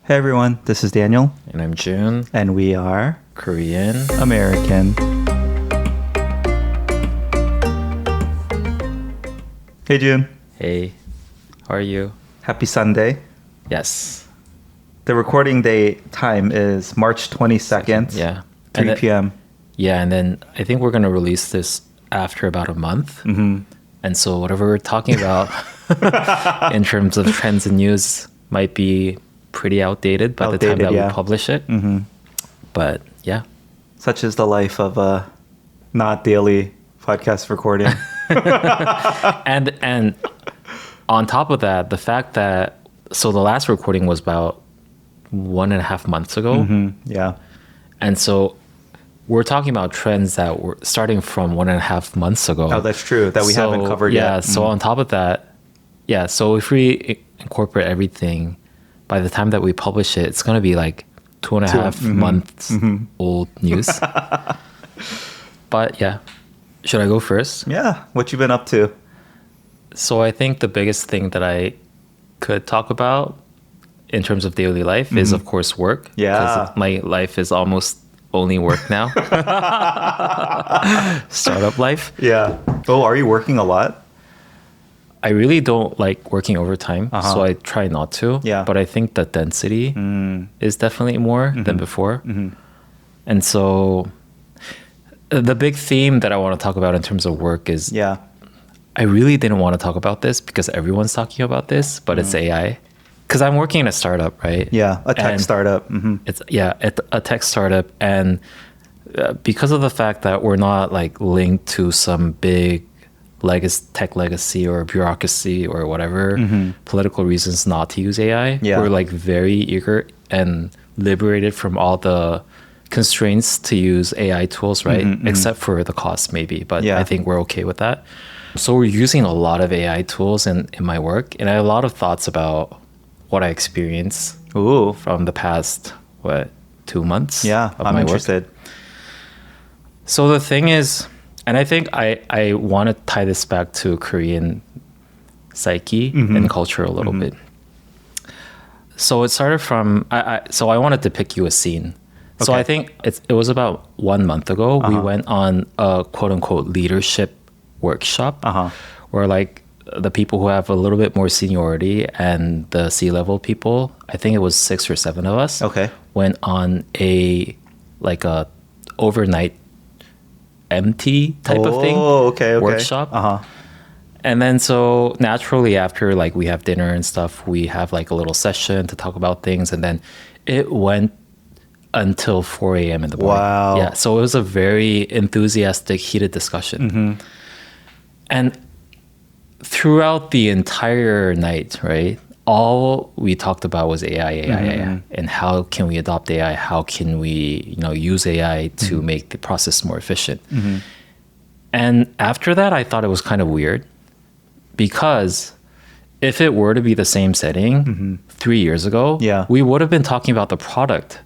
Hey everyone, this is Daniel. And I'm Jun. And we are Korean American. Hey Jun. Hey, how are you? Happy Sunday. Yes. The recording day time is March 22nd, Yeah. 3 p.m. Yeah, and then I think we're going to release this after about a month. Mm-hmm. And so whatever we're talking about in terms of trends and news might be pretty outdated by the time that we publish it. Mm-hmm. But yeah. Such is the life of a not daily podcast recording. And on top of that, the fact that, so the last recording was about 1.5 months ago. Mm-hmm. Yeah. And so we're talking about trends that were starting from 1.5 months ago. Oh, that's true. That we haven't covered yet. Yeah. So on top of that, yeah. So if we incorporate everything, by the time that we publish it, it's going to be like 2.5 months old news. But yeah. Should I go first? Yeah. What you been up to? So I think the biggest thing that I could talk about in terms of daily life is, of course, work. Yeah. Because my life is almost only work now. Startup life. Yeah. Oh, are you working a lot? I really don't like working overtime, so I try not to. Yeah. But I think the density is definitely more than before. And so the big theme that I want to talk about in terms of work is I really didn't want to talk about this because everyone's talking about this, but it's AI. Because I'm working in a startup, right? Yeah, a tech startup. Mm-hmm. It's a tech startup, and because of the fact that we're not like linked to some big tech legacy or bureaucracy or whatever political reasons not to use AI, we're like very eager and liberated from all the constraints to use AI tools, right? Except for the cost, maybe, but I think we're okay with that. So we're using a lot of AI tools in my work, and I have a lot of thoughts about what I experienced from the past 2 months. Yeah, of I'm my interested. Work. So the thing is, and I think I want to tie this back to Korean psyche and culture a little bit. So it started from so I wanted to pick you a scene. So I think it was about 1 month ago. We went on a quote unquote leadership workshop where like the people who have a little bit more seniority and the C-level people, I think it was 6 or 7 of us, went on a overnight MT type of thing workshop. And then so naturally after like we have dinner and stuff, we have like a little session to talk about things, and then it went until 4 a.m. in the morning. Wow. Yeah. So it was a very enthusiastic, heated discussion. And throughout the entire night, right, all we talked about was AI, and how can we adopt AI? How can we, use AI to make the process more efficient? And after that, I thought it was kind of weird because if it were to be the same setting 3 years ago, we would have been talking about the product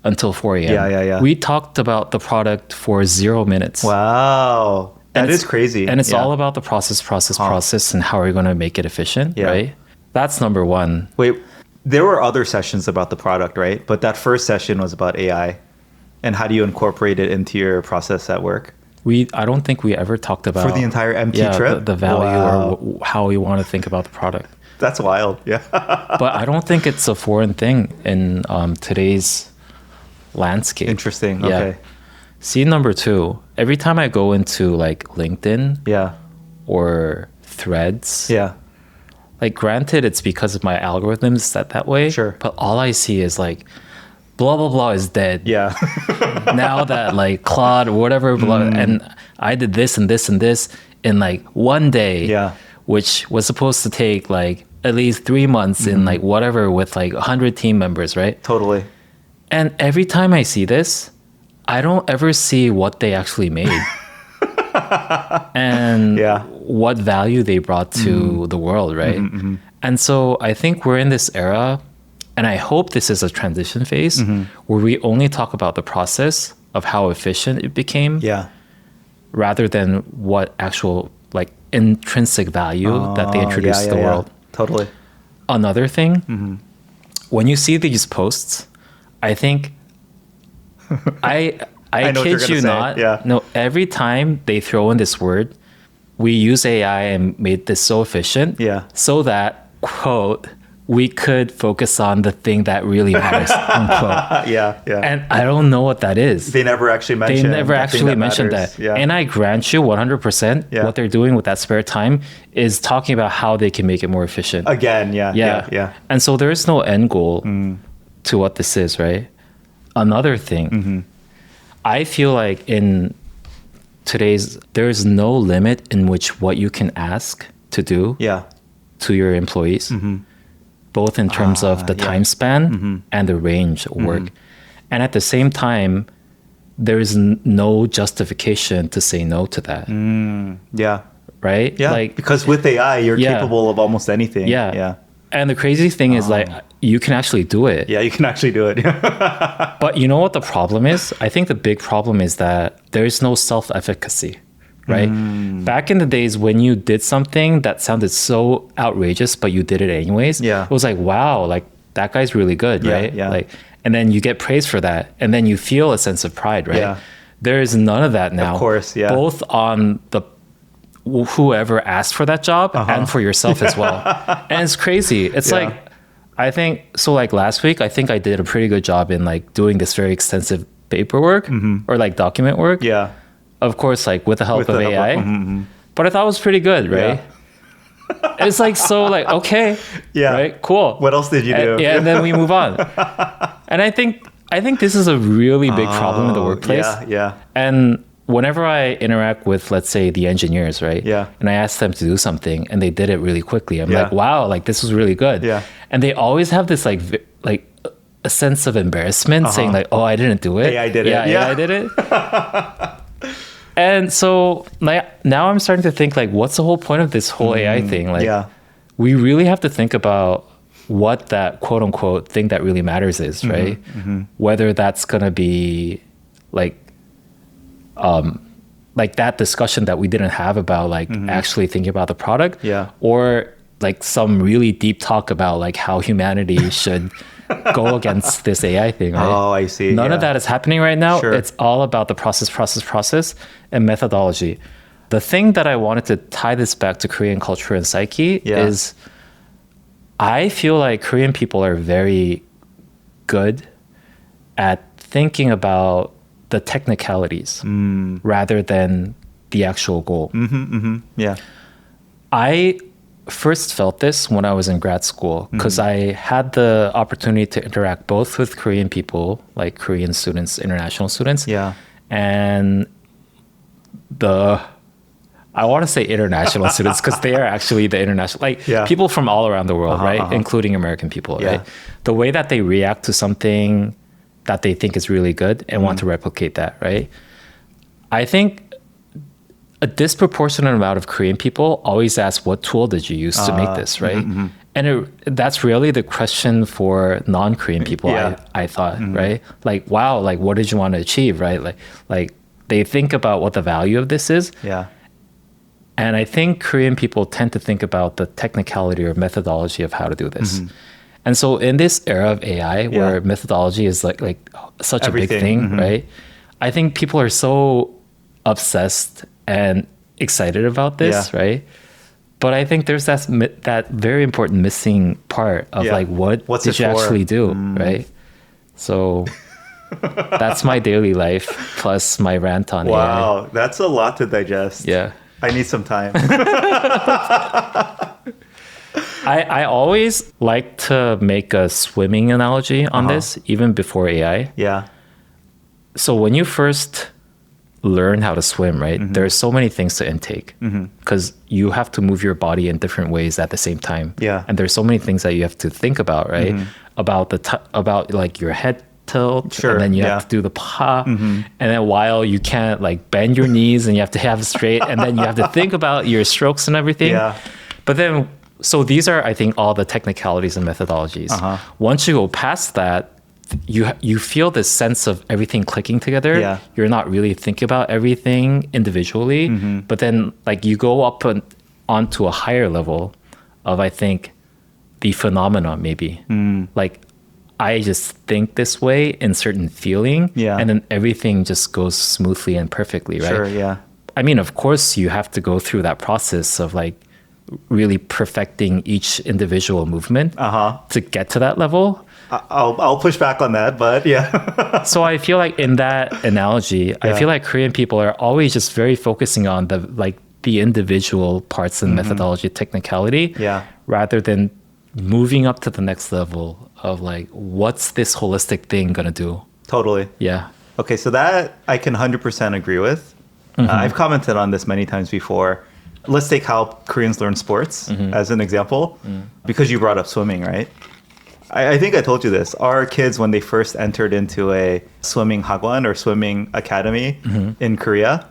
until 4 a.m. We talked about the product for 0 minutes. Wow. That is crazy. And it's all about the process, and how are we going to make it efficient, right? That's number one. Wait, there were other sessions about the product, right? But that first session was about AI. And how do you incorporate it into your process at work? I don't think we ever talked about... For the entire MT trip? The value or how we want to think about the product. That's wild, yeah. But I don't think it's a foreign thing in today's landscape. Interesting, okay. Scene number 2, every time I go into like LinkedIn or Threads, like granted it's because of my algorithm is set that way, but all I see is like blah blah blah is dead. Now that like Claude or whatever and I did this and this and this in like one day, which was supposed to take like at least 3 months in like whatever with like 100 team members, right? Totally. And every time I see this, I don't ever see what they actually made and what value they brought to the world, right? And so I think we're in this era, and I hope this is a transition phase where we only talk about the process of how efficient it became rather than what actual like intrinsic value that they introduced to the world. Totally. Another thing when you see these posts, I think I know what you're kid gonna you say. not. Yeah. No, every time they throw in this word, we use AI and made this so efficient. Yeah. So that, quote, we could focus on the thing that really matters, unquote. Yeah. And I don't know what that is. They never actually mentioned. They never the thing actually mentioned matters. that. Yeah. And I grant you 100% Yeah. what they're doing with that spare time is talking about how they can make it more efficient. Again, yeah. And so there is no end goal to what this is, right? Another thing, I feel like in today's, there is no limit in which what you can ask to do Yeah. to your employees, both in terms of the time span and the range of work. And at the same time, there is no justification to say no to that, Yeah. right? Yeah. Like, because with AI, you're Yeah. capable of almost anything. yeah. Yeah. And the crazy thing is like, you can actually do it. Yeah, you can actually do it. But you know what the problem is? I think the big problem is that there is no self-efficacy, right? Back in the days when you did something that sounded so outrageous, but you did it anyways, Yeah. it was like, wow, like that guy's really good, Yeah, right? yeah. Like, and then you get praise for that, and then you feel a sense of pride, right? Yeah. There is none of that now. Of course, yeah. Both on the whoever asked for that job and for yourself as well. And it's crazy. It's Yeah. like, I think, so like last week, I think I did a pretty good job in like doing this very extensive paperwork or like document work. Yeah. Of course, like with the help With of the help AI. of- But I thought it was pretty good, right? It's like, so like, okay. Yeah. Right? Cool. What else did you do? Yeah, and then we move on. And I think this is a really big problem in the Oh, workplace. Yeah. And whenever I interact with, let's say, the engineers, right? Yeah. And I ask them to do something and they did it really quickly. I'm Yeah. like, wow, like this was really good. Yeah. And they always have this like a sense of embarrassment saying like, oh, I didn't do it. AI did it. Yeah, Yeah. AI did it. And so like, now I'm starting to think like, what's the whole point of this whole AI thing? Like, Yeah. we really have to think about what that quote unquote thing that really matters is, right? Whether that's going to be like that discussion that we didn't have about like actually thinking about the product, Yeah. or like some really deep talk about like how humanity should go against this AI thing, right? Oh, I see. None Yeah. of that is happening right now. Sure. It's all about the process, and methodology. The thing that I wanted to tie this back to Korean culture and psyche Yeah. is I feel like Korean people are very good at thinking about the technicalities rather than the actual goal. Yeah. I first felt this when I was in grad school because I had the opportunity to interact both with Korean people, like Korean students, international students, Yeah. and I want to say international students because they are actually the international, like Yeah. people from all around the world, right? Including American people, Yeah. right? The way that they react to something that they think is really good and want to replicate that, right? I think a disproportionate amount of Korean people always ask, what tool did you use to make this, right? And that's really the question for non-Korean people, Yeah. I thought, right? Like, wow, like what did you want to achieve, right? Like they think about what the value of this is. Yeah. And I think Korean people tend to think about the technicality or methodology of how to do this. And so in this era of AI where methodology is like such a big thing, right? I think people are so obsessed and excited about this, Yeah. right? But I think there's that very important missing part of Yeah. like, What's did it you for? actually do, right? So that's my daily life plus my rant on AI. Wow. That's a lot to digest. Yeah. I need some time. I always like to make a swimming analogy on this, even before AI. Yeah. So when you first learn how to swim, right, there's so many things to intake because you have to move your body in different ways at the same time. Yeah. And there's so many things that you have to think about, right? About about like your head tilt, Sure, and then you yeah. have to do the pa, and then while you can't like bend your knees and you have to have it straight, and then you have to think about your strokes and everything. Yeah. But then, so these are, I think, all the technicalities and methodologies. Once you go past that, you feel this sense of everything clicking together. Yeah. You're not really thinking about everything individually, but then like you go up onto a higher level of, I think, the phenomena maybe. Like I just think this way in certain feeling, Yeah. and then everything just goes smoothly and perfectly, right? Sure, yeah. I mean, of course, you have to go through that process of like really perfecting each individual movement to get to that level. I'll push back on that, but yeah. So I feel like in that analogy, I feel like Korean people are always just very focusing on the individual parts and methodology technicality, Yeah. rather than moving up to the next level of like, what's this holistic thing gonna do? Totally. Yeah. Okay, so that I can 100% agree with. I've commented on this many times before. Let's take how Koreans learn sports as an example, because you brought up swimming, right? I think I told you this. Our kids, when they first entered into a swimming hagwon or swimming academy in Korea,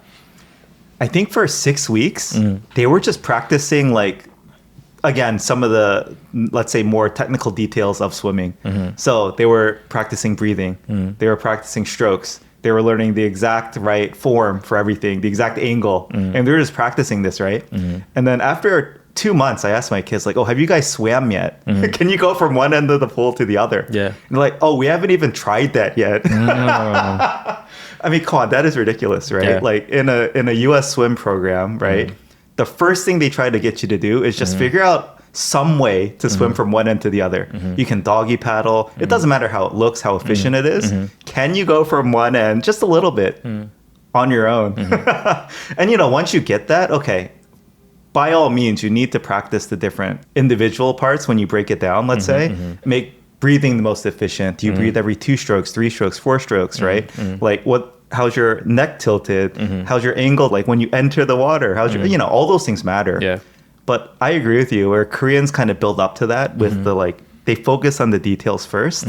I think for 6 weeks, they were just practicing like, again, some of the, let's say, more technical details of swimming. So they were practicing breathing. They were practicing strokes. They were learning the exact right form for everything, the exact angle. And they were just practicing this, right? And then after 2 months, I asked my kids, like, oh, have you guys swam yet? Can you go from one end of the pool to the other? Yeah. And they're like, oh, we haven't even tried that yet. I mean, come on, that is ridiculous, right? Yeah. Like in a US swim program, right? The first thing they try to get you to do is just figure out some way to swim from one end to the other. You can doggy paddle. It doesn't matter how it looks, how efficient it is. Can you go from one end just a little bit on your own? And, once you get that, okay, by all means, you need to practice the different individual parts when you break it down, let's say. Make breathing the most efficient. Do you breathe every 2 strokes, 3 strokes, 4 strokes, right? Like how's your neck tilted? How's your angle? Like when you enter the water, how's your, all those things matter. Yeah. But I agree with you where Koreans kind of build up to that with the they focus on the details first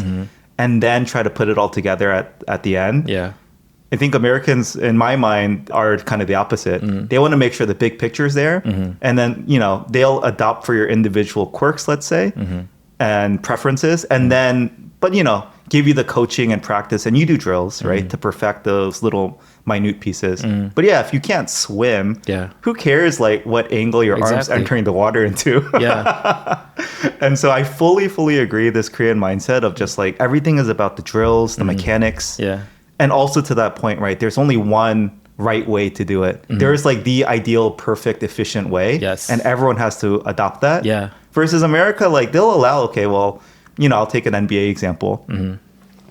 and then try to put it all together at the end. Yeah. I think Americans, in my mind, are kind of the opposite. They want to make sure the big picture is there. And then, they'll adopt for your individual quirks, let's say, and preferences. And then, but, give you the coaching and practice. And you do drills, right, to perfect those little minute pieces. But yeah, if you can't swim, who cares, like, what angle your arm's entering the water into? Yeah. And so I fully agree this Korean mindset of just, like, everything is about the drills, the mechanics. Yeah. And also to that point, right, there's only one right way to do it. There's like the ideal, perfect, efficient way. Yes. And everyone has to adopt that. Yeah. Versus America, like they'll allow, okay, well, I'll take an NBA example.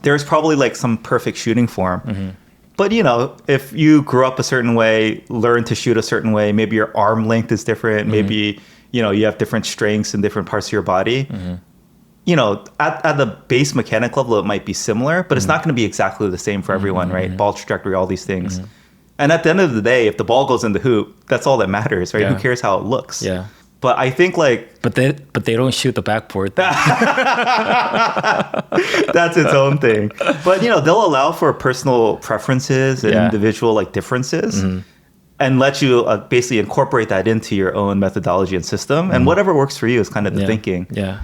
There's probably like some perfect shooting form. But, if you grew up a certain way, learn to shoot a certain way, maybe your arm length is different. Maybe, you have different strengths in different parts of your body. At the base mechanic level, it might be similar, but it's not going to be exactly the same for everyone, right? Ball trajectory, all these things. And at the end of the day, if the ball goes in the hoop, that's all that matters, right? Yeah. Who cares how it looks? Yeah. But I think like... But they don't shoot the backboard. That's its own thing. But, they'll allow for personal preferences and individual like differences and let you basically incorporate that into your own methodology and system. And whatever works for you is kind of the thinking. Yeah.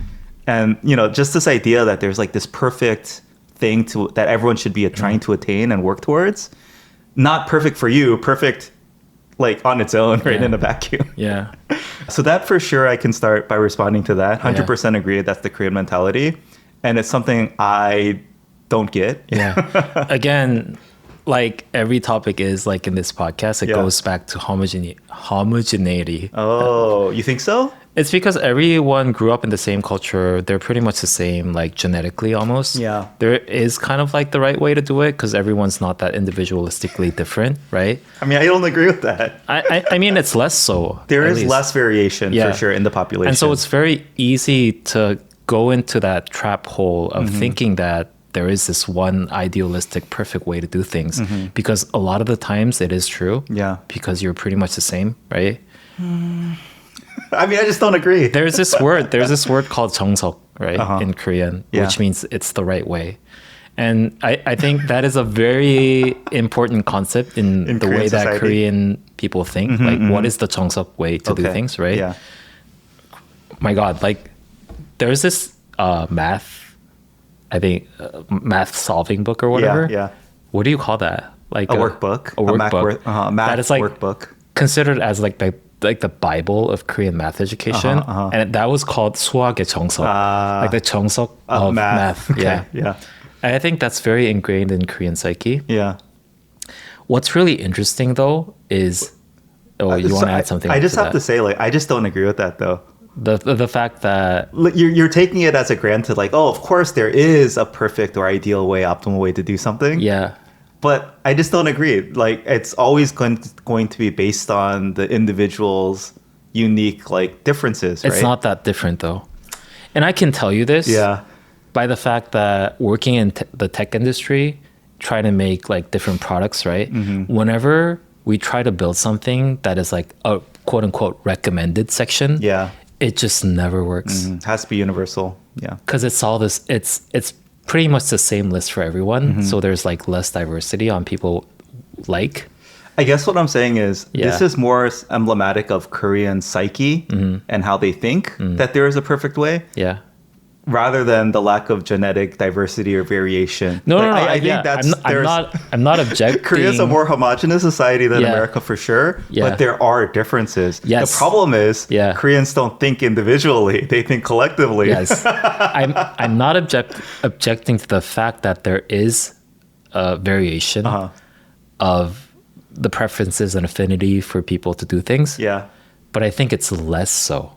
And, just this idea that there's like this perfect thing that everyone should be trying to attain and work towards. Not perfect for you, perfect like on its own, right, in a vacuum. Yeah. So that for sure I can start by responding to that. 100% agree that's the Korean mentality. And it's something I don't get. Yeah. Again, like every topic is like in this podcast, it goes back to homogeneity. Oh, you think so? It's because everyone grew up in the same culture. They're pretty much the same, like genetically almost. Yeah. There is kind of like the right way to do it because everyone's not that individualistically different, right? I mean, I don't agree with that. I mean, it's less so. There is less variation for sure in the population. And so it's very easy to go into that trap hole of thinking that there is this one idealistic, perfect way to do things because a lot of the times it is true. Yeah. Because you're pretty much the same, right? I mean, I just don't agree. There's this word called 정석, right, in Korean, which means it's the right way. And I think that is a very important concept in the Korean way society. that Korean people think. What is the 정석 way to do things, right? Yeah. My God, like there's this math solving book or whatever. Yeah. What do you call that? Like A workbook. A workbook. Math that is like workbook. considered as like like the Bible of Korean math education, and that was called 수학의 정석, like the 정석 of math. Okay. Yeah, Yeah. and I think that's very ingrained in Korean psyche. Yeah. What's really interesting though is, you want to add something? I just have to that? say, like, I just don't agree with that though. The fact that You're taking it as a granted, like, oh, of course there is a perfect or ideal way, optimal way to do something. yeah. But I just don't agree. Like, it's always going to be based on the individual's unique, like, differences, right? It's not that different though. And I can tell you this by the fact that working in the tech industry, try to make like different products, right? Whenever we try to build something that is like a quote unquote recommended section, it just never works. Has to be universal. Yeah. Because it's all this, it's pretty much the same list for everyone. So there's like less diversity on people like. I guess what I'm saying is this is more emblematic of Korean psyche and how they think that there is a perfect way. Yeah. Rather than the lack of genetic diversity or variation. No, I think that's I'm not objecting. Korea's a more homogenous society than America for sure, but there are differences. Yes. The problem is Koreans don't think individually; they think collectively. Yes, I'm not objecting to the fact that there is a variation of the preferences and affinity for people to do things. Yeah, but I think it's less so.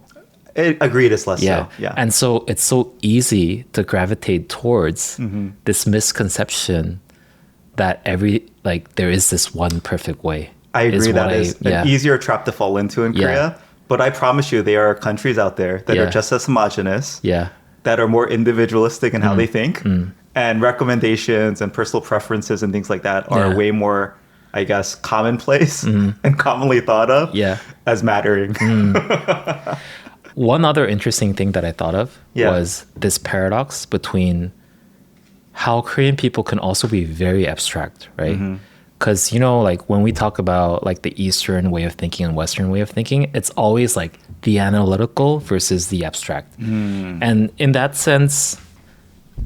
Agreed, it's less so. Yeah, and so it's so easy to gravitate towards this misconception that there is this one perfect way. I agree that is an easier trap to fall into in Korea. But I promise you, there are countries out there that are just as homogenous. That are more individualistic in how they think, and recommendations and personal preferences and things like that are way more, I guess, commonplace and commonly thought of as mattering. One other interesting thing that I thought of was this paradox between how Korean people can also be very abstract, right? Because, like when we talk about like the Eastern way of thinking and Western way of thinking, it's always like the analytical versus the abstract. And in that sense,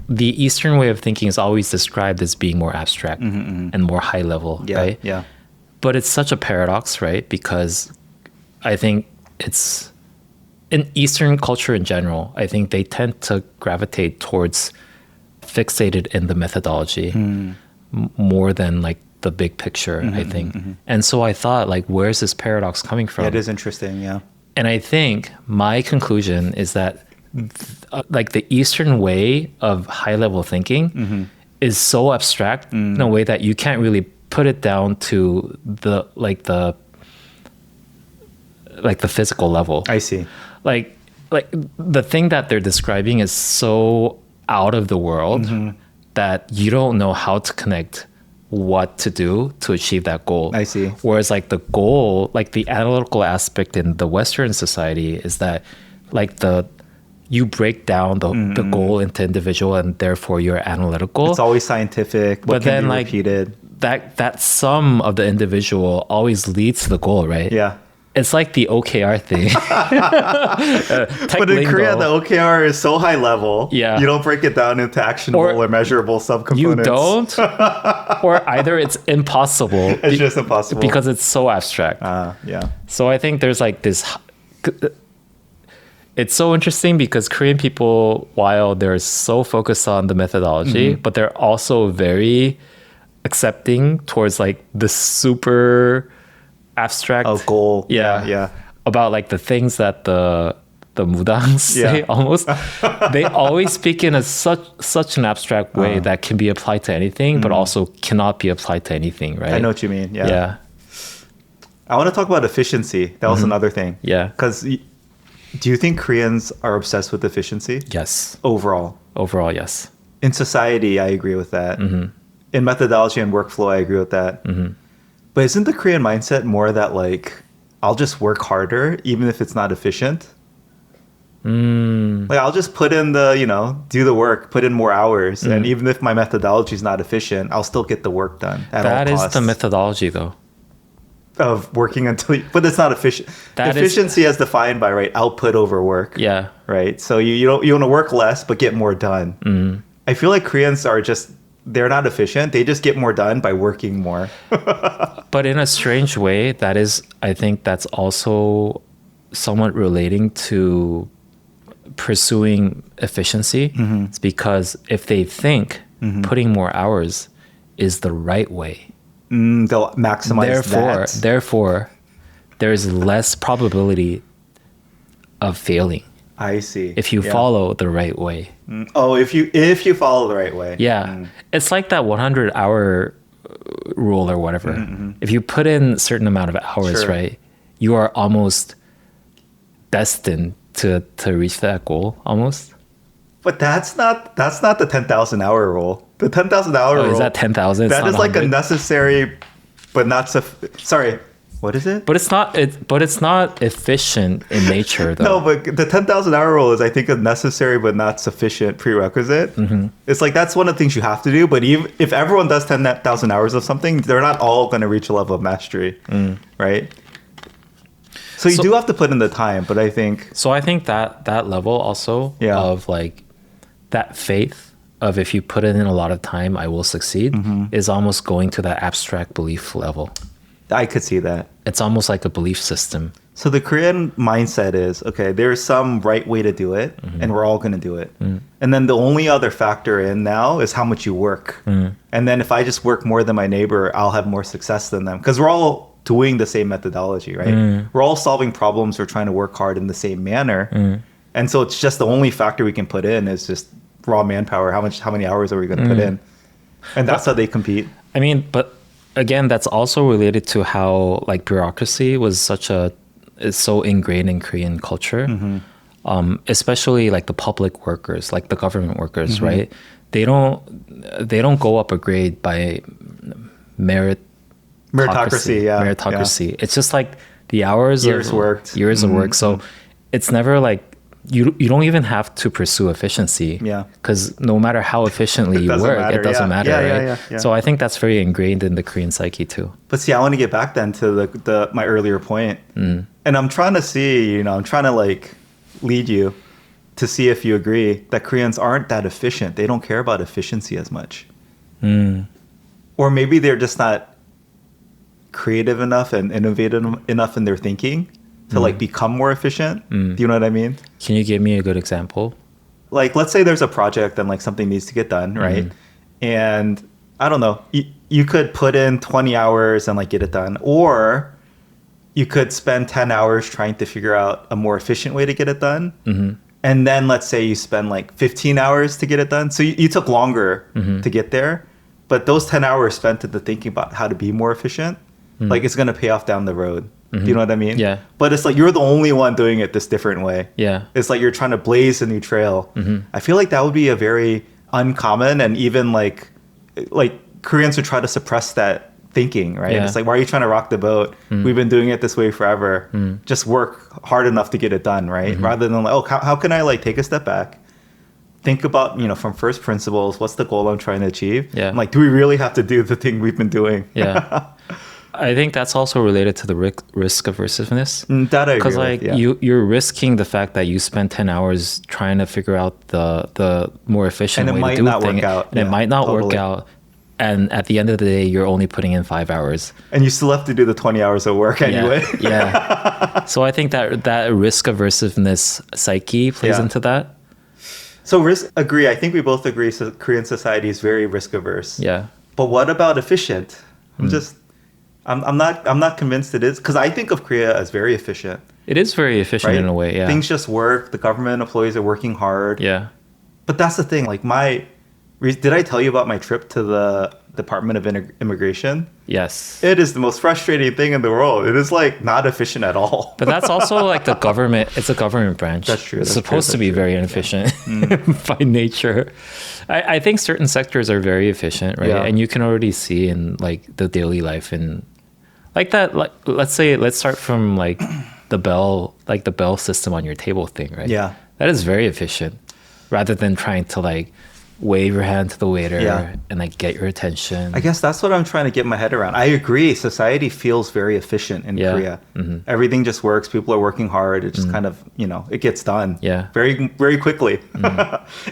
the Eastern way of thinking is always described as being more abstract and more high level, right? Yeah. But it's such a paradox, right? Because I think it's in Eastern culture in general, I think they tend to gravitate towards fixated in the methodology more than like the big picture, I think. And so I thought, like, where's this paradox coming from? Yeah, it is interesting, yeah. And I think my conclusion is that like the Eastern way of high level thinking is so abstract in a way that you can't really put it down to the physical level. I see. Like the thing that they're describing is so out of the world that you don't know how to connect what to do to achieve that goal. I see. Whereas like the goal, like the analytical aspect in the Western society is that like you break down the goal into individual and therefore you're analytical. It's always scientific, but then like repeated. That sum of the individual always leads to the goal, right? Yeah. It's like the OKR thing. But in Korea, the OKR is so high level. Yeah. You don't break it down into actionable or measurable subcomponents. You don't. Or either it's impossible. It's just impossible. Because it's so abstract. Yeah. So I think there's like this... It's so interesting because Korean people, while they're so focused on the methodology, but they're also very accepting towards like the super... abstract goal. Yeah. About like the things that the mudangs say almost. They always speak in such an abstract way that can be applied to anything, but also cannot be applied to anything, right? I know what you mean. Yeah. I want to talk about efficiency. That was another thing. Yeah. Because do you think Koreans are obsessed with efficiency? Yes. Overall, yes. In society, I agree with that. In methodology and workflow, I agree with that. But isn't the Korean mindset more that like, I'll just work harder even if it's not efficient? Like I'll just put in do the work, put in more hours. And even if my methodology is not efficient, I'll still get the work done at all costs. That is the methodology though. Of working but it's not efficient. Efficiency as defined by output over work. Yeah. Right. So you want to work less, but get more done. I feel like Koreans are just they're not efficient. They just get more done by working more. But in a strange way, I think that's also somewhat relating to pursuing efficiency. It's because if they think putting more hours is the right way, They'll maximize that. Therefore, there's less probability of failing I see. if you follow the right way. Oh, if you follow the right way. Yeah. It's like that 100-hour rule or whatever. If you put in a certain amount of hours, Sure. right, you are almost destined to reach that goal almost. But that's not the 10,000 hour rule. The 10,000 hour rule. Is that 10,000? That is like a necessary, but not sorry. What is it? But it's not efficient in nature though. No, but the 10,000 hour rule is, I think, a necessary but not sufficient prerequisite. It's like that's one of the things you have to do. But even if everyone does 10,000 hours of something, they're not all going to reach a level of mastery, right? So you do have to put in the time, but I think... So I think that level also of like that faith of if you put in a lot of time, I will succeed is almost going to that abstract belief level. I could see that. It's almost like a belief system. So the Korean mindset is, okay, there's some right way to do it, and we're all going to do it. And then the only other factor in now is how much you work. And then if I just work more than my neighbor, I'll have more success than them. Because we're all doing the same methodology, right? We're all solving problems. We're trying to work hard in the same manner. And so it's just the only factor we can put in is just raw manpower. How many hours are we going to put in? And that's how they compete. I mean, but again, that's also related to how like bureaucracy is so ingrained in Korean culture, especially like the public workers, like the government workers, right? They don't go up a grade by meritocracy. Yeah. It's just like the hours Years of work. So it's never like you don't even have to pursue efficiency. Yeah. Because no matter how efficiently you work, it doesn't matter, right? Yeah. So I think that's very ingrained in the Korean psyche too. But see, I want to get back then to my earlier point. And I'm trying to see, I'm trying to like lead you to see if you agree that Koreans aren't that efficient. They don't care about efficiency as much. Or maybe they're just not creative enough and innovative enough in their thinking to like become more efficient. Do you know what I mean? Can you give me a good example? Like, let's say there's a project and like something needs to get done, right? And I don't know, you could put in 20 hours and like get it done, or you could spend 10 hours trying to figure out a more efficient way to get it done. And then let's say you spend like 15 hours to get it done. So you took longer to get there, but those 10 hours spent into thinking about how to be more efficient, like it's going to pay off down the road. Do you know what I mean? Yeah. But it's like you're the only one doing it this different way. Yeah. It's like you're trying to blaze a new trail. I feel like that would be a very uncommon, and even like Koreans would try to suppress that thinking, right? Yeah. It's like, why are you trying to rock the boat? We've been doing it this way forever. Just work hard enough to get it done, right? Rather than like, oh, how can I like take a step back? Think about, from first principles, what's the goal I'm trying to achieve? Yeah. I'm like, do we really have to do the thing we've been doing? Yeah. I think that's also related to the risk aversiveness. That I agree Because with, yeah. you're risking the fact that you spend 10 hours trying to figure out the more efficient And it way might to do not a thing. work out. And it Yeah, might not work totally. out. And at the end of the day, you're only putting in 5 hours. And you still have to do the 20 hours of work anyway. Yeah. So I think that risk aversiveness psyche plays into that. So agree. I think we both agree. So Korean society is very risk averse. Yeah. But what about efficient? I'm not convinced it is, because I think of Korea as very efficient. It is very efficient Right? in a way. Yeah. Things just work. The government employees are working hard. Yeah. But that's the thing. Like did I tell you about my trip to the Department of Immigration? Yes. It is the most frustrating thing in the world. It is like not efficient at all. But that's also like the government. It's a government branch. That's true. It's That's supposed true, to be that's true. very inefficient by nature. I think certain sectors are very efficient, right? Yeah. And you can already see in like the daily life and like that. Like let's start from like the bell system on your table thing, right? Yeah. That is very efficient, rather than trying to like wave your hand to the waiter and like get your attention. I guess that's what I'm trying to get my head around. I agree. Society feels very efficient in Korea. Everything just works. People are working hard. It just kind of, it gets done. Yeah. Very, very quickly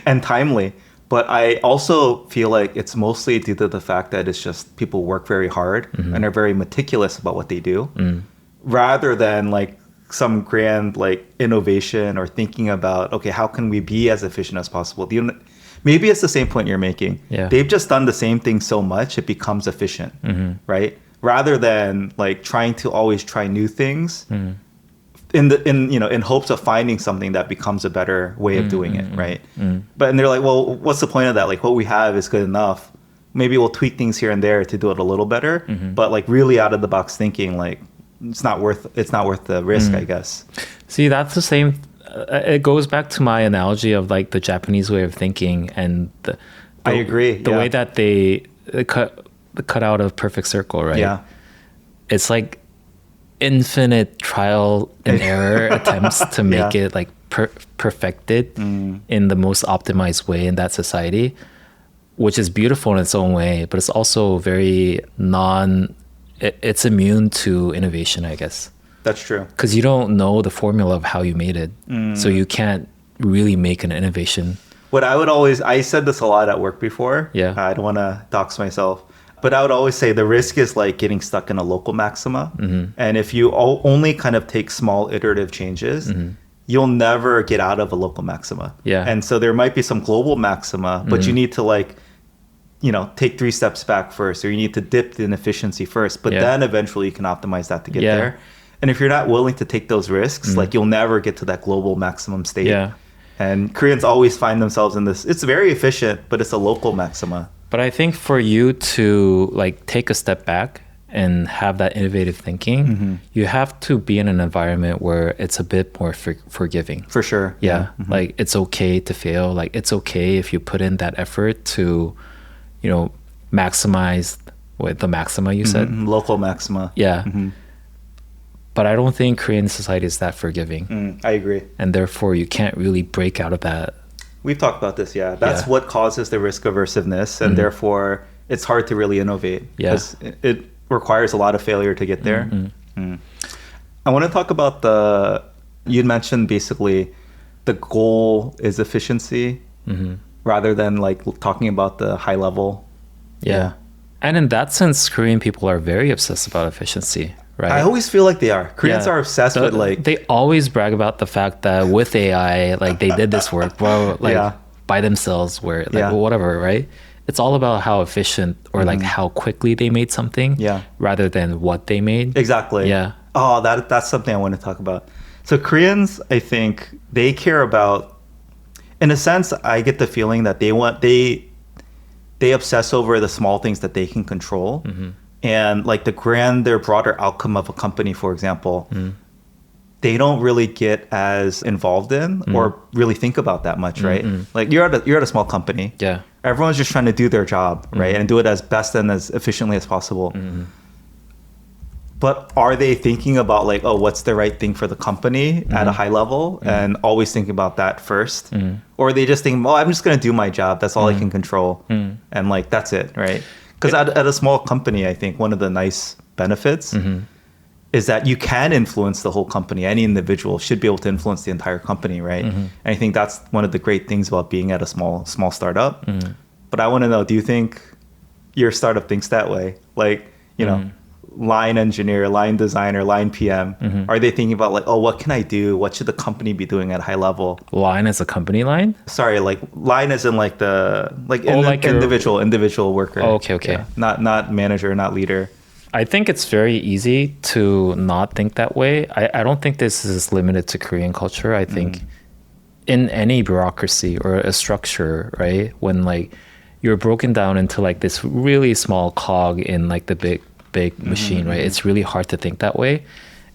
and timely. But I also feel like it's mostly due to the fact that it's just people work very hard and are very meticulous about what they do, rather than like some grand like innovation or thinking about, okay, how can we be as efficient as possible? Maybe it's the same point you're making. Yeah. They've just done the same thing so much it becomes efficient, right? Rather than like trying to always try new things in hopes of finding something that becomes a better way of doing it, right? And they're like, well, what's the point of that? Like what we have is good enough. Maybe we'll tweak things here and there to do it a little better, but like really out of the box thinking, like it's not worth the risk, I guess. See, that's the same. It goes back to my analogy of like the Japanese way of thinking and I agree. The way that they cut out a perfect circle, right? Yeah. It's like infinite trial and error attempts to make it like perfected in the most optimized way in that society, which is beautiful in its own way, but it's also very it's immune to innovation, I guess. That's true. Because you don't know the formula of how you made it. So you can't really make an innovation. What I said this a lot at work before. Yeah. I don't want to dox myself. But I would always say the risk is like getting stuck in a local maxima. And if you only kind of take small iterative changes, you'll never get out of a local maxima. Yeah. And so there might be some global maxima, but you need to like, take 3 steps back first, or you need to dip in efficiency first, but then eventually you can optimize that to get there. And if you're not willing to take those risks, like you'll never get to that global maximum state. Yeah. And Koreans always find themselves in this. It's very efficient, but it's a local maxima. But I think for you to like take a step back and have that innovative thinking, you have to be in an environment where it's a bit more forgiving. For sure. Yeah. Like it's okay to fail. Like it's okay if you put in that effort to, maximize the maxima you said. Local maxima. Yeah. But I don't think Korean society is that forgiving. I agree. And therefore you can't really break out of that. We've talked about this, yeah. That's what causes the risk aversiveness, and therefore it's hard to really innovate because it requires a lot of failure to get there. I want to talk about you mentioned basically the goal is efficiency rather than like talking about the high level. Yeah. And in that sense, Korean people are very obsessed about efficiency. Right. I always feel like they are. Koreans are obsessed with like... They always brag about the fact that with AI, like they did this work by themselves or like whatever, right? It's all about how efficient or like how quickly they made something rather than what they made. Exactly. Yeah. Oh, that's something I want to talk about. So Koreans, I think they care about... In a sense, I get the feeling that they obsess over the small things that they can control. And like the grander, broader outcome of a company, for example, they don't really get as involved in or really think about that much, right? Like you're at a small company. Yeah. Everyone's just trying to do their job, right? And do it as best and as efficiently as possible. But are they thinking about like, oh, what's the right thing for the company at a high level and always thinking about that first? Or are they just thinking, oh, I'm just going to do my job. That's all I can control. And like, that's it, right? Because at a small company, I think one of the nice benefits is that you can influence the whole company. Any individual should be able to influence the entire company, right? And I think that's one of the great things about being at a small startup. But I want to know, do you think your startup thinks that way? Like, line engineer, line designer, line PM, are they thinking about like, oh, what can I do? What should the company be doing at a high level? Line as a company line? Sorry, like line as in like individual worker. Oh, okay. Yeah. Not manager, not leader. I think it's very easy to not think that way. I don't think this is limited to Korean culture. I think in any bureaucracy or a structure, right? When like you're broken down into like this really small cog in like the big machine, right? It's really hard to think that way.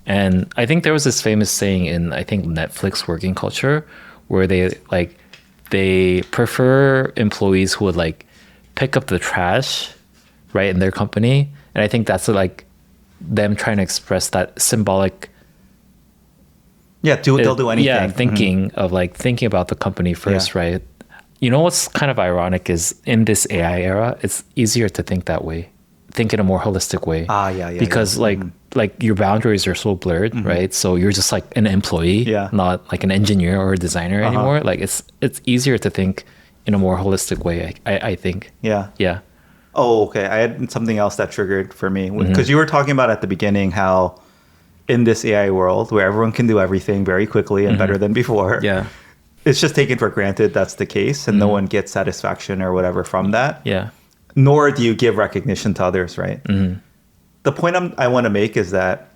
And I think there was this famous saying in, I think, Netflix working culture where they prefer employees who would like pick up the trash, right, in their company. And I think that's like them trying to express that symbolic they'll do anything. Yeah, thinking about the company first, right? You know what's kind of ironic is in this AI era, it's easier to think that way. Think in a more holistic way. Because like your boundaries are so blurred, right? So you're just like an employee, not like an engineer or a designer anymore. Like it's easier to think in a more holistic way. I think. Yeah. Yeah. Oh, okay. I had something else that triggered for me because you were talking about at the beginning how in this AI world where everyone can do everything very quickly and better than before, Yeah. it's just taken for granted that's the case and no one gets satisfaction or whatever from that. Yeah. Nor do you give recognition to others, right? The point I want to make is that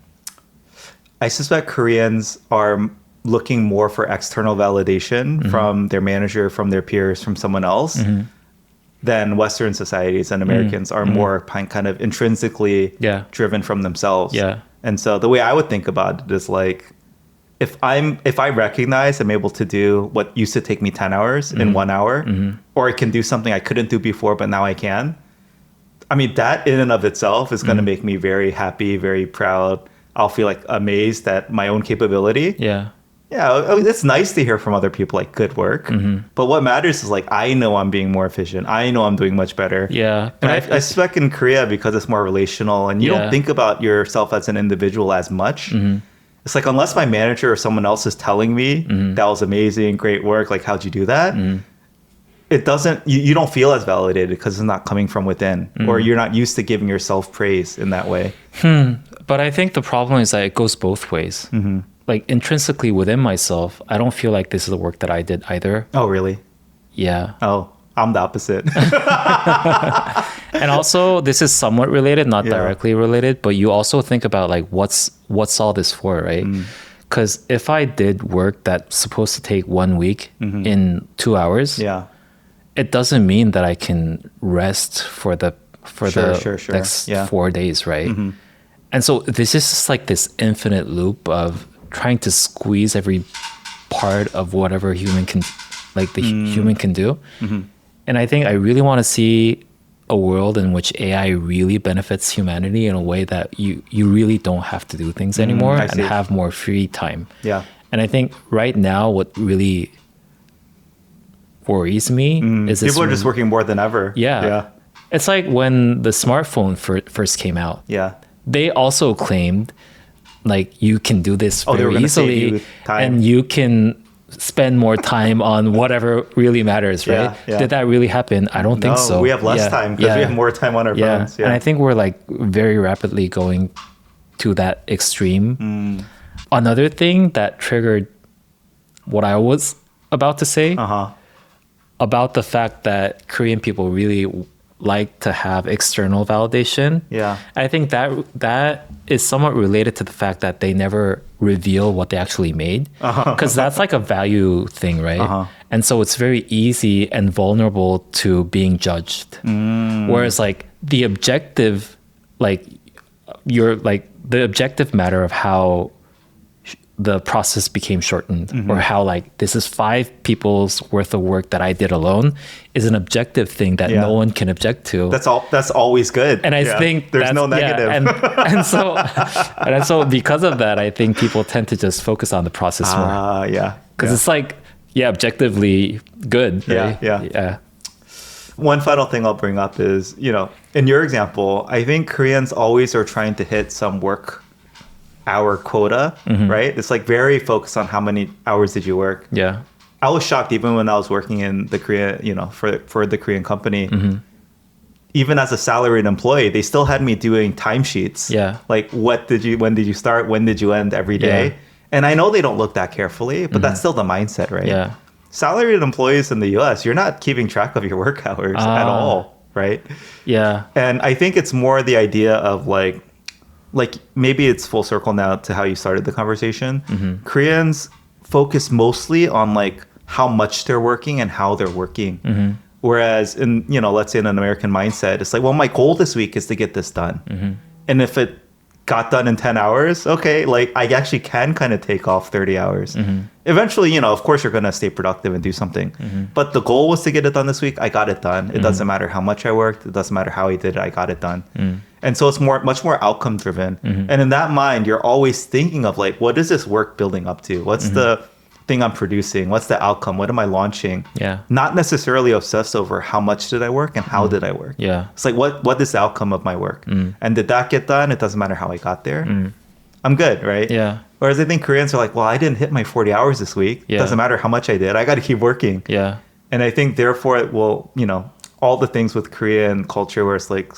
I suspect Koreans are looking more for external validation from their manager, from their peers, from someone else than Western societies and Americans are more kind of intrinsically driven from themselves. Yeah. And so the way I would think about it is like, if I recognize I'm able to do what used to take me 10 hours in 1 hour, or I can do something I couldn't do before, but now I can, I mean, that in and of itself is going to make me very happy, very proud. I'll feel like amazed at my own capability. Yeah. Yeah, I mean, it's nice to hear from other people like good work. But what matters is like, I know I'm being more efficient. I know I'm doing much better. Yeah. And I suspect in Korea, because it's more relational and you don't think about yourself as an individual as much. It's like, unless my manager or someone else is telling me that was amazing, great work, like, how'd you do that? It doesn't, you don't feel as validated because it's not coming from within, or you're not used to giving yourself praise in that way. But I think the problem is that it goes both ways. Like intrinsically within myself, I don't feel like this is the work that I did either. Oh, really? Yeah. Oh, I'm the opposite. And also, this is somewhat related, not directly related, but you also think about like, what's all this for, right? Because if I did work that's supposed to take 1 week in 2 hours, it doesn't mean that I can rest for the next 4 days, right? And so this is just like this infinite loop of trying to squeeze every part of whatever human can, like the human can do. And I think I really want to see a world in which AI really benefits humanity in a way that you really don't have to do things anymore and have more free time. Yeah. And I think right now what really worries me is this. People are just working more than ever. Yeah. It's like when the smartphone first came out. Yeah. They also claimed like you can do this very easily and you can spend more time on whatever really matters, right? Did that really happen? I don't think so. We have less time because we have more time on our phones. And I think we're like very rapidly going to that extreme. Another thing that triggered what I was about to say about the fact that Korean people really like to have external validation. Yeah. I think that is somewhat related to the fact that they never reveal what they actually made. Because that's like a value thing, right? And so it's very easy and vulnerable to being judged. Whereas like the objective, like the objective matter of how the process became shortened or how like this is 5 people's worth of work that I did alone is an objective thing that no one can object to. That's always good. And I think there's no negative. And so because of that, I think people tend to just focus on the process more. Because it's like, objectively good. Right? Yeah. One final thing I'll bring up is, in your example, I think Koreans always are trying to hit some work hour quota, right? It's like very focused on how many hours did you work. Yeah. I was shocked even when I was working in the Korea, for the Korean company. Even as a salaried employee, they still had me doing timesheets. Yeah. Like when did you start? When did you end every day? Yeah. And I know they don't look that carefully, but that's still the mindset, right? Yeah. Salaried employees in the US, you're not keeping track of your work hours at all, right? Yeah. And I think it's more the idea of like maybe it's full circle now to how you started the conversation. Koreans focus mostly on like how much they're working and how they're working. Whereas in, let's say in an American mindset, it's like, well, my goal this week is to get this done. And if it got done in 10 hours, okay, like I actually can kind of take off 30 hours. Eventually, of course you're going to stay productive and do something. But the goal was to get it done this week. I got it done. It doesn't matter how much I worked. It doesn't matter how I did it. I got it done. And so it's much more outcome driven. And in that mind, you're always thinking of like, what is this work building up to? What's the thing I'm producing? What's the outcome? What am I launching? Yeah. Not necessarily obsessed over how much did I work and how did I work. Yeah. It's like, what is the outcome of my work? And did that get done? It doesn't matter how I got there. I'm good, right? Yeah. Whereas I think Koreans are like, well, I didn't hit my 40 hours this week. It doesn't matter how much I did. I got to keep working. Yeah. And I think therefore it will, all the things with Korean culture where it's like,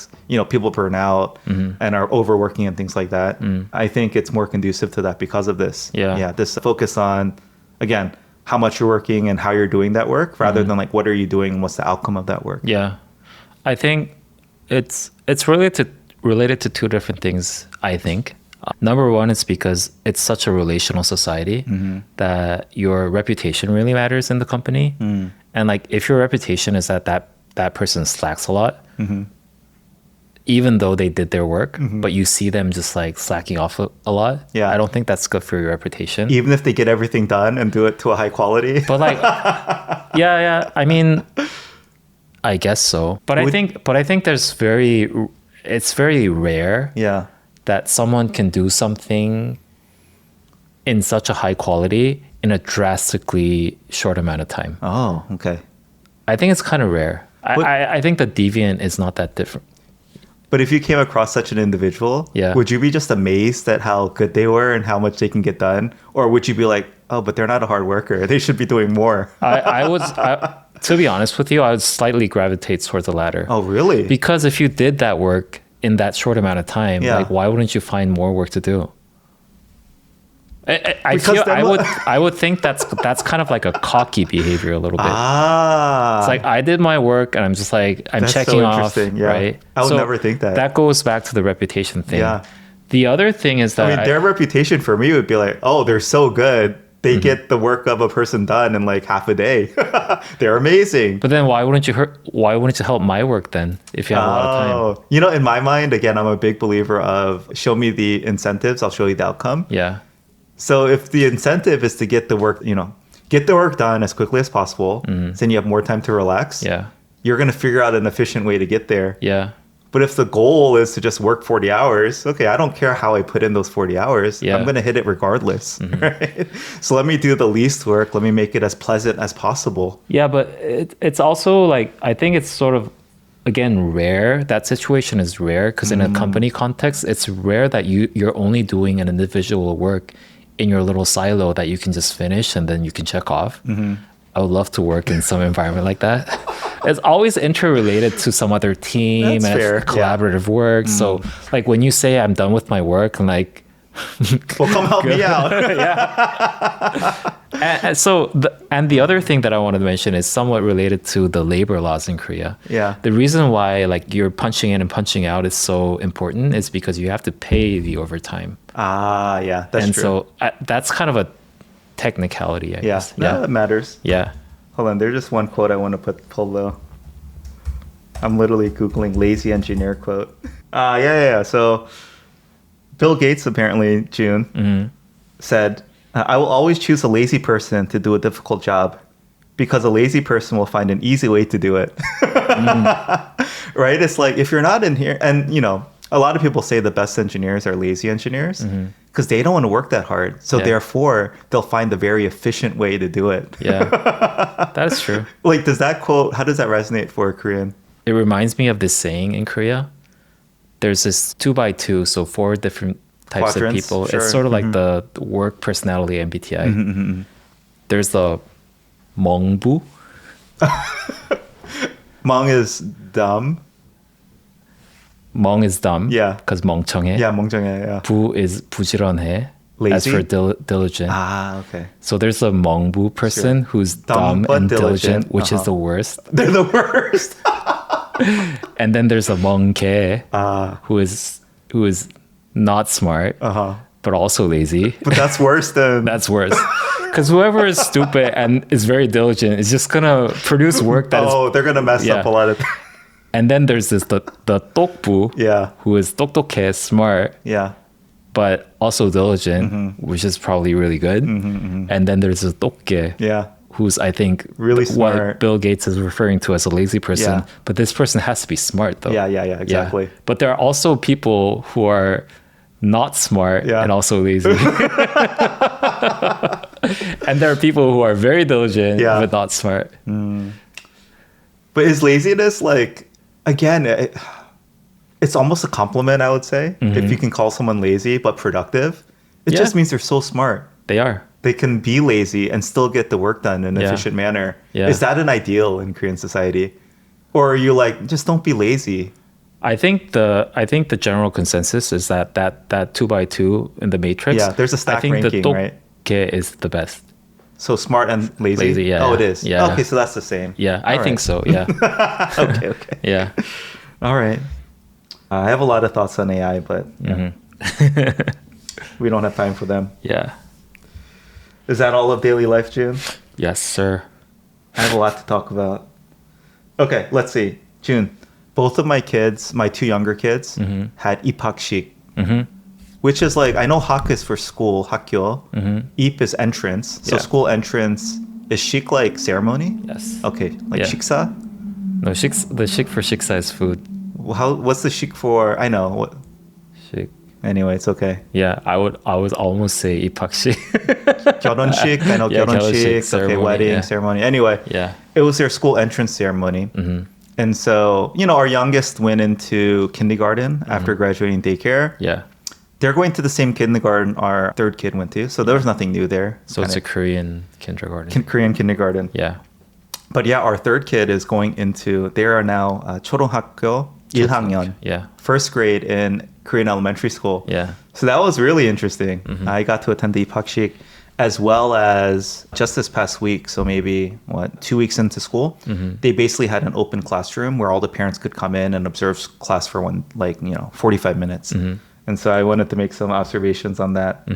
people burn out and are overworking and things like that. I think it's more conducive to that because of this. Yeah. This focus on, again, how much you're working and how you're doing that work rather than like, what are you doing and what's the outcome of that work? Yeah. I think it's related to two different things, I think. Number one is because it's such a relational society that your reputation really matters in the company. And like, if your reputation is that person slacks a lot, even though they did their work, but you see them just like slacking off a lot. Yeah. I don't think that's good for your reputation. Even if they get everything done and do it to a high quality. But like, yeah. I mean, I guess so. But I think it's very rare. Yeah. That someone can do something in such a high quality in a drastically short amount of time. Oh, okay. I think it's kind of rare. I think the deviant is not that different. But if you came across such an individual, Yeah. would you be just amazed at how good they were and how much they can get done? Or would you be like, oh, but they're not a hard worker. They should be doing more. To be honest with you, I would slightly gravitate towards the latter. Oh, really? Because if you did that work in that short amount of time, Yeah. like why wouldn't you find more work to do? Because I would think that's kind of like a cocky behavior a little bit. It's like I did my work and I'm just like I'm That's checking so off, interesting, yeah. right? I would never think that. That goes back to the reputation thing. Yeah. The other thing is that I mean, their reputation for me would be like, oh, they're so good. They get the work of a person done in like half a day. They're amazing. But then why wouldn't you help my work then if you have a lot of time? In my mind, again, I'm a big believer of show me the incentives, I'll show you the outcome. Yeah. So if the incentive is to get the work, get the work done as quickly as possible, then you have more time to relax. Yeah. You're going to figure out an efficient way to get there. Yeah. But if the goal is to just work 40 hours, okay, I don't care how I put in those 40 hours. Yeah. I'm going to hit it regardless. Right? So let me do the least work. Let me make it as pleasant as possible. Yeah, but it's also like, I think it's sort of, again, rare. That situation is rare because in a company context, it's rare that you're only doing an individual work in your little silo that you can just finish and then you can check off. I would love to work in some environment like that. It's always interrelated to some other team. That's and fair. collaborative work. So like when you say I'm done with my work, I'm like, well, come help me out. Yeah. And the other thing that I wanted to mention is somewhat related to the labor laws in Korea. Yeah. The reason why like you're punching in and punching out is so important is because you have to pay the overtime. Yeah, that's and true. so that's kind of a technicality, I guess. Yeah, that matters. Yeah. Hold on, there's just one quote I want to pull though. I'm literally Googling lazy engineer quote. Yeah. So Bill Gates, apparently, June, said, I will always choose a lazy person to do a difficult job because a lazy person will find an easy way to do it. Right? It's like, if you're not in here, and, a lot of people say the best engineers are lazy engineers because they don't want to work that hard. So therefore, they'll find the very efficient way to do it. Yeah, that is true. Like, does that quote, how does that resonate for a Korean? It reminds me of this saying in Korea. There's this 2x2, so 4 different types Quadrants, of people. sure. It's sort of like the work personality MBTI. There's the 멍부. Mong is dumb. 멍 is dumb. Yeah. Because 멍청해. Yeah, 멍청해. Yeah. 부 is 부지런해. Lazy? As for diligent. Okay. So there's a 멍부 person who's dumb but and diligent. diligent, which is the worst. They're the worst. And then there's a 멍개 who is not smart, but also lazy. But that's worse than... That's worse. Because whoever is stupid and is very diligent is just going to produce work that is... they're going to mess up a lot of things. And then there's the 똑부, who is 똑똑해, smart, but also diligent, which is probably really good. And then there's the 똑게, who's, I think, really what smart. Bill Gates is referring to as a lazy person. Yeah. But this person has to be smart, though. Yeah, exactly. But there are also people who are not smart and also lazy. And there are people who are very diligent but not smart. But is laziness like, again, it's almost a compliment, I would say, if you can call someone lazy but productive. It just means they're so smart. They are. they can be lazy and still get the work done in an efficient manner. Yeah. Is that an ideal in Korean society? Or are you like, just don't be lazy? I think the general consensus is that 2x2 in the matrix. Yeah, there's a stack ranking, right? Is the best. So smart and lazy? Lazy, yeah. Oh, it is? Yeah. Okay, so that's the same. Yeah, I All think right. so, yeah. Okay. Yeah. All right. I have a lot of thoughts on AI, but we don't have time for them. Yeah. Is that all of daily life, June? Yes, sir. I have a lot to talk about. Okay, let's see. June, both of my kids, my two younger kids, had Iphaksik, which is like, I know hak is for school, hakyo. Ip is entrance. So school entrance is shik like ceremony? Yes. Okay, like Yeah. shiksa? No, the shik for shiksa is food. What's the shik for? I know. What? Shik. Anyway, it's okay. Yeah, I would almost say ipakshik. 결혼식, I know Yeah, 결혼식, okay, ceremony, wedding yeah. ceremony. Anyway, Yeah. it was their school entrance ceremony. And so, our youngest went into kindergarten after graduating daycare. Yeah. They're going to the same kindergarten our third kid went to. So there was nothing new there. So it's a Korean kindergarten. Korean kindergarten. Yeah. But yeah, our third kid is going into, they are now 초등학교 1학년. Yeah. First grade in Korean elementary school. Yeah. So that was really interesting. I got to attend the Iphaksik as well as just this past week. So maybe 2 weeks into school, they basically had an open classroom where all the parents could come in and observe class for 45 minutes. And so I wanted to make some observations on that.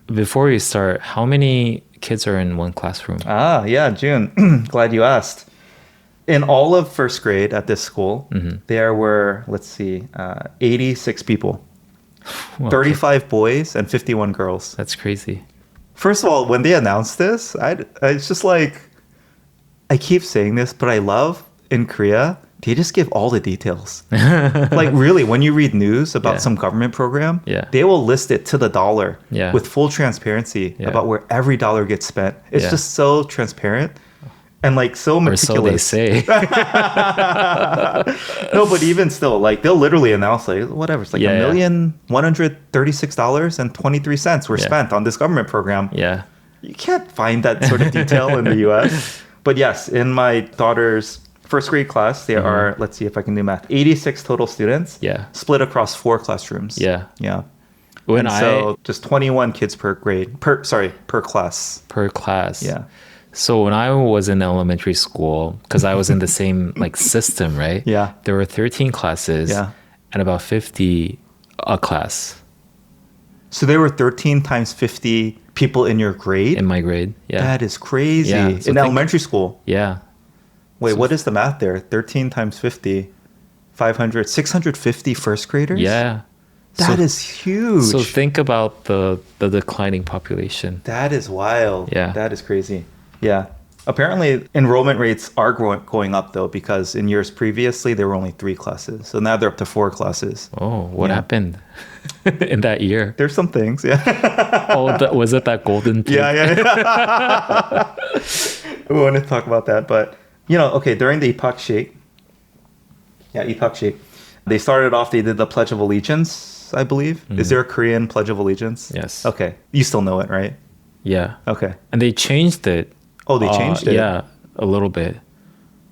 Before we start, how many kids are in one classroom? Yeah, June. Glad you asked. In all of first grade at this school, there were, 86 people. Well, 35 boys and 51 girls. That's crazy. First of all, when they announced this, it's just like, I keep saying this, but I love in Korea, they just give all the details. Like really, when you read news about some government program, they will list it to the dollar with full transparency about where every dollar gets spent. It's just so transparent. And like so meticulous. Or so they say. No, but even still, like they'll literally announce like whatever. It's like $1,136.23 were spent on this government program. Yeah. You can't find that sort of detail in the US. But yes, in my daughter's first grade class, there are, let's see if I can do math, 86 total students. Yeah. Split across 4 classrooms. Yeah. Yeah. When so just 21 kids per class. Per class. Yeah. So when I was in elementary school, because I was in the same system, right? Yeah. There were 13 classes and about 50 a class. So there were 13 times 50 people in your grade? In my grade, yeah. That is crazy. Yeah. So in elementary school? Yeah. Wait, what is the math there? 13 times 50, 500, 650 first graders? Yeah. That is huge. So think about the declining population. That is wild. Yeah. That is crazy. Yeah. Apparently, enrollment rates are going up, though, because in years previously, there were only 3 classes. So now they're up to 4 classes. Oh, what happened in that year? There's some things, yeah. Was it that golden peak? Yeah. We want to talk about that. But, okay, during the Iphaksik, they started off, they did the Pledge of Allegiance, I believe. Is there a Korean Pledge of Allegiance? Yes. Okay. You still know it, right? Yeah. Okay. And they changed it. Oh, they changed it? Yeah, a little bit.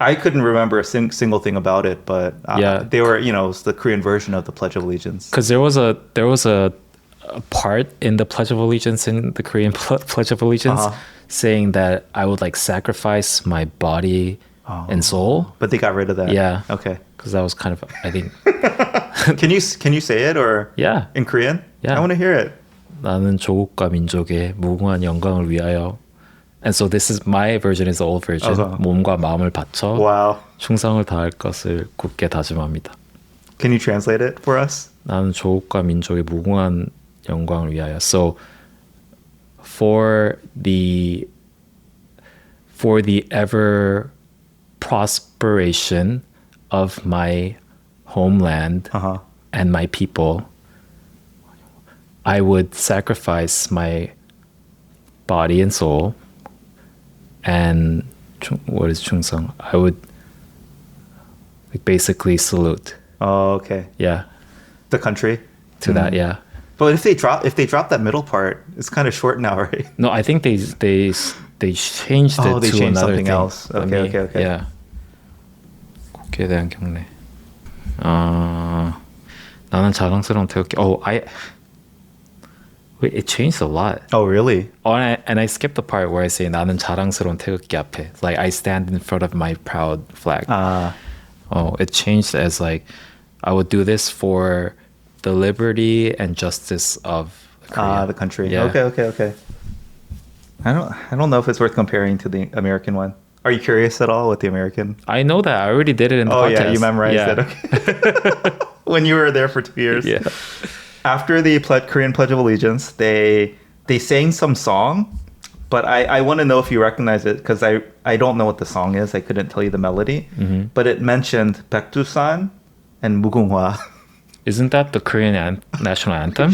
I couldn't remember a single thing about it, but they were, it was the Korean version of the Pledge of Allegiance. Because there was a part in the Pledge of Allegiance, in the Korean Pledge of Allegiance, saying that I would sacrifice my body and soul. But they got rid of that. Yeah. Okay. Because that was kind of, I think. Can you say it or? Yeah. In Korean? Yeah. I want to hear it. 나는 조국과 민족의 무궁한 영광을 위하여. And so this is my version is the old version. 몸과 마음을 바쳐 Wow. 충성을 다할 것을 굳게 다짐합니다. Can you translate it for us? 나는 조국과 민족의 무궁한 영광을 위하여. So for the ever prosperation of my homeland and my people, I would sacrifice my body and soul. And what is 충성? I would basically salute. Oh, okay. Yeah. The country? To that, yeah. But if they drop that middle part, it's kind of short now, right? No, I think they changed it They to changed another something thing. else. Okay. Yeah. 국회에 대한 경례. 나는 자랑스러운 태극기. Wait, it changed a lot. Oh, really? Oh, and I skipped the part where I say 나는 자랑스러운 태극기 앞에. Like I stand in front of my proud flag. It changed as like I would do this for the liberty and justice of Korea. The country. Yeah. Okay. I don't know if it's worth comparing to the American one. Are you curious at all with the American? I know that. I already did it in the podcast. Yeah, you memorized it. Okay. When you were there for 2 years. Yeah. After the Korean Pledge of Allegiance, they sang some song, but I want to know if you recognize it because I don't know what the song is. I couldn't tell you the melody, but it mentioned Baekdusan and Mugunghwa. Isn't that the Korean national anthem?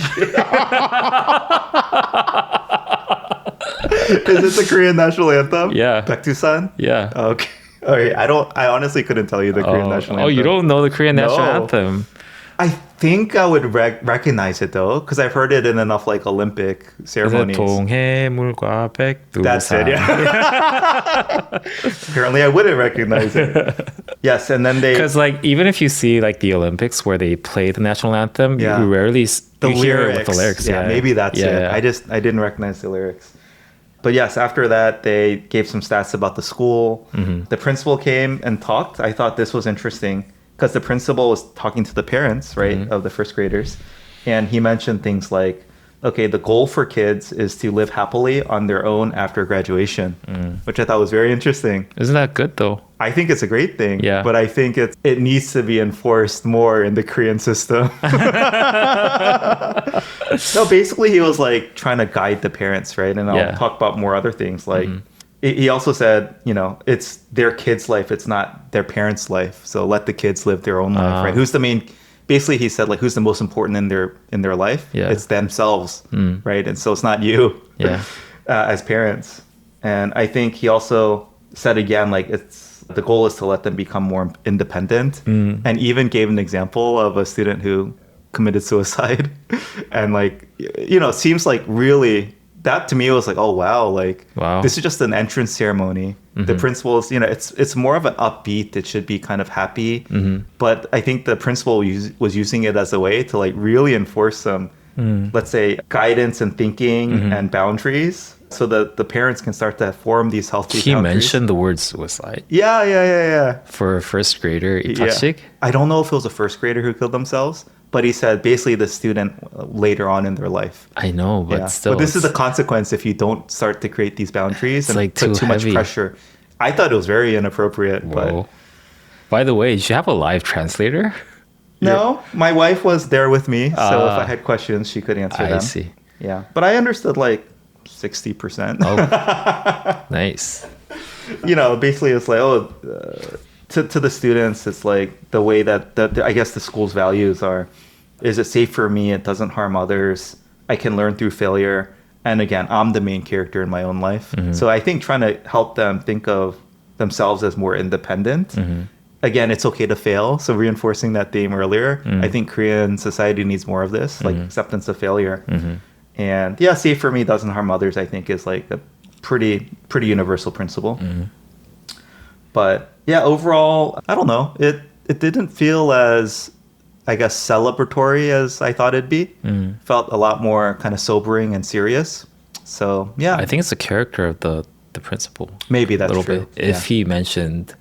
Is it the Korean national anthem? Yeah. Baekdusan? Yeah. Okay. All right. I honestly couldn't tell you the Korean national anthem. Oh, you don't know the Korean national No. anthem? I think I would recognize it though, because I've heard it in enough like Olympic ceremonies. 동해물과 백두산. That's it. Yeah. Apparently, I wouldn't recognize it. Yes, and then Because like even if you see like the Olympics where they play the national anthem, Yeah. you rarely the you hear lyrics. it with the lyrics. Yeah, maybe that's it. Yeah. I didn't recognize the lyrics. But yes, after that, they gave some stats about the school. The principal came and talked. I thought this was interesting because the principal was talking to the parents, right, of the first graders. And he mentioned things like, okay, the goal for kids is to live happily on their own after graduation, which I thought was very interesting. Isn't that good though? I think it's a great thing, Yeah. but I think it needs to be enforced more in the Korean system. No, basically he was like trying to guide the parents, right? And I'll talk about more other things. Like he also said, it's their kids' life, it's not their parents' life. So let the kids live their own life, right? Who's the main? Basically, he said like who's the most important in their life? Yeah. It's themselves, right? And so it's not you, as parents. And I think he also said again like the goal is to let them become more independent, and even gave an example of a student who committed suicide, and like seems like really that to me was like, oh wow, like this is just an entrance ceremony. The principal is it's more of an upbeat. It should be kind of happy, but I think the principal was using it as a way to like really enforce some let's say guidance and thinking and boundaries, so that the parents can start to form these healthy He boundaries. mentioned the word suicide. Yeah. For a first grader, Iphaksik. I don't know if it was a first grader who killed themselves, but he said basically the student later on in their life. I know, but still. But this is the consequence if you don't start to create these boundaries and like put too much heavy. pressure. I thought it was very inappropriate. Whoa. By the way, did you have a live translator? No, my wife was there with me, so if I had questions, she could answer them. I see. Yeah, but I understood like 60%. Oh, nice. Basically it's like, to the students, it's like the way that I guess the school's values are, is it safe for me? It doesn't harm others. I can learn through failure. And again, I'm the main character in my own life. So I think trying to help them think of themselves as more independent. Again, it's okay to fail. So reinforcing that theme earlier, I think Korean society needs more of this, like acceptance of failure. And yeah, safe for me doesn't harm others, I think is like a pretty universal principle. But yeah, overall, I don't know. It didn't feel as, I guess, celebratory as I thought it'd be. Felt a lot more kind of sobering and serious. So yeah, I think it's the character of the principal. maybe that's a little true. bit. If he mentioned,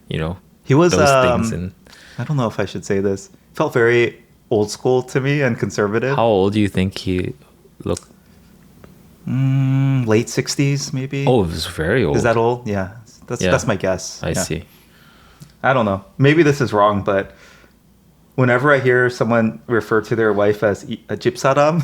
He was those things. And I don't know if I should say this. Felt very old school to me and conservative. how old do you think he looked? Late 60s, maybe. Oh, it was very old. Is that old? Yeah. That's my guess. I Yeah. see. I don't know. Maybe this is wrong, but whenever I hear someone refer to their wife as a 집사람,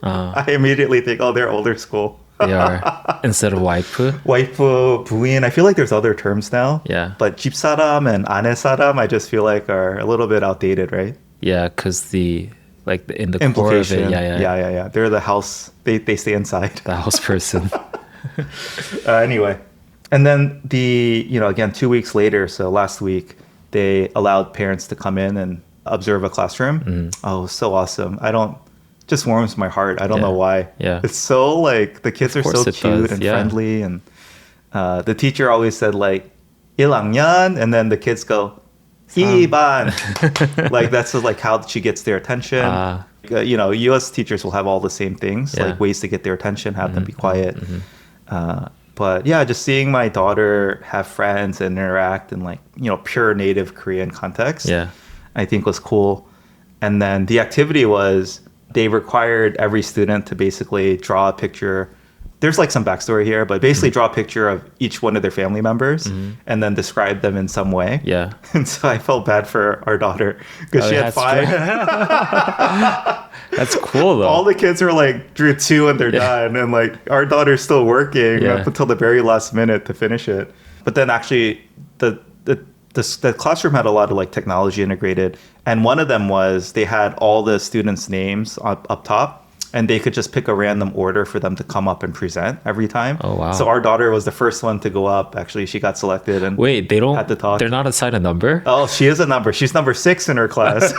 I immediately think, oh, they're older school. They are instead of waifu. Waifu, 부인. I feel like there's other terms now. Yeah. But 집사람 and 아내사람, I just feel like are a little bit outdated, right? Yeah, because in the core of Implication. it, Yeah. They're the house. They stay inside. the house person. Anyway, and then again, 2 weeks later, so last week, they allowed parents to come in and observe a classroom. Oh, so awesome. just warms my heart. I don't know why. Yeah. It's so like the kids are so it cute does, and friendly, and the teacher always said like 1학년, and then the kids go 2반. Like that's like how she gets their attention. You know, US teachers will have all the same things, like ways to get their attention, have them be quiet. But yeah, just seeing my daughter have friends and interact in like, you know, pure native Korean context, I think was cool. And then the activity was they required every student to basically draw a picture. There's like some backstory here, but basically draw a picture of each one of their family members and then describe them in some way. Yeah. And so I felt bad for our daughter because she had 5. That's cool though. All the kids are like drew 2 and they're done, and like our daughter's still working up until the very last minute to finish it. But then actually the classroom had a lot of like technology integrated, and one of them was they had all the students' names up top. And they could just pick a random order for them to come up and present every time. Oh, wow. So our daughter was the first one to go up. Actually, she got selected and they don't had to talk. They're not assigned a number? Oh, she is a number. She's number 6 in her class.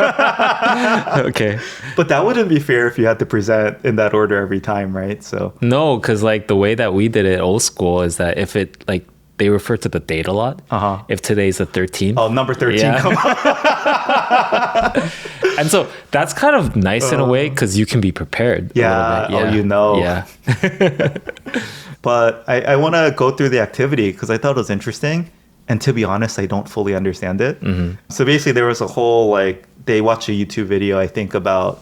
Okay. But that wouldn't be fair if you had to present in that order every time, right? So no, because like the way that we did it old school is that if it like they refer to the date a lot. If today's the 13th. Oh, number 13. Come on. And so that's kind of nice in a way because you can be prepared. Yeah. Oh, you know. Yeah. But I want to go through the activity because I thought it was interesting. And to be honest, I don't fully understand it. So basically there was a whole, like, they watched a YouTube video, I think, about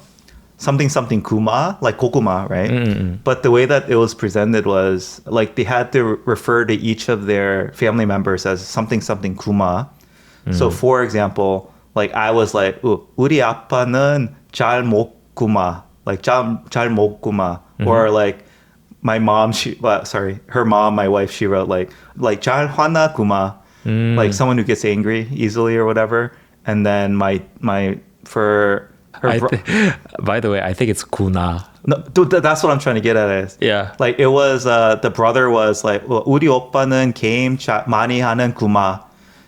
something kuma, like kokuma, right? But the way that it was presented was like they had to refer to each of their family members as something kuma. So for example, like I was like, 우리 아빠는 잘 먹구마, like 잘 먹구마, or like my mom, her mom, my wife, she wrote like 잘 화나구마, like someone who gets angry easily or whatever. And then for her by the way, I think it's kuna. No, that's what I'm trying to get at. Like it was the brother was like 우리 오빠는 게임 많이 하는 구마.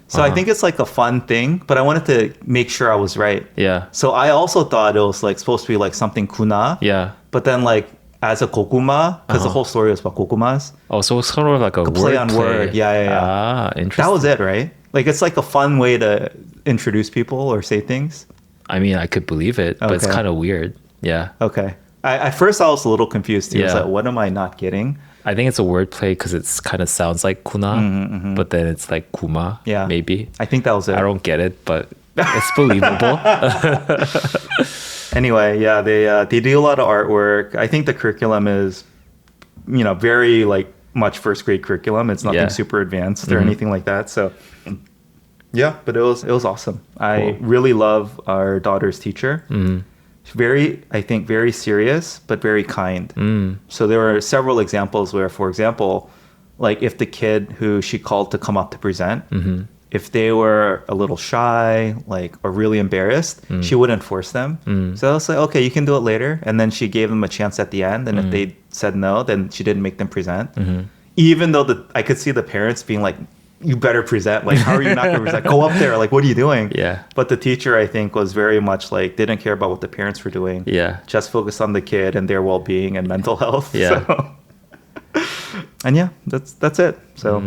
So I think it's like a fun thing, but I wanted to make sure I was right. Yeah. So I also thought it was like supposed to be like something kuna. Yeah. But then like as a kokuma, because the whole story was about kokumas. Oh, so it's sort of like a play on word. Yeah. Ah, interesting. That was it, right? Like it's like a fun way to introduce people or say things. I mean, I could believe it, but it's kind of weird. Yeah. Okay. At first, I was a little confused too. I was like, what am I not getting? I think it's a wordplay because it kind of sounds like kuna, but then it's like kuma, maybe. I think that was it. I don't get it, but it's believable. Anyway, yeah, they do a lot of artwork. I think the curriculum is, you know, very like much first grade curriculum. It's nothing super advanced or anything like that. So yeah, but it was awesome. Cool. I really love our daughter's teacher. I think very serious, but very kind. So there were several examples where, for example, like if the kid who she called to come up to present, if they were a little shy, like, or really embarrassed, she wouldn't force them. So I was like, okay, you can do it later. And then she gave them a chance at the end. And if they said no, then she didn't make them present. Even though I could see the parents being like, you better present. Like, how are you not going to present? Go up there. Like, what are you doing? Yeah. But the teacher, I think, was very much like, didn't care about what the parents were doing. Yeah. Just focused on the kid and their well-being and mental health. Yeah. So. And yeah, that's it. So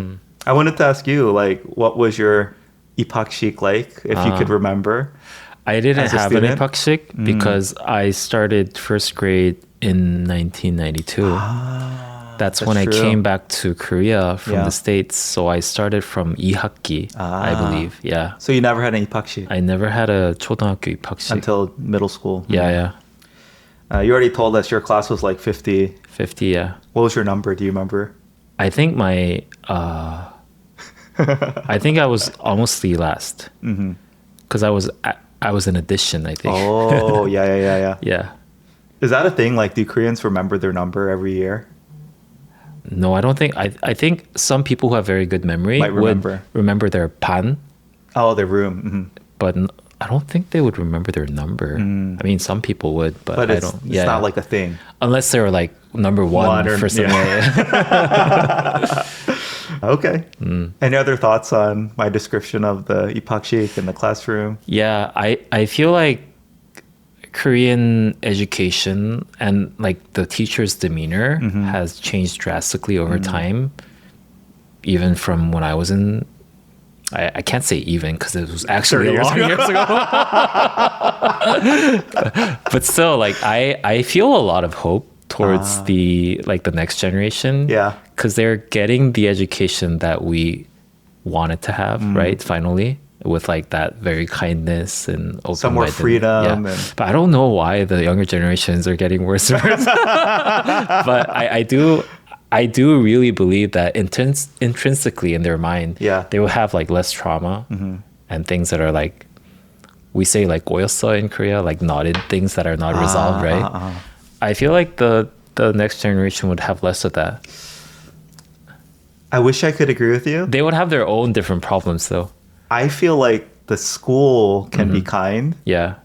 I wanted to ask you, like, what was your Iphaksik like, if you could remember? I didn't have an Iphaksik because I started first grade in 1992. That's when true. I came back to Korea from the States. So I started from 2학기, I believe. Yeah. So you never had an Iphaksik? I never had a 초등학교 Iphaksik. Until middle school? Yeah. You already told us your class was like 50. 50, yeah. What was your number? Do you remember? I think I think I was almost the last. Because I was an addition, I think. Oh, yeah. Yeah. Is that a thing? Like, do Koreans remember their number every year? No, I don't think. I think some people who have very good memory would remember their pan. Oh, their room. But I don't think they would remember their number. I mean, some people would, but I don't. It's not like a thing. Unless they were like number one for some way. Okay. Any other thoughts on my description of the Iphaksik in the classroom? Yeah, I feel like Korean education and like the teacher's demeanor has changed drastically over time, even from when I was in. I can't say even because it was actually 30 a long years ago. But still, like I feel a lot of hope towards the next generation. Yeah. Because they're getting the education that we wanted to have, right? Finally, with like that very kindness and open Some more freedom. Yeah. And... But I don't know why the younger generations are getting worse and worse. But I do really believe that intrinsically in their mind, they will have like less trauma and things that are like, we say like 고였어 in Korea, like knotted things that are not resolved, right? I feel like the next generation would have less of that. I wish I could agree with you. They would have their own different problems though. I feel like the school can be kind. Yeah.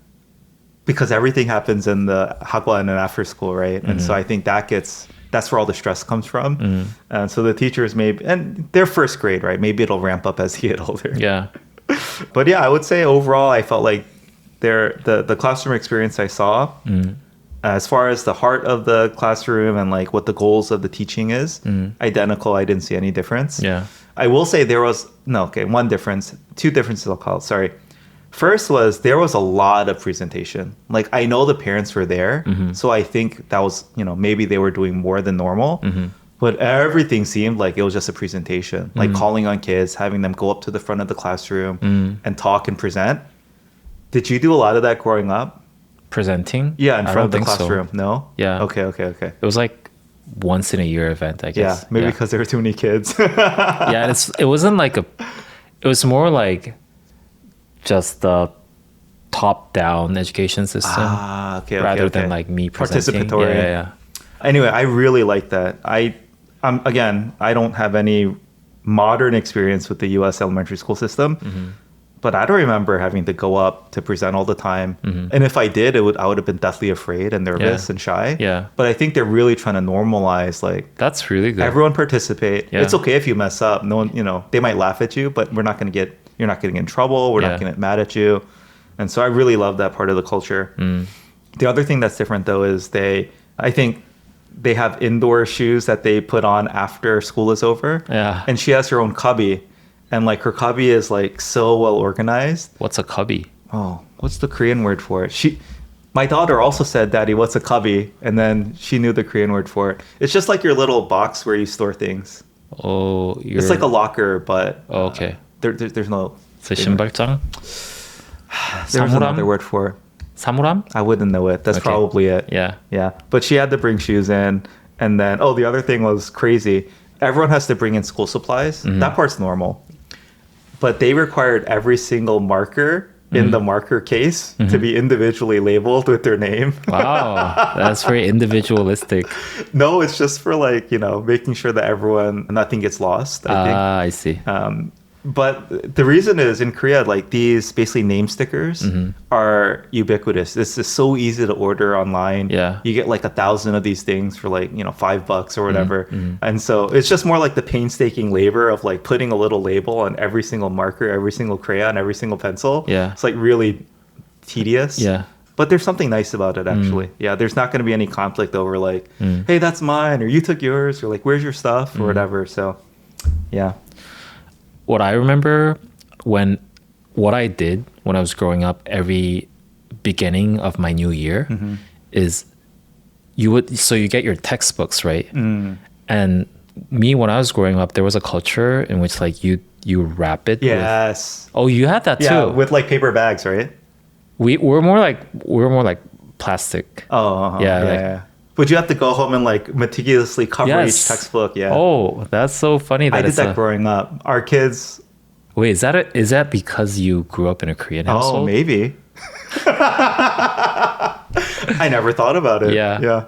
Because everything happens in the hagwon and after school, right? And so I think that's where all the stress comes from. And so the teachers and they're first grade, right? Maybe it'll ramp up as you get older. Yeah. But yeah, I would say overall, I felt like the classroom experience I saw, as far as the heart of the classroom and like what the goals of the teaching is, identical. I didn't see any difference. Yeah. I will say one difference, two differences I'll call it, sorry. First was there was a lot of presentation. Like I know the parents were there, so I think that was, maybe they were doing more than normal, but everything seemed like it was just a presentation, like calling on kids, having them go up to the front of the classroom and talk and present. Did you do a lot of that growing up? Presenting? Yeah, in front of the classroom. So. No? Yeah. Okay. It was like once in a year event, I guess. Yeah, maybe because there were too many kids. Yeah, and it wasn't like it was more like just the top-down education system. Rather than like me presenting. Participatory. Yeah. Anyway, I really like that. I don't have any modern experience with the U.S. elementary school system, but I don't remember having to go up to present all the time. And if I did, I would have been deathly afraid and nervous and shy. Yeah. But I think they're really trying to normalize that's really good. Everyone participate. Yeah. It's okay if you mess up. No one, they might laugh at you, but you're not getting in trouble. We're not going to get mad at you. And so I really love that part of the culture. The other thing that's different though is I think they have indoor shoes that they put on after school is over. Yeah. And she has her own cubby. And like her cubby is like so well organized. What's a cubby? Oh, what's the Korean word for it? My daughter also said, "Daddy, what's a cubby?" And then she knew the Korean word for it. It's just like your little box where you store things. Oh, it's like a locker, but okay. There's no. 신발장? There's another word for it. 사물함? I wouldn't know it. That's probably it. Yeah. Yeah. But she had to bring shoes in. And then, the other thing was crazy. Everyone has to bring in school supplies. That part's normal. But they required every single marker in the marker case to be individually labeled with their name. Wow. That's very individualistic. No, it's just for making sure that nothing gets lost, I think. I see. But the reason is in Korea, these basically name stickers are ubiquitous. This is so easy to order online. Yeah. You get 1,000 of these things for $5 or whatever. And so it's just more like the painstaking labor of putting a little label on every single marker, every single crayon, every single pencil. Yeah. It's really tedious. Yeah. But there's something nice about it, actually. Yeah, there's not going to be any conflict over hey, that's mine, or you took yours, or where's your stuff, or whatever. So, yeah. What I remember what I did when I was growing up every beginning of my new year is you get your textbooks, right? And me, when I was growing up, there was a culture in which you wrap it. Yes. Oh, you had that too. Yeah, with paper bags, right? We're more like plastic. Oh, yeah. But you have to go home and meticulously cover each textbook. Yeah. Oh, that's so funny. I did that growing up. Our kids. Wait, is that because you grew up in a Korean household? Oh, maybe. I never thought about it. Yeah.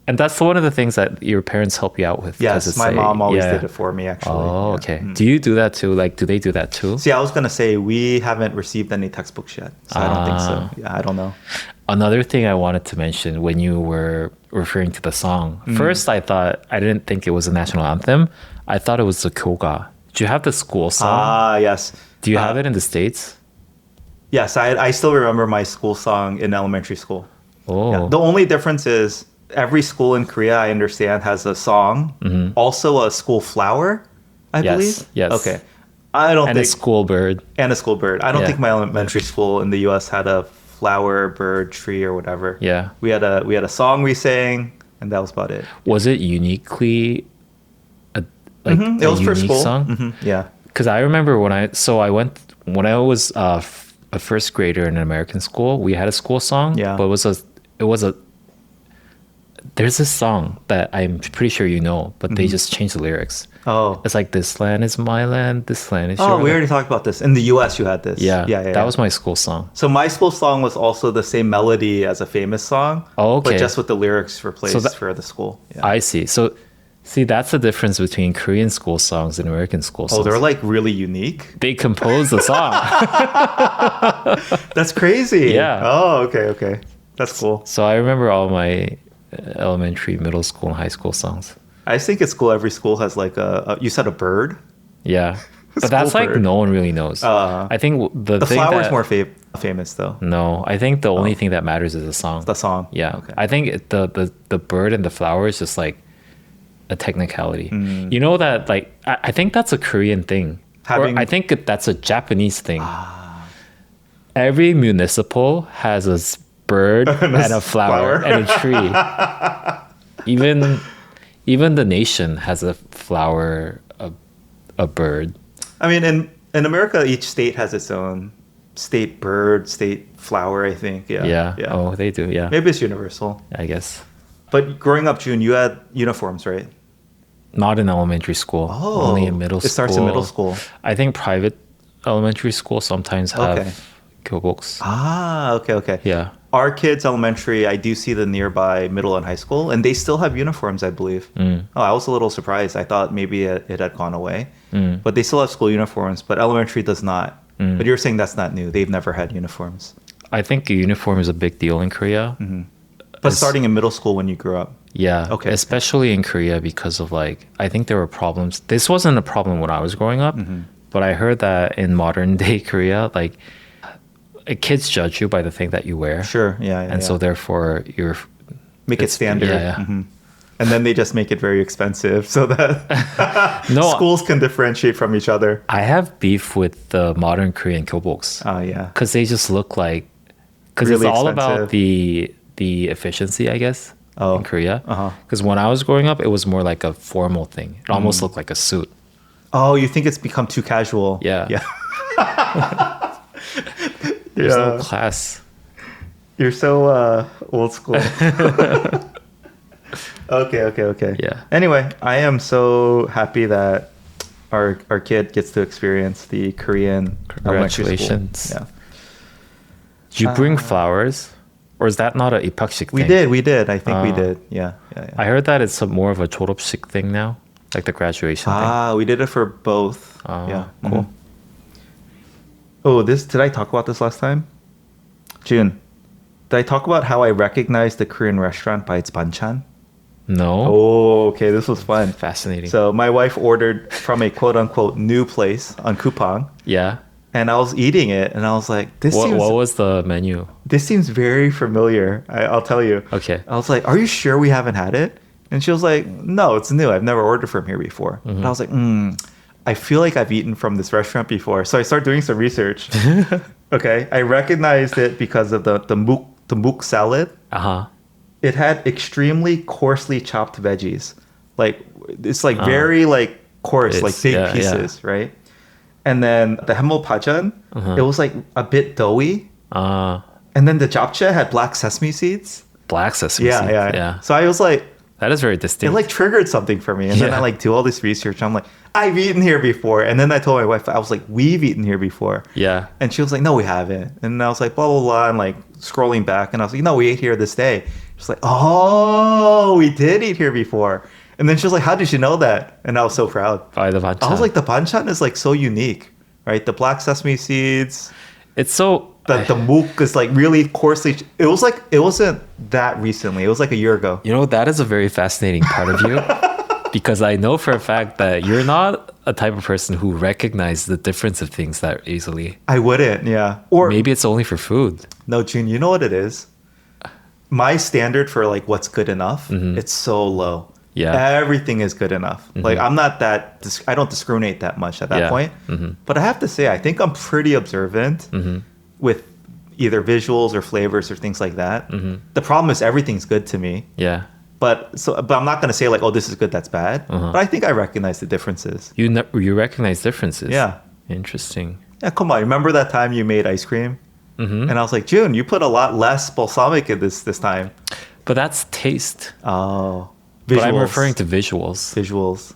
And that's one of the things that your parents help you out with. Yes, my mom always did it for me, actually. Oh, okay. Do you do that too? Do they do that too? See, I was going to say we haven't received any textbooks yet. So I don't think so. Yeah, I don't know. Another thing I wanted to mention when you were referring to the song. First, I didn't think it was a national anthem. I thought it was the 교가. Do you have the school song? Yes. Do you have it in the States? Yes, I still remember my school song in elementary school. Oh. Yeah. The only difference is every school in Korea, I understand, has a song, also a school flower, I Yes, believe. yes. Okay. I don't And a think school bird. and a school bird. I don't Yeah. think my elementary school in the U.S. had a flower, bird, tree, or whatever. Yeah. We had a song we sang, and that was about it. Was it uniquely It a was for unique school. song? Yeah. Because I remember when I was a first grader in an American school, we had a school song. Yeah. But there's this song that I'm pretty sure you know, but they just changed the lyrics. Oh. It's like, this land is my land, this land is your Oh, we land. already talked about this. In the U.S., you had this. Yeah, Yeah. that was my school song. So my school song was also the same melody as a famous song. Oh, okay. But just with the lyrics replaced So for the school. Yeah. I see. So, see, that's the difference between Korean school songs and American school songs. Oh, they're like really unique. They compose the song. That's crazy. Yeah. Oh, okay. That's cool. So I remember all my elementary, middle school, and high school songs. I think it's cool. Every school has like you said a bird. Yeah. But that's School like bird. no one really knows. I think the The thing flower's that, more famous though. No, I think the only thing that matters is the song. The song. Yeah. Okay. I think the bird and the flower is just like a technicality. You know that, like, I think that's a Korean thing. Having- Or I think that's a Japanese thing. Every municipal has a bird and a flower and a tree. Even the nation has a flower, a bird. I mean, in America, each state has its own state bird, state flower. I think. Yeah. Oh, they do. Yeah. Maybe it's universal. I guess. But growing up, June, you had uniforms, right? Not in elementary school. Oh, Only in middle school. It starts in middle school. I think private elementary school sometimes have Okay. 교복s. Okay. Yeah. Our kids' elementary, I do see the nearby middle and high school, and they still have uniforms, I believe. Oh, I was a little surprised. I thought maybe it had gone away. But they still have school uniforms, but elementary does not. But you're saying that's not new. They've never had uniforms. I think a uniform is a big deal in Korea. But starting in middle school when you grew up. Yeah. Okay. Especially in Korea because of, like, I think there were problems. This wasn't a problem when I was growing up, but I heard that in modern day Korea, like, kids judge you by the thing that you wear. Sure, And so therefore you're make it it's- standard. yeah. And then they just make it very expensive so that No. schools can differentiate from each other. I have beef with the modern Korean 교복s. Yeah. Because they just look like, because Really it's all expensive. about the efficiency, I guess, Oh. in Korea. Uh-huh. Because when I was growing up, it was more like a formal thing. It almost looked like a suit. Oh, you think it's become too casual? Yeah. Yeah. There's no class. You're so old school. Okay. Yeah. Anyway, I am so happy that our kid gets to experience the Korean elementary school. Congratulations. Yeah. Did you bring flowers? Or is that not a Iphaksik thing? We did. I think we did. Yeah. I heard that it's more of a 졸업식 thing now, like the graduation thing. We did it for both. Yeah. Cool. Mhm. Oh, did I talk about this last time? June, did I talk about how I recognized the Korean restaurant by its banchan? No. Oh, okay. This was fun. Fascinating. So my wife ordered from a quote unquote new place on Kupang, yeah. and I was eating it, and I was like, What was the menu? this seems very familiar. I'll tell you. Okay. I was like, are you sure we haven't had it? And she was like, no, it's new. I've never ordered from here before. And I was like, I feel like I've eaten from this restaurant before. So I started doing some research. Okay. I recognized it because of the muk salad. Uh-huh. It had extremely coarsely chopped veggies. Like, it's like very like coarse, like big pieces, right? And then the hemol pajan, it was like a bit doughy. And then the japchae had black sesame seeds. Black sesame seeds. Yeah. So I was like, that is very it distinct. like triggered something for me. And then I like do all this research. I'm like, I've eaten here before. And then I told my wife, I was like, we've eaten here before. Yeah. And she was like, no, we haven't. And I was like, blah, blah, blah. And like scrolling back. And I was like, no, we ate here this day. She's like, oh, we did eat here before. And then she was like, how did you know that? And I was so proud. By the banchan. I was like, the banchan is like so unique, right? The black sesame seeds. It's so... The mook is like really coarsely. It wasn't that recently. It was like a year ago. You know, that is a very fascinating part of you. Because I know for a fact that you're not a type of person who recognizes the difference of things that easily. I wouldn't, yeah. Or maybe it's only for food. no, June, you know what it is? my standard for like what's good enough, it's so low. Yeah. Everything is good enough. Like I'm not that, I don't discriminate that much at that point. But I have to say, I think I'm pretty observant with either visuals or flavors or things like that. The problem is everything's good to me. Yeah. But I'm not going to say like, oh, this is good, that's bad. But I think I recognize the differences. You recognize differences? Yeah. Interesting. Yeah, come on. Remember that time you made ice cream? And I was like, Jun, you put a lot less balsamic in this time. But that's taste. Oh. Visuals. But I'm referring to visuals. Visuals.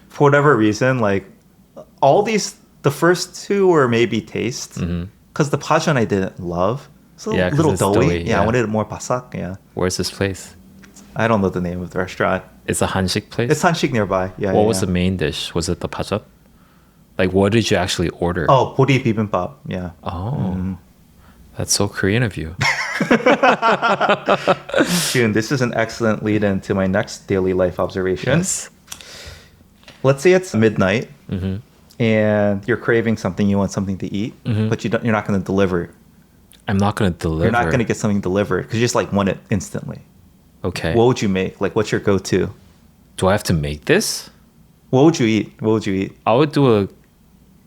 For whatever reason, like all these, the first two were maybe taste. Because the Banchan I didn't love. It's a little doughy. Yeah, I wanted it more basak. Yeah. Where's this place? I don't know the name of the restaurant. It's a Hanshik place? It's Hanshik nearby. Yeah. What was the main dish? Was it the Banchan? Like, what did you actually order? Oh, bori bibimbap. Yeah. Oh. That's so Korean of you. Jun, this is an excellent lead into my next daily life observation. Yes. Let's say it's midnight and you're craving something, you want something to eat, but you're not going to deliver. I'm not going to deliver. You're not going to get something delivered because you just like want it instantly. Okay. What would you make? Like, what's your go-to? Do I have to make this? What would you eat? What would you eat? I would do a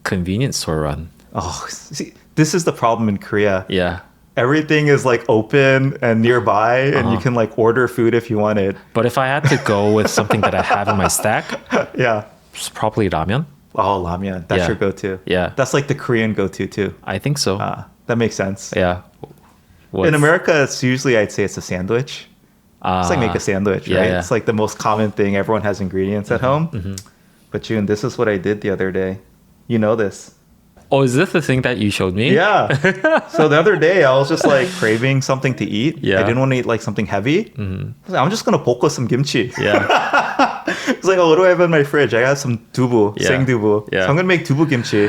convenience store run. Oh, see, this is the problem in Korea. Yeah. Everything is like open and nearby, and you can like order food if you want it. But if I had to go with something that I have in my stack, yeah, it's probably ramen. Oh, ramyeon. That's your go-to. Yeah. That's like the Korean go-to too. I think so. That makes sense. Yeah. In America, it's usually, I'd say it's a sandwich. It's like make a sandwich, right? Yeah. It's like the most common thing. Everyone has ingredients at home. But Jun, this is what I did the other day. You know this. Oh, is this the thing that you showed me? Yeah. So the other day, I was just like craving something to eat. Yeah. I didn't want to eat like something heavy. I was like, I'm just going to bokko some kimchi. Yeah. It's like, oh, what do I have in my fridge? I got some dubu, seng dubu. Yeah. So I'm going to make dubu kimchi.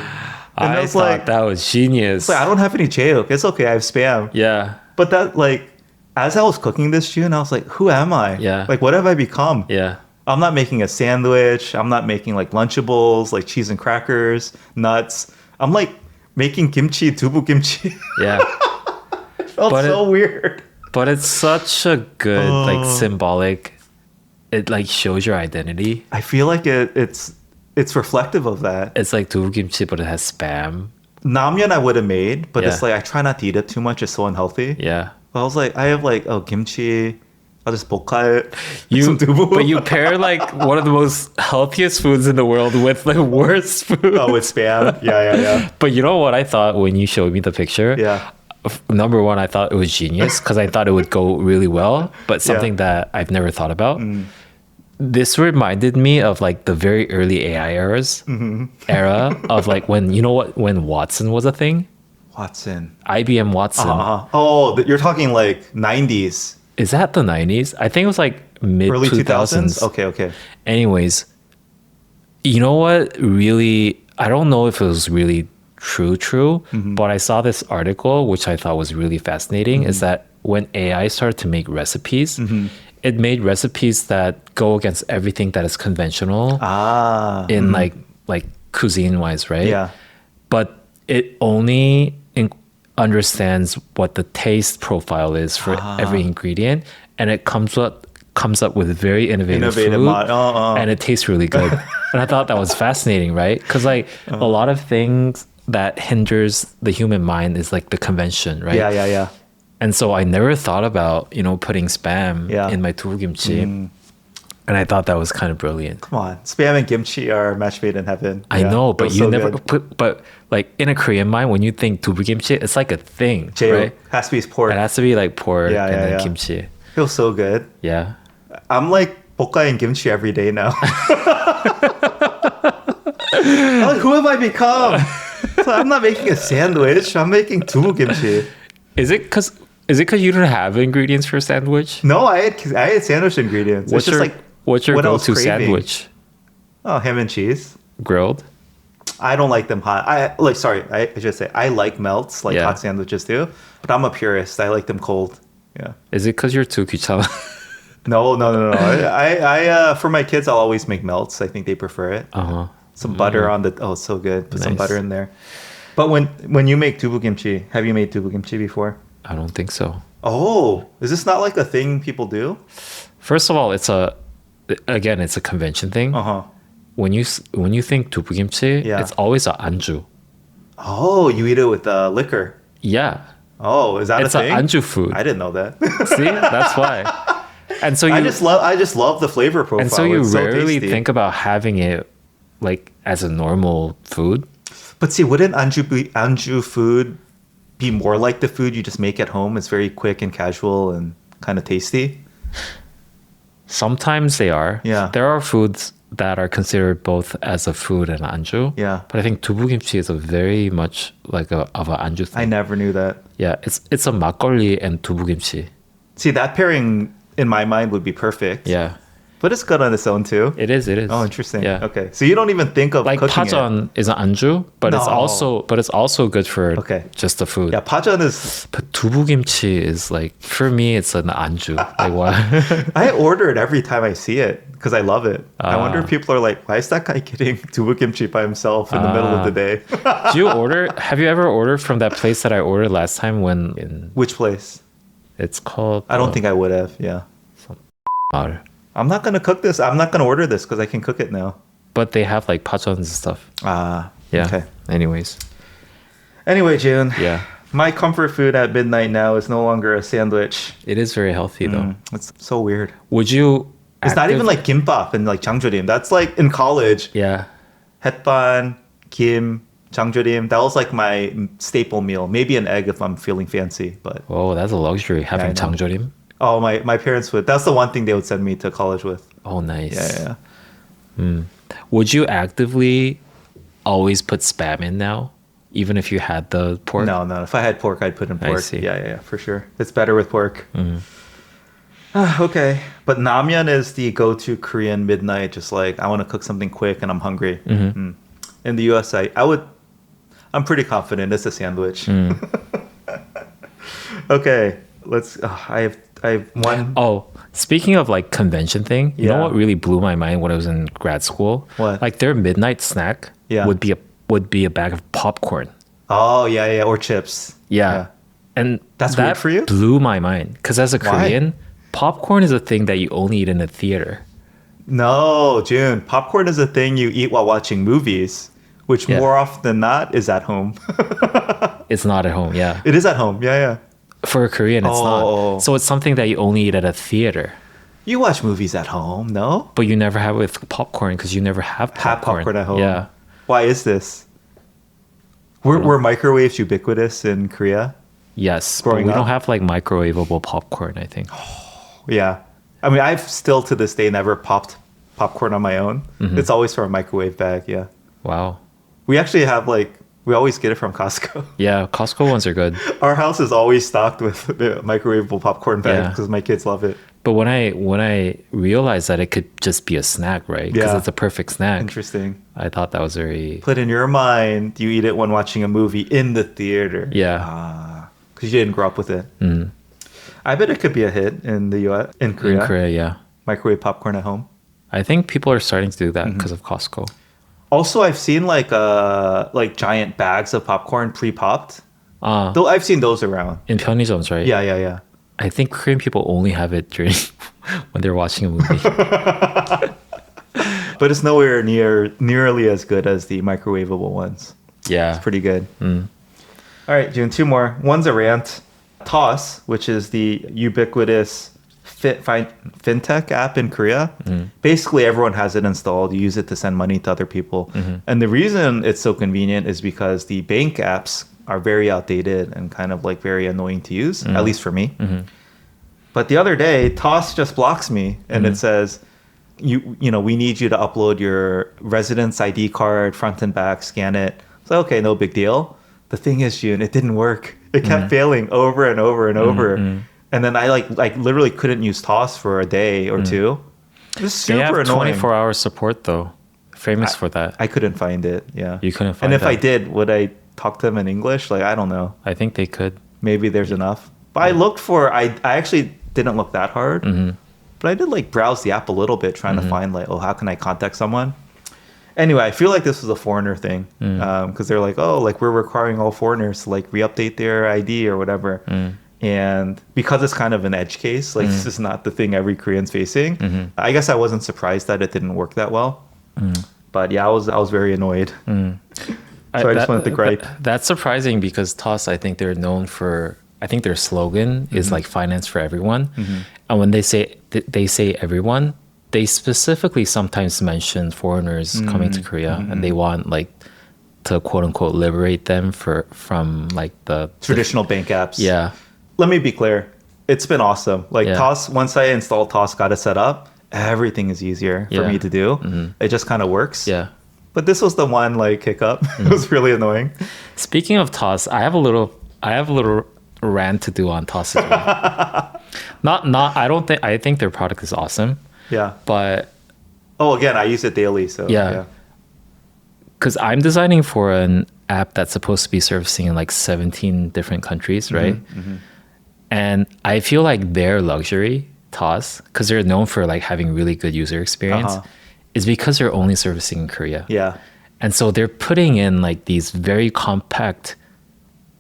And I was thought like, that was genius. I don't have any jeok. It's okay. I have spam. Yeah. But that like, as I was cooking this, Jun, I was like, who am I? Yeah. Like, what have I become? Yeah. I'm not making a sandwich. I'm not making like Lunchables, like cheese and crackers, nuts. I'm like making kimchi, dubu kimchi. Yeah. Felt so weird. But it's such a good, like, symbolic, it like shows your identity. I feel like it's reflective of that. It's like dubu kimchi, but it has spam. Namyeon I would have made, but it's Yeah. like I try not to eat it too much. It's so unhealthy. Yeah. But I was like, I have like, oh, kimchi. I'll just bokka it. You, some dubu. but you pair like one of the most healthiest foods in the world with the worst food. Oh, with spam. Yeah. But you know what I thought when you showed me the picture? Yeah. Number one, I thought it was genius because I thought it would go really well, but something that I've never thought about. This reminded me of like the very early AI era of like when, you know what, when Watson was a thing? Watson. IBM Watson. Oh, you're talking like 90s. Is that the 90s? I think it was like mid Early 2000s. Okay. Anyways, you know what really, I don't know if it was really true, but I saw this article, which I thought was really fascinating, is that when AI started to make recipes, it made recipes that go against everything that is conventional in like cuisine wise, right? Yeah. But it only understands what the taste profile is for every ingredient, and it comes up with very innovative food, and it tastes really good. And I thought that was fascinating, right? Because like a lot of things that hinders the human mind is like the convention, right? Yeah. And so I never thought about, putting spam in my dubu kimchi. And I thought that was kind of brilliant. Come on. Spam and kimchi are a match made in heaven. I know, but you never put, but like in a Korean mind, when you think dubu kimchi, it's like a thing, right? Has to be pork. It has to be like pork and then yeah. kimchi. Feels so good. Yeah. I'm like bokka and kimchi every day now. I'm like, who have I become? So I'm not making a sandwich. I'm making dubu kimchi. Is it because you don't have ingredients for a sandwich? No, I had sandwich ingredients. What's your go-to sandwich? Oh, ham and cheese. Grilled? I don't like them hot. I should say I like melts, like hot sandwiches too. But I'm a purist. I like them cold. Yeah. Is it because you're too 귀찮아? No. I for my kids, I'll always make melts. I think they prefer it. Some butter on the. Oh, it's so good. Put some butter in there. But when you make dubu kimchi, have you made dubu kimchi before? I don't think so. Oh, is this not like a thing people do? First of all, it's a convention thing. Uh-huh. When you think dubu kimchi, Yeah. it's always a anju. Oh, you eat it with liquor. Yeah. Oh, is that It's a an thing? anju food. I didn't know that. See? That's why. And so you I just love the flavor profile. and so you It's rarely tasty. think about having it like as a normal food. But see, wouldn't anju food be more like the food you just make at home? It's very quick and casual and kind of tasty. Sometimes they are. Yeah. There are foods that are considered both as a food and anju. Yeah. But I think dubu kimchi is a very much like of an anju thing. I never knew that. Yeah, it's a makgeolli and dubu kimchi. See, that pairing in my mind would be perfect. Yeah. But it's good on its own too. It is. Oh, interesting. Yeah. Okay. So you don't even think of Like cooking it. pajeon is an anju, but it's No. also good for Okay. just the food. Yeah, pajeon is. But dubu kimchi is like, for me, it's an anju. Like what? I order it every time I see it because I love it. I wonder if Ah. people are like, why is that guy getting dubu kimchi by himself in the middle of the day? Have you ever ordered from that place that I ordered last time Which place? it's called? I don't think I would have. Yeah. Mar. I'm not going to cook this. I'm not going to order this because I can cook it now. But they have like pajeons and stuff. Ah. Yeah. Okay. Anyways. Anyway, June. Yeah. My comfort food at midnight now is no longer a sandwich. It is very healthy though. It's so weird. Would you? It's not even like gimbap and like jangjorim. That's like in college. Yeah. Hetban, kim, jangjorim. That was like my staple meal. Maybe an egg if I'm feeling fancy. But Oh, that's a luxury having I know. 장조림. oh, my parents would. That's the one thing they would send me to college with. Oh, nice. Yeah. Would you actively always put spam in now, even if you had the pork? No. If I had pork, I'd put in I pork. see. Yeah, for sure. It's better with pork. Okay. But namyeon is the go-to Korean midnight. Just like I want to cook something quick and I'm hungry. In the US, I'm pretty confident it's a sandwich. Okay. Let's. I have one. Oh, speaking of like convention thing, you know Yeah. what really blew my mind when I was in grad school? What? Like their midnight snack Yeah. would be a bag of popcorn. Oh yeah, or chips. Yeah. And That's that weird for you? blew my mind because as a Why? Korean, popcorn is a thing that you only eat in a theater. No, June. Popcorn is a thing you eat while watching movies, which Yeah. more often than not is at home. It's not at home. Yeah. It is at home. Yeah. For a Korean, it's Oh. not. So it's something that you only eat at a theater. You watch movies at home, no? But you never have it with popcorn because you never have popcorn. Have popcorn at home. Yeah. Why is this? Were microwaves ubiquitous in Korea? Yes. But Growing we up? don't have like microwavable popcorn, I think. Yeah. I mean, I've still to this day never popped popcorn on my own. It's always from a microwave bag. Yeah. Wow. We actually have we always get it from Costco. Yeah. Costco ones are good. Our house is always stocked with the microwavable popcorn bag Yeah. because my kids love it. But when I realized that it could just be a snack, right? Because Yeah. it's a perfect snack. Interesting. I thought that was very. Put in your mind, you eat it when watching a movie in the theater. Yeah. Because you didn't grow up with it. I bet it could be a hit in the US, in Korea. In Korea, yeah. Microwave popcorn at home. I think people are starting to do that because of Costco. Also, I've seen like giant bags of popcorn pre-popped. Ah, Though I've seen those around. in 편의점s, right? Yeah. I think Korean people only have it during when they're watching a movie. But it's nowhere nearly as good as the microwavable ones. Yeah. Pretty good. All right, June, two more. One's a rant. Toss, which is the ubiquitous fintech app in Korea. Basically, everyone has it installed. You use it to send money to other people. And the reason it's so convenient is because the bank apps are very outdated and kind of like very annoying to use, at least for me. But the other day, Toss just blocks me and it says, you know, we need you to upload your residence ID card, front and back, scan it. So, okay, no big deal. The thing is, June, it didn't work. It kept failing over and over and over. And then I like literally couldn't use Toss for a day or two. It was They super have annoying. 24-hour support though. Famous for that. I couldn't find it. Yeah. You couldn't find And if that. I did, would I talk to them in English? Like, I don't know. I think they could. Maybe there's enough. But I looked for, I actually didn't look that hard. But I did like browse the app a little bit trying to find like, oh, how can I contact someone? Anyway, I feel like this was a foreigner thing because they're like, oh, like we're requiring all foreigners to like re-update their ID or whatever. And because it's kind of an edge case, like this is not the thing every Korean's facing. I guess I wasn't surprised that it didn't work that well. But yeah, I was very annoyed. So I just wanted to gripe. That's surprising because Toss, I think they're known for, I think their slogan is like finance for everyone. And when they say everyone, they specifically sometimes mention foreigners coming to Korea and they want like to quote unquote liberate them from like the traditional bank apps. Yeah. Let me be clear. It's been awesome. Like Toss, once I installed Toss, got it set up, everything is easier for me to do. It just kind of works. Yeah. But this was the one like hiccup. It was really annoying. Speaking of Toss, I have a little rant to do on Toss as well. I think their product is awesome. Yeah. But again, I use it daily, so yeah. Because I'm designing for an app that's supposed to be servicing in like 17 different countries, right? And I feel like their luxury, Toss, because they're known for like having really good user experience, is because they're only servicing in Korea. Yeah. And so they're putting in like these very compact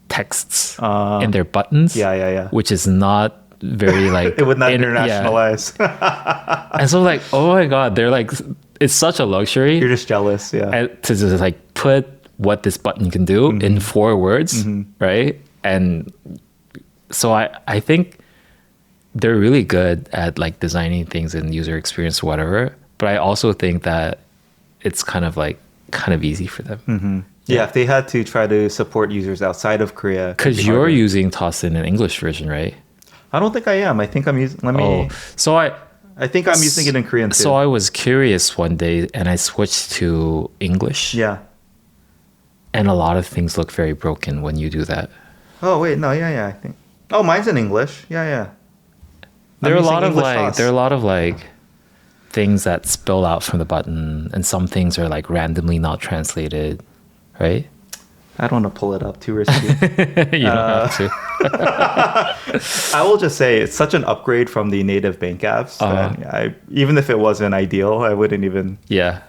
texts in their buttons. Yeah. Which is not very like... It would not internationalize. Yeah. And so like, oh my God, they're like, it's such a luxury. You're just jealous, yeah. And to just like put what this button can do in 4 words, right? And so I think they're really good at like designing things and user experience or whatever. But I also think that it's kind of easy for them. Yeah, if they had to try to support users outside of Korea. Because you're using Toss in an English version, right? I don't think I am. I think I'm using... I think I'm using it in Korean too. So I was curious one day and I switched to English. Yeah. And a lot of things look very broken when you do that. Oh, wait. No, yeah, I think... Oh, mine's in English. Yeah. There are a lot of like things that spill out from the button and some things are like randomly not translated, right? I don't want to pull it up too risky. You don't have to. I will just say it's such an upgrade from the native bank apps. That even if it wasn't ideal, I wouldn't even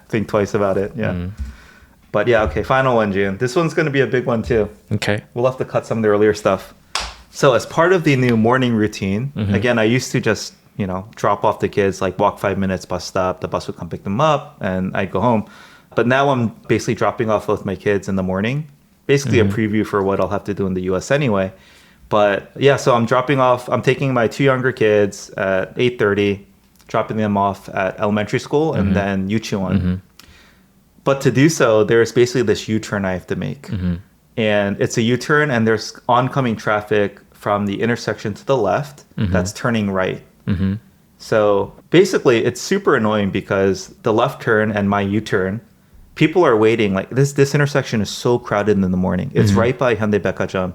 think twice about it. Yeah. But yeah, okay. Final one, Jun. This one's going to be a big one too. Okay. We'll have to cut some of the earlier stuff. So as part of the new morning routine, again, I used to just, drop off the kids, like walk 5 minutes, bus stop. The bus would come pick them up and I'd go home. But now I'm basically dropping off both my kids in the morning. Basically a preview for what I'll have to do in the US anyway. But yeah, so I'm taking my 2 younger kids at 8:30, dropping them off at elementary school and then 유치원. But to do so, there's basically this U-turn I have to make. And it's a U-turn and there's oncoming traffic from the intersection to the left that's turning right. So basically it's super annoying because the left turn and my U-turn, people are waiting. Like this intersection is so crowded in the morning. It's right by Hyundai Baekajam.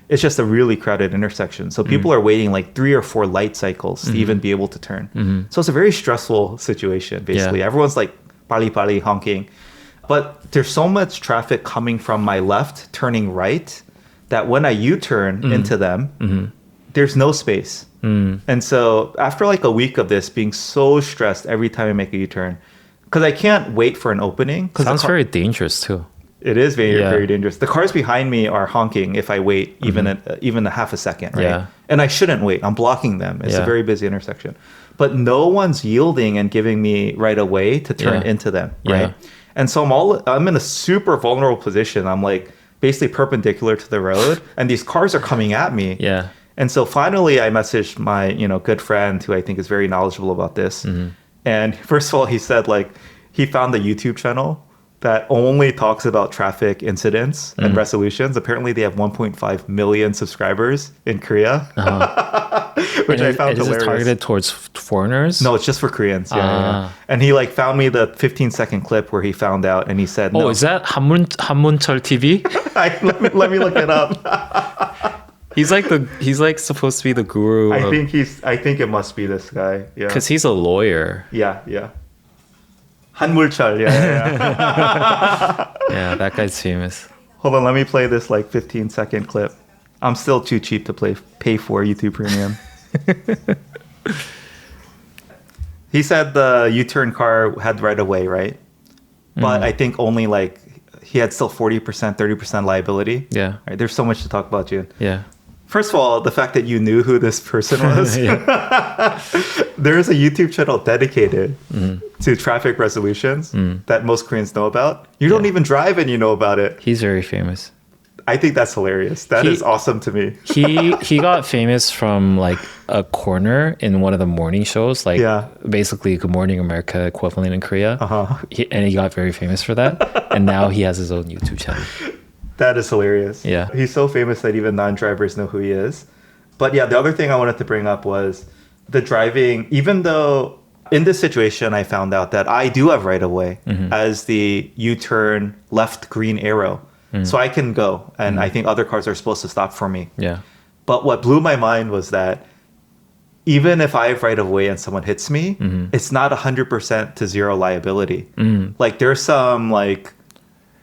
It's just a really crowded intersection. So people are waiting like 3 or 4 light cycles to even be able to turn. So it's a very stressful situation, basically. Yeah. Everyone's like pali honking. But there's so much traffic coming from my left, turning right, that when I U-turn into them, there's no space. And so after like a week of this, being so stressed every time I make a U-turn, because I can't wait for an opening. Sounds very dangerous too. It is very dangerous. The cars behind me are honking if I wait even a half a second, right? Yeah. And I shouldn't wait. I'm blocking them. It's a very busy intersection. But no one's yielding and giving me right away to turn into them, right? And so I'm in a super vulnerable position. I'm like basically perpendicular to the road and these cars are coming at me. Yeah. And so finally I messaged my, good friend who I think is very knowledgeable about this. And first of all, he said like he found a YouTube channel that only talks about traffic incidents and resolutions. Apparently they have 1.5 million subscribers in Korea, which I found hilarious. Is it targeted towards foreigners? No, it's just for Koreans. Yeah. And he like found me the 15-second clip where he found out and he said, no. Oh, is that 한문철 TV? let me look it up. He's like supposed to be the guru. I think it must be this guy. Yeah. Because he's a lawyer. Yeah. 한물철. Yeah. Yeah, that guy's famous. Hold on, let me play this like 15-second clip. I'm still too cheap to pay for YouTube Premium. He said the U-turn car had right of way, right? But I think only like he had still 40%, 30% liability. Yeah. Right? There's so much to talk about, Jun. Yeah. First of all, the fact that you knew who this person was. There is a YouTube channel dedicated to traffic resolutions that most Koreans know about. You don't even drive and you know about it. He's very famous. I think that's hilarious. That is awesome to me. He got famous from like a corner in one of the morning shows, like basically Good Morning America equivalent in Korea. And he got very famous for that. And now he has his own YouTube channel. That is hilarious. Yeah. He's so famous that even non-drivers know who he is. But yeah, the other thing I wanted to bring up was the driving. Even though in this situation, I found out that I do have right of way as the U-turn left green arrow. So I can go, and I think other cars are supposed to stop for me. Yeah. But what blew my mind was that even if I have right of way and someone hits me, it's not 100% to zero liability. Like there's some like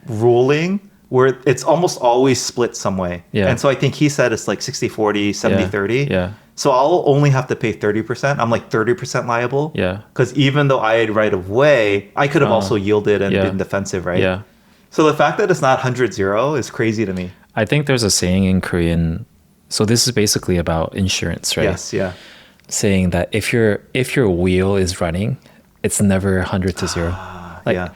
ruling where it's almost always split some way. Yeah. And so I think he said it's like 60-40, 70-30. Yeah. So I'll only have to pay 30%. I'm like 30% liable. Yeah. Because even though I had right of way, I could have also yielded and been defensive, right? Yeah. So the fact that it's not 100-0 is crazy to me. I think there's a saying in Korean. So this is basically about insurance, right? Yes, yeah. Saying that if your wheel is running, it's never 100 to 0. Like, yeah.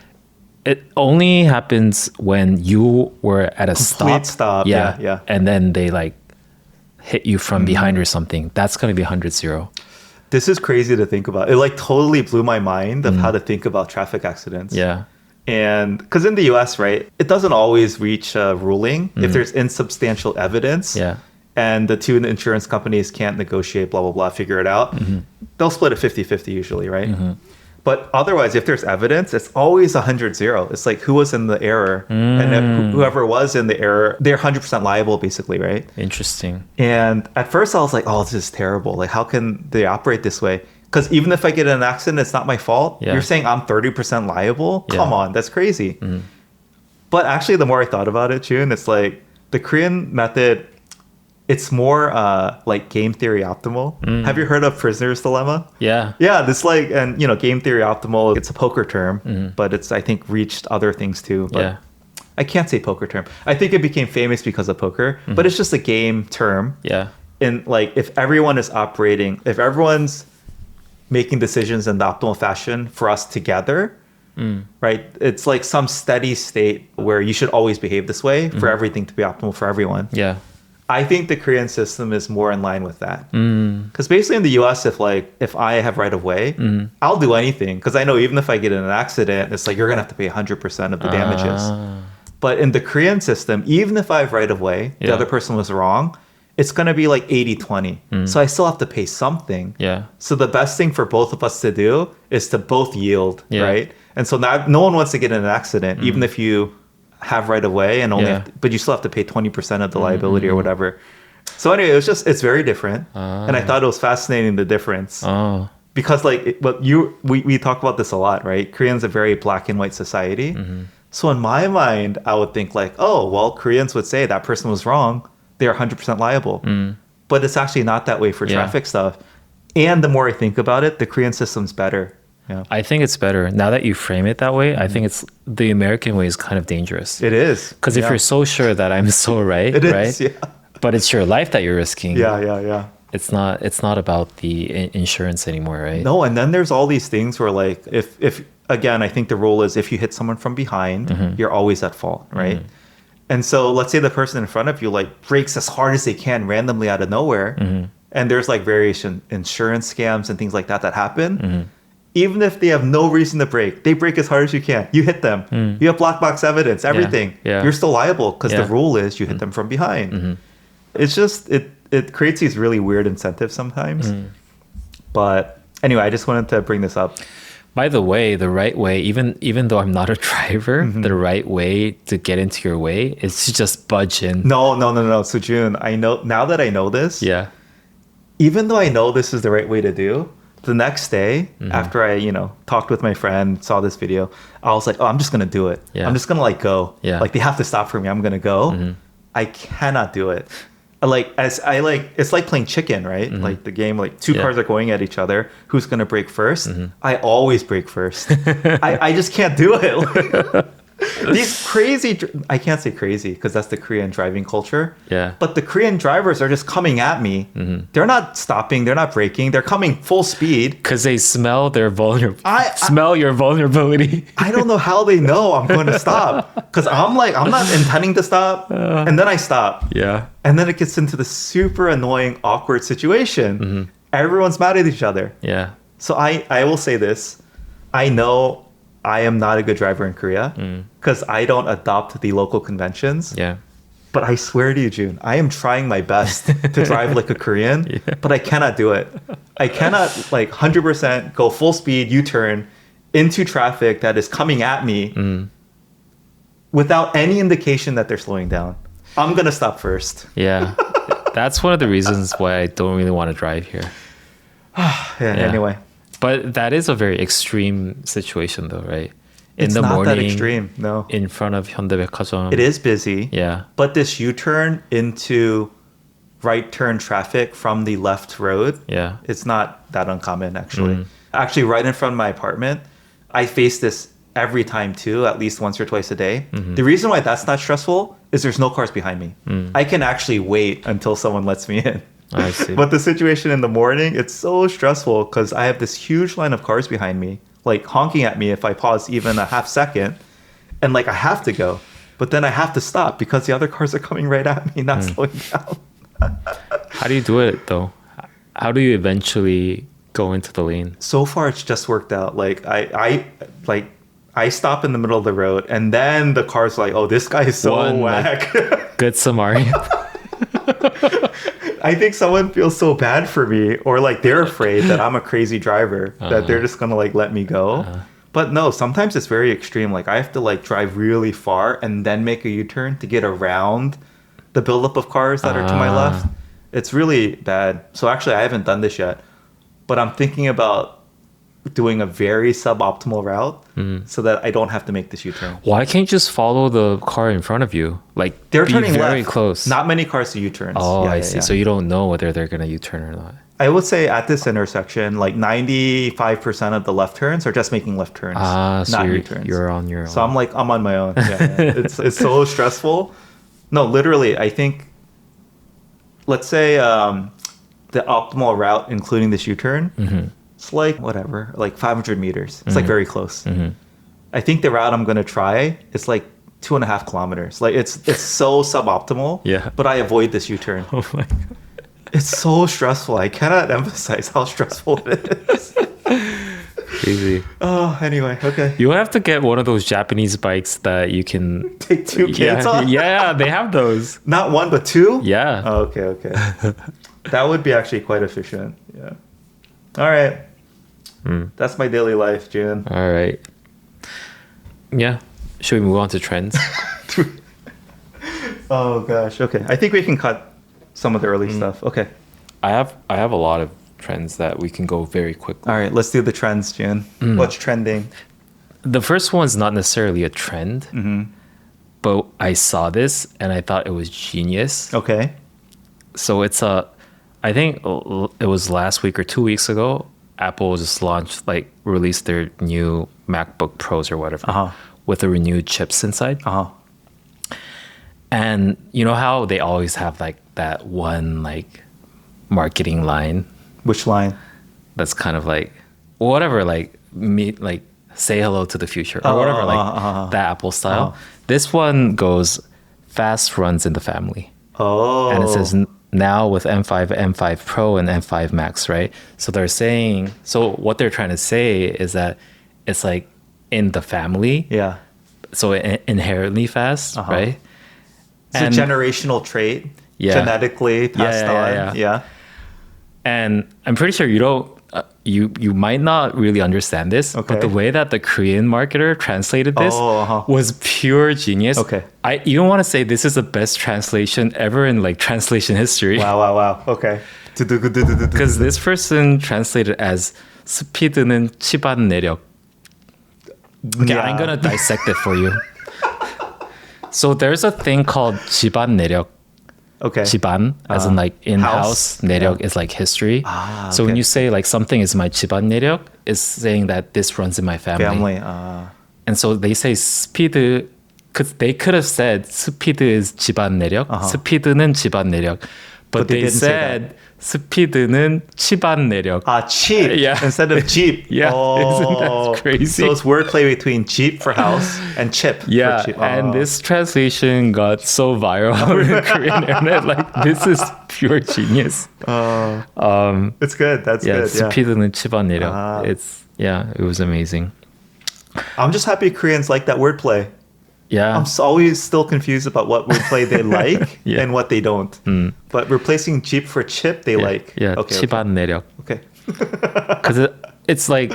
It only happens when you were at a Complete stop. Yeah. And then they like hit you from behind or something. That's going to be 100-0. This is crazy to think about. It like totally blew my mind of how to think about traffic accidents. Yeah. And because in the US, right, it doesn't always reach a ruling if there's insubstantial evidence. Yeah. And the two insurance companies can't negotiate, blah, blah, blah, figure it out. They'll split it 50-50 usually, right? But otherwise, if there's evidence, it's always 100-0. It's like who was in the error. And if whoever was in the error, they're 100% liable, basically, right? Interesting. And at first I was like, oh, this is terrible. Like, how can they operate this way? Because even if I get in an accident, it's not my fault. Yeah. You're saying I'm 30% liable? Come on, that's crazy. But actually, the more I thought about it, Jun, it's like the Korean method, it's more like game theory optimal. Have you heard of prisoner's dilemma? Yeah. Yeah, this like, and you know, game theory optimal, it's a poker term, but it's, I think, reached other things too. But Yeah. I can't say poker term. I think it became famous because of poker, but it's just a game term. Yeah. And like, if everyone is operating, if everyone's making decisions in the optimal fashion for us together, right? It's like some steady state where you should always behave this way for everything to be optimal for everyone. Yeah. I think the Korean system is more in line with that. Because basically in the US, if I have right of way, I'll do anything. Because I know even if I get in an accident, it's like you're going to have to pay 100% of the damages. But in the Korean system, even if I have right of way, the other person was wrong, it's going to be like 80-20. So I still have to pay something. Yeah. So the best thing for both of us to do is to both yield, Yeah. right? And so now no one wants to get in an accident, even if you have right of way and only, but you still have to pay 20% of the liability or whatever. So anyway, it's very different. And I thought it was fascinating, the difference. Oh. Because like, we talk about this a lot, right? Koreans are a very black and white society. So in my mind, I would think like, oh, well, Koreans would say that person was wrong. They're 100% liable. But it's actually not that way for traffic stuff. And the more I think about it, the Korean system's better. Yeah. I think it's better. Now that you frame it that way, I think it's the American way is kind of dangerous. It is. Because if you're so sure that I'm so right, It right? is, yeah. But it's your life that you're risking. Yeah. It's not about the insurance anymore, right? No, and then there's all these things where like, if again, I think the rule is if you hit someone from behind, you're always at fault, right? And so let's say the person in front of you like brakes as hard as they can randomly out of nowhere. And there's like various insurance scams and things like that happen. Even if they have no reason to brake, they brake as hard as you can. You hit them. You have black box evidence, everything. Yeah. You're still liable because the rule is you hit them from behind. It's just, it creates these really weird incentives sometimes. But anyway, I just wanted to bring this up. By the way, the right way, even though I'm not a driver, the right way to get into your way is to just budge in. No. So Jun, I know, now that I know this, Yeah. even though I know this is the right way to do, the next day after I, talked with my friend, saw this video, I was like, oh, I'm just going to do it. Yeah. I'm just going to like go. Yeah. Like they have to stop for me. I'm going to go. I cannot do it. It's like playing chicken, right? Like the game, like two cars are going at each other. Who's going to brake first? I always brake first. I just can't do it. These crazy, I can't say crazy because that's the Korean driving culture. Yeah. But the Korean drivers are just coming at me. They're not stopping. They're not braking. They're coming full speed. Because they smell their I- your vulnerability. I don't know how they know I'm going to stop. Because I'm not intending to stop. And then I stop. Yeah. And then it gets into the super annoying, awkward situation. Everyone's mad at each other. Yeah. So I will say this. I know I am not a good driver in Korea because I don't adopt the local conventions. Yeah. But I swear to you, Jun, I am trying my best to drive like a Korean, but I cannot do it. I cannot 100% go full speed U-turn into traffic that is coming at me without any indication that they're slowing down. I'm going to stop first. Yeah. That's one of the reasons why I don't really want to drive here. Anyway. But that is a very extreme situation though, right? It's In the not morning, that extreme, no. in front of Hyundai It is busy. Yeah. But this U-turn into right turn traffic from the left road, Yeah. it's not that uncommon actually. Actually, right in front of my apartment, I face this every time too, at least once or twice a day. The reason why that's not stressful is there's no cars behind me. I can actually wait until someone lets me in. I see. But the situation in the morning, it's so stressful because I have this huge line of cars behind me, like honking at me if I pause even a half second. And I have to go. But then I have to stop because the other cars are coming right at me, not slowing down. How do you do it though? How do you eventually go into the lane? So far, it's just worked out. I stop in the middle of the road and then the car's like, oh, this guy is so whack. Good Samaritan. I think someone feels so bad for me or they're afraid that I'm a crazy driver that they're just going to let me go. But no, sometimes it's very extreme. I have to drive really far and then make a U-turn to get around the buildup of cars that are to my left. It's really bad. So actually, I haven't done this yet, but I'm thinking about doing a very suboptimal route so that I don't have to make this U-turn. Why can't you just follow the car in front of you? They're be turning very left. close. Not many cars do U-turns. Oh, I see. Yeah. So you don't know whether they're going to U-turn or not. I would say at this intersection, 95% of the left turns are just making left turns, So not you're, U-turns. you're on your own. So I'm on my own. Yeah. It's so stressful. No, literally, I think, let's say the optimal route, including this U-turn, it's whatever, 500 meters. It's very close. I think the route I'm going to try is 2.5 kilometers. It's so suboptimal. Yeah. But I avoid this U-turn. Oh my God. It's so stressful. I cannot emphasize how stressful it is. Crazy. Oh, anyway, okay. You have to get one of those Japanese bikes that you can Take two kids on? Yeah, they have those. Not one, but two? Yeah. Oh, okay. That would be actually quite efficient. Yeah. All right. That's my daily life, Jun. All right. Yeah. Should we move on to trends? Oh, gosh. Okay. I think we can cut some of the early stuff. Okay. I have a lot of trends that we can go very quickly. All right. Let's do the trends, Jun. What's trending? The first one's not necessarily a trend, but I saw this and I thought it was genius. Okay. So I think it was last week or 2 weeks ago, Apple just released their new MacBook Pros or whatever with the renewed chips inside. And you know how they always have that one marketing line? Which line? That's kind of whatever, say hello to the future or whatever, that Apple style. This one goes, fast runs in the family. Oh. And it says now with M5, M5 Pro, and M5 Max, right? So what they're trying to say is that it's in the family. Yeah. So inherently fast, right? It's a generational trait. Yeah. Genetically passed on. Yeah. And I'm pretty sure you don't, you might not really understand this, Okay. but the way that the Korean marketer translated this was pure genius. Okay. I even want to say this is the best translation ever in translation history. Wow. Okay. Because this person translated as 스피드는 집안 내력. Okay, I'm gonna dissect it for you. So there's a thing called 집안 내력. Okay. 집안, as in in-house. House. 내력 is history. So when you say something is my 집안 내력, it's saying that this runs in my family. Family. And so they say speed because they could have said 스피드 is 집안 내력, 스피드는 집안 내력, but they didn't say said 스피드는 치반 내력. Cheap Yeah. instead of Jeep. Yeah, isn't that crazy? So it's wordplay between Jeep for house and chip Yeah, for chip. and this translation got so viral in the Korean internet. Like, this is pure genius. It's good. That's Yeah, good. Yeah. 스피드는 치반 내력. It was amazing. I'm just happy Koreans like that wordplay. Yeah. I'm always still confused about what wordplay they like Yeah. and what they don't. But replacing Jeep for chip, they like. Yeah, Okay. 치반 내력. Okay. Because it's like,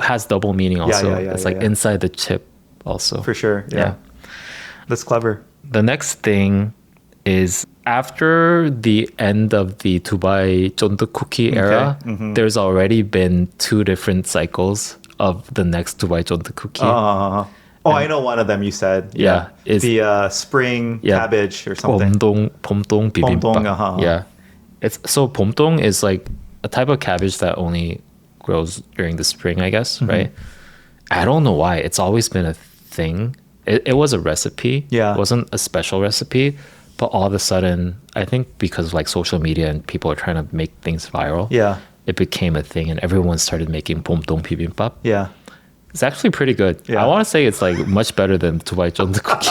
has double meaning also. yeah, it's like yeah. inside the chip also. For sure. Yeah. That's clever. The next thing is after the end of the Dubai 쫀득 cookie era, there's already been 2 different cycles of the next Dubai 쫀득 cookie. I know one of them you said. Yeah, it's the spring cabbage or something. 봄동 bibimbap. 봄동, Yeah. So 봄동 is like a type of cabbage that only grows during the spring, I guess, right? I don't know why. It's always been a thing. It was a recipe. Yeah. It wasn't a special recipe, but all of a sudden, I think because of like social media and people are trying to make things viral, Yeah. it became a thing and everyone started making 봄동 bibimbap. Yeah. It's actually pretty good. Yeah. I want to say it's like much better than Dubai 쫀득 cookie.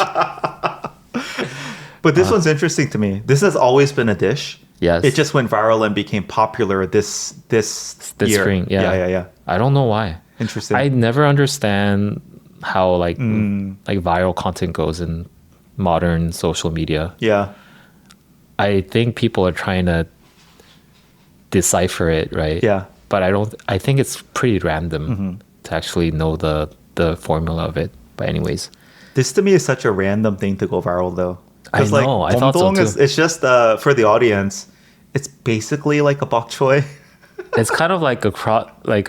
But this one's interesting to me. This has always been a dish. Yes. It just went viral and became popular this year. spring. Yeah. I don't know why. Interesting. I never understand how like viral content goes in modern social media. Yeah. I think people are trying to decipher it, right? Yeah. But I think it's pretty random to actually know the formula of it. But anyways. This to me is such a random thing to go viral though. I know, I thought so too. It's just for the audience, it's basically like a bok choy. It's kind of like a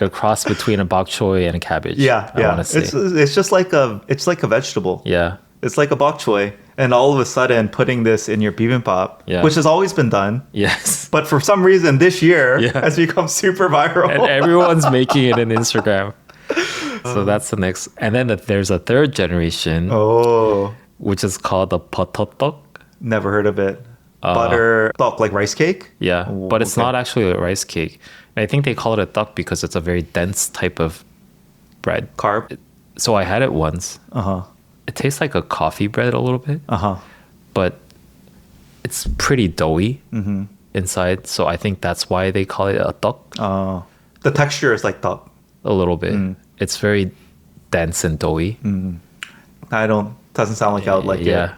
cross between a bok choy and a cabbage. Yeah. I want to say. It's just like a vegetable. Yeah. It's like a bok choy, and all of a sudden putting this in your bibimbap, which has always been done. Yes. But for some reason this year has become super viral. And everyone's making it in Instagram. So that's the next. And then there's a third generation, which is called the 버터떡. Never heard of it. Butter 떡, like rice cake? Yeah, but it's not actually a rice cake. And I think they call it a 떡 because it's a very dense type of bread. Carb? So I had it once. It tastes like a coffee bread a little bit. But it's pretty doughy inside. So I think that's why they call it a 떡. The texture is like 떡. A little bit. It's very dense and doughy. Doesn't sound like I would like it. Yeah.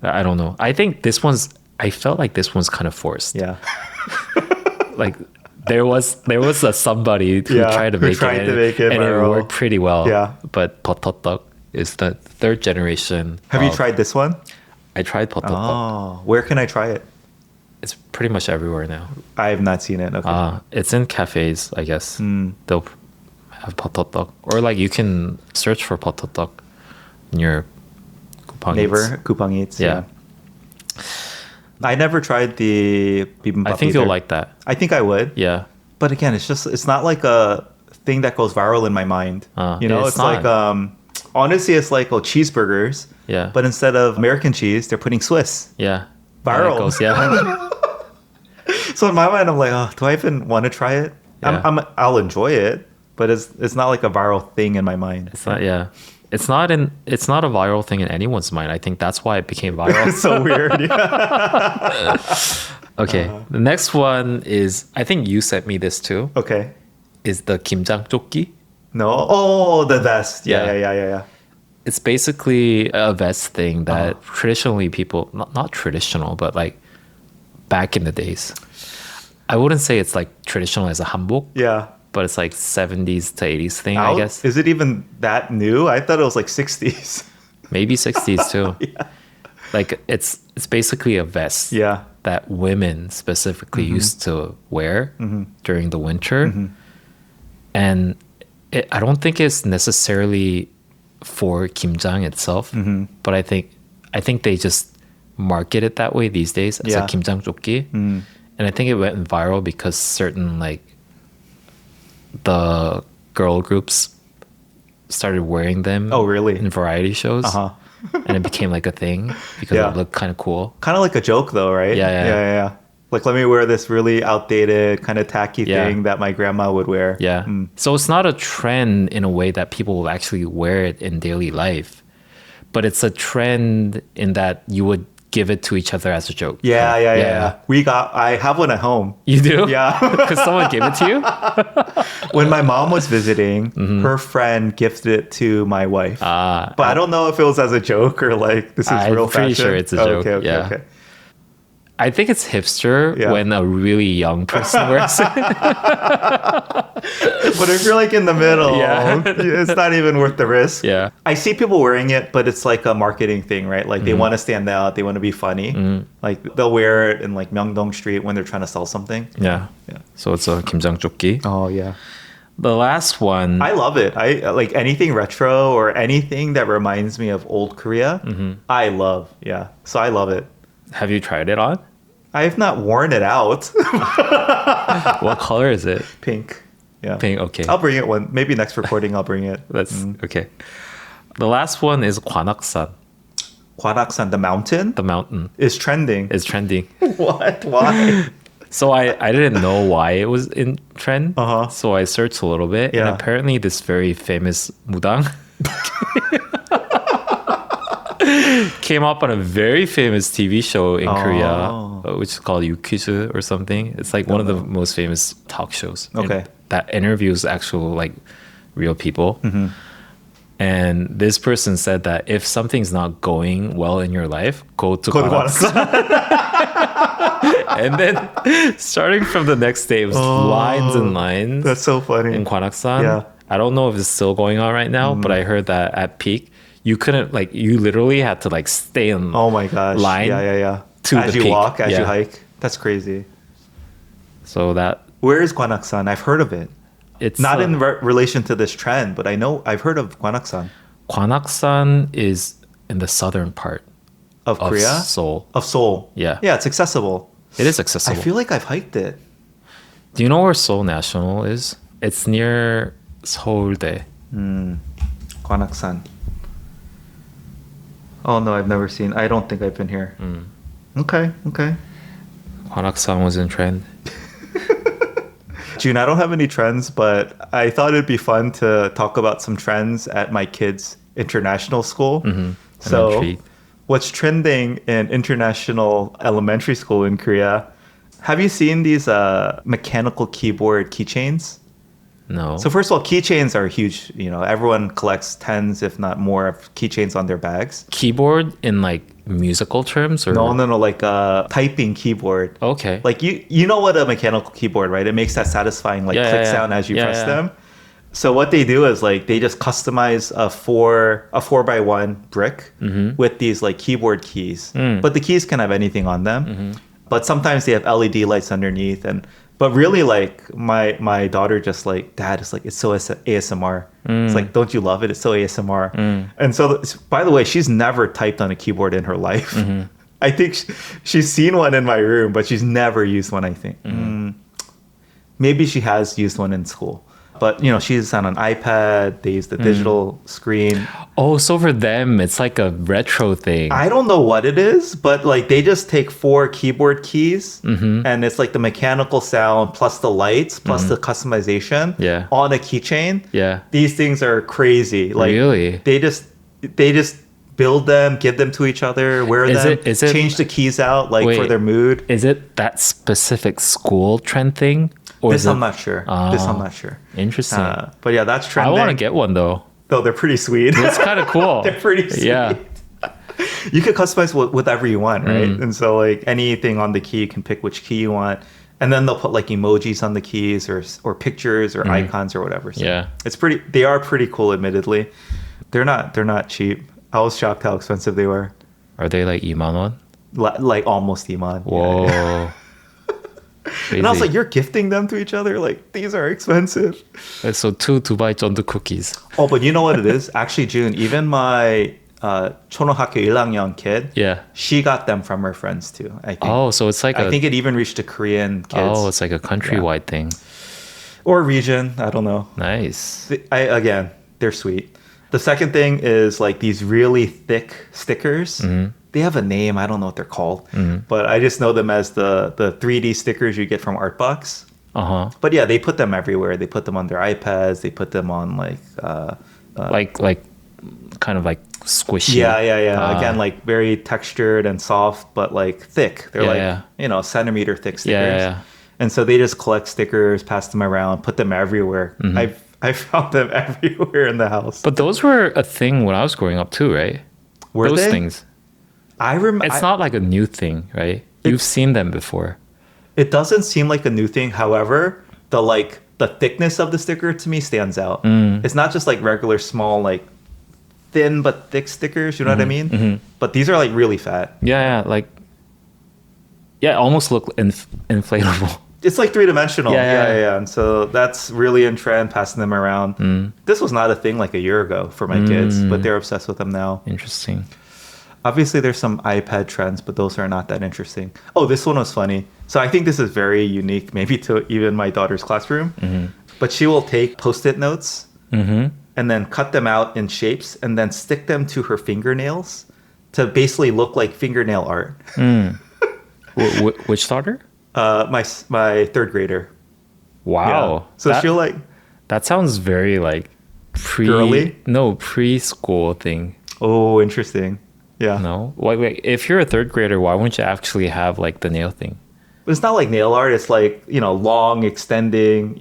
I don't know. I felt like this one's kind of forced. Yeah. Like there was a somebody who tried to make it, and it worked pretty well. Yeah. But 버터떡 is the third generation. Have you tried this one? I tried 버터떡. Oh, where can I try it? It's pretty much everywhere now. I have not seen it. Okay. It's in cafes, I guess. They'll have 버터떡, or like you can search for 버터떡 in your Kupang Neighbor, Kupang Eats. Yeah. I never tried the bibimbap. I think either. you'll like that. I think I would. Yeah. But again, it's not like a thing that goes viral in my mind. It's not. like honestly, it's like cheeseburgers. Yeah. But instead of American cheese, they're putting Swiss. Yeah. Viral. Yeah. So in my mind, I'm like, do I even want to try it? Yeah. I'll enjoy it, but it's not like a viral thing in my mind. It's not. Yeah. It's not a viral thing in anyone's mind. I think that's why it became viral. It's so weird. Yeah. Okay. The next one is, I think you sent me this too. Okay. Is the Kimjang 조끼? No. Oh, the vest. Yeah. It's basically a vest thing that traditionally people, not traditional, but like back in the days. I wouldn't say it's like traditional as a hanbok. Yeah. But it's like 70s to 80s thing, I guess. Is it even that new? I thought it was like 60s. Maybe 60s too. Yeah. Like it's basically a vest that women specifically used to wear during the winter. And I don't think it's necessarily for Kimjang itself, but I think they just market it that way these days as a Kimjang 조끼. And I think it went viral because certain like the girl groups started wearing them. Oh, really? In variety shows. and it became like a thing because Yeah. it looked kind of cool. Kind of like a joke though, right? Yeah. Like, let me wear this really outdated, kind of tacky Yeah. thing that my grandma would wear. Yeah. So it's not a trend in a way that people will actually wear it in daily life, but it's a trend in that you would give it to each other as a joke. Yeah. Yeah. I have one at home. You do? Yeah. Because someone gave it to you? When my mom was visiting, her friend gifted it to my wife. But I don't know if it was as a joke or like, this is I'm real pretty fashion. sure it's a joke. Okay. I think it's hipster Yeah. when a really young person wears it. But if you're like in the middle, Yeah. it's not even worth the risk. Yeah. I see people wearing it, but it's like a marketing thing, right? Like they want to stand out, they want to be funny. Like they'll wear it in like Myeongdong Street when they're trying to sell something. Yeah. So it's a Kimjang 조끼. Oh yeah. The last one. I love it. I like anything retro or anything that reminds me of old Korea. I love. Yeah. So I love it. Have you tried it on? I have not worn it out. What color is it? Pink. Yeah. Pink. Okay. I'll bring it one. Maybe next recording I'll bring it. That's okay. The last one is Gwanghwamun. Gwanghwamun, the mountain, The mountain is trending. is trending. What? Why? So I didn't know why it was in trend. Uh-huh. So I searched a little bit, Yeah. and apparently this very famous mudang came up on a very famous TV show in Korea, which is called Yukizu or something. It's like one of the most famous talk shows. And Okay. that interviews actual like real people. And this person said that if something's not going well in your life, go to Gwanghwamun. And then starting from the next day, it was lines and lines That's so funny. in Gwanghwamun. Yeah. I don't know if it's still going on right now, but I heard that at peak, you couldn't like you literally had to like stay in Oh my gosh. line Yeah. to as the you peak. walk, as you Yeah. hike. That's crazy. So that Where is Gwanghwamun? I've heard of it. it's Not in relation to this trend, but I've heard of Gwanghwamun. Gwanghwamun is in the southern part Of of Korea? Seoul. Of Seoul. Yeah. Yeah, it's accessible. It is I accessible. feel like I've hiked it. Do you know where Seoul National is? It's near Seoul대. Gwanghwamun. Oh no, I've never seen. I don't think I've been here. Okay. Gwanghwamun was in trend. June, I don't have any trends, but I thought it'd be fun to talk about some trends at my kids' international school. So, Elementary. what's trending in international elementary school in Korea? Have you seen these mechanical keyboard keychains? No. So first of all, keychains are huge. You know, everyone collects tens, if not more, of keychains on their bags. Keyboard in like musical terms or No, like a typing keyboard. Okay. Like you know what a mechanical keyboard, right? It makes that satisfying like Yeah, click yeah, sound as you yeah, press yeah. them. So what they do is like they just customize a 4x1 brick with these like keyboard keys. But the keys can have anything on them. But sometimes they have LED lights underneath but really like my daughter just like, Dad, it's like it's so ASMR. It's like, don't you love it? It's so ASMR. And so by the way, she's never typed on a keyboard in her life. I think she's seen one in my room, but she's never used one, I think. Maybe she has used one in school. But, you know, she's on an iPad. They use the digital screen. Oh, so for them, it's like a retro thing. I don't know what it is, but like they just take 4 keyboard keys and it's like the mechanical sound plus the lights plus the customization Yeah. on a keychain. Yeah. These things are crazy. Like Really? they just build them, give them to each other, wear Is them, it- change the keys out like for Wait. their mood. Is it that specific school trend thing? Or This is it I'm not sure. This I'm not sure. interesting? But yeah, that's I trending. want to get one though. Though they're pretty sweet. It's kind of cool. They're pretty sweet. Yeah. You can customize whatever you want, right? And so like anything on the key, you can pick which key you want. And then they'll put like emojis on the keys or pictures or icons or whatever. So Yeah. they are pretty cool, admittedly. They're not cheap. I was shocked how expensive they were. Are they like 2만 원? Like almost Iman. Whoa. Yeah. Crazy. And I was like, you're gifting them to each other? Like, these are expensive. So 2 Dubai 쫀득 cookies. Oh, but you know what it is? Actually, June, even my 초등학교 1학년 kid, Yeah. she got them from her friends too, I think. Oh, so it's like I think it even reached the Korean kids. Oh, it's like a countrywide thing. Or region, I don't know. Nice. Again, they're sweet. The second thing is like these really thick stickers. They have a name. I don't know what they're called, but I just know them as the 3D stickers you get from Artbox. But yeah, they put them everywhere. They put them on their iPads. They put them on like kind of like squishy. Yeah. Again, like very textured and soft, but like thick. They're centimeter thick stickers. Yeah. And so they just collect stickers, pass them around, put them everywhere. I found them everywhere in the house. But those were a thing when I was growing up too, right? Were those they? things. I remember. It's not like a new thing, right? You've seen them before. It doesn't seem like a new thing. However, the thickness of the sticker to me stands out. It's not just like regular small, like thin but thick stickers. You know what I mean? But these are like really fat. Yeah, almost look inflatable. It's like 3-dimensional. Yeah. And so that's really in trend, passing them around. This was not a thing like a year ago for my kids, but they're obsessed with them now. Interesting. Obviously, there's some iPad trends, but those are not that interesting. Oh, this one was funny. So I think this is very unique, maybe to even my daughter's classroom. But she will take Post-it notes and then cut them out in shapes and then stick them to her fingernails to basically look like fingernail art. Which daughter? My third grader. Wow. Yeah. So she'll like... That sounds very like girly? No, preschool thing. Oh, interesting. Yeah. No? Wait, if you're a third grader, why wouldn't you actually have like the nail thing? But it's not like nail art. It's like, long, extending,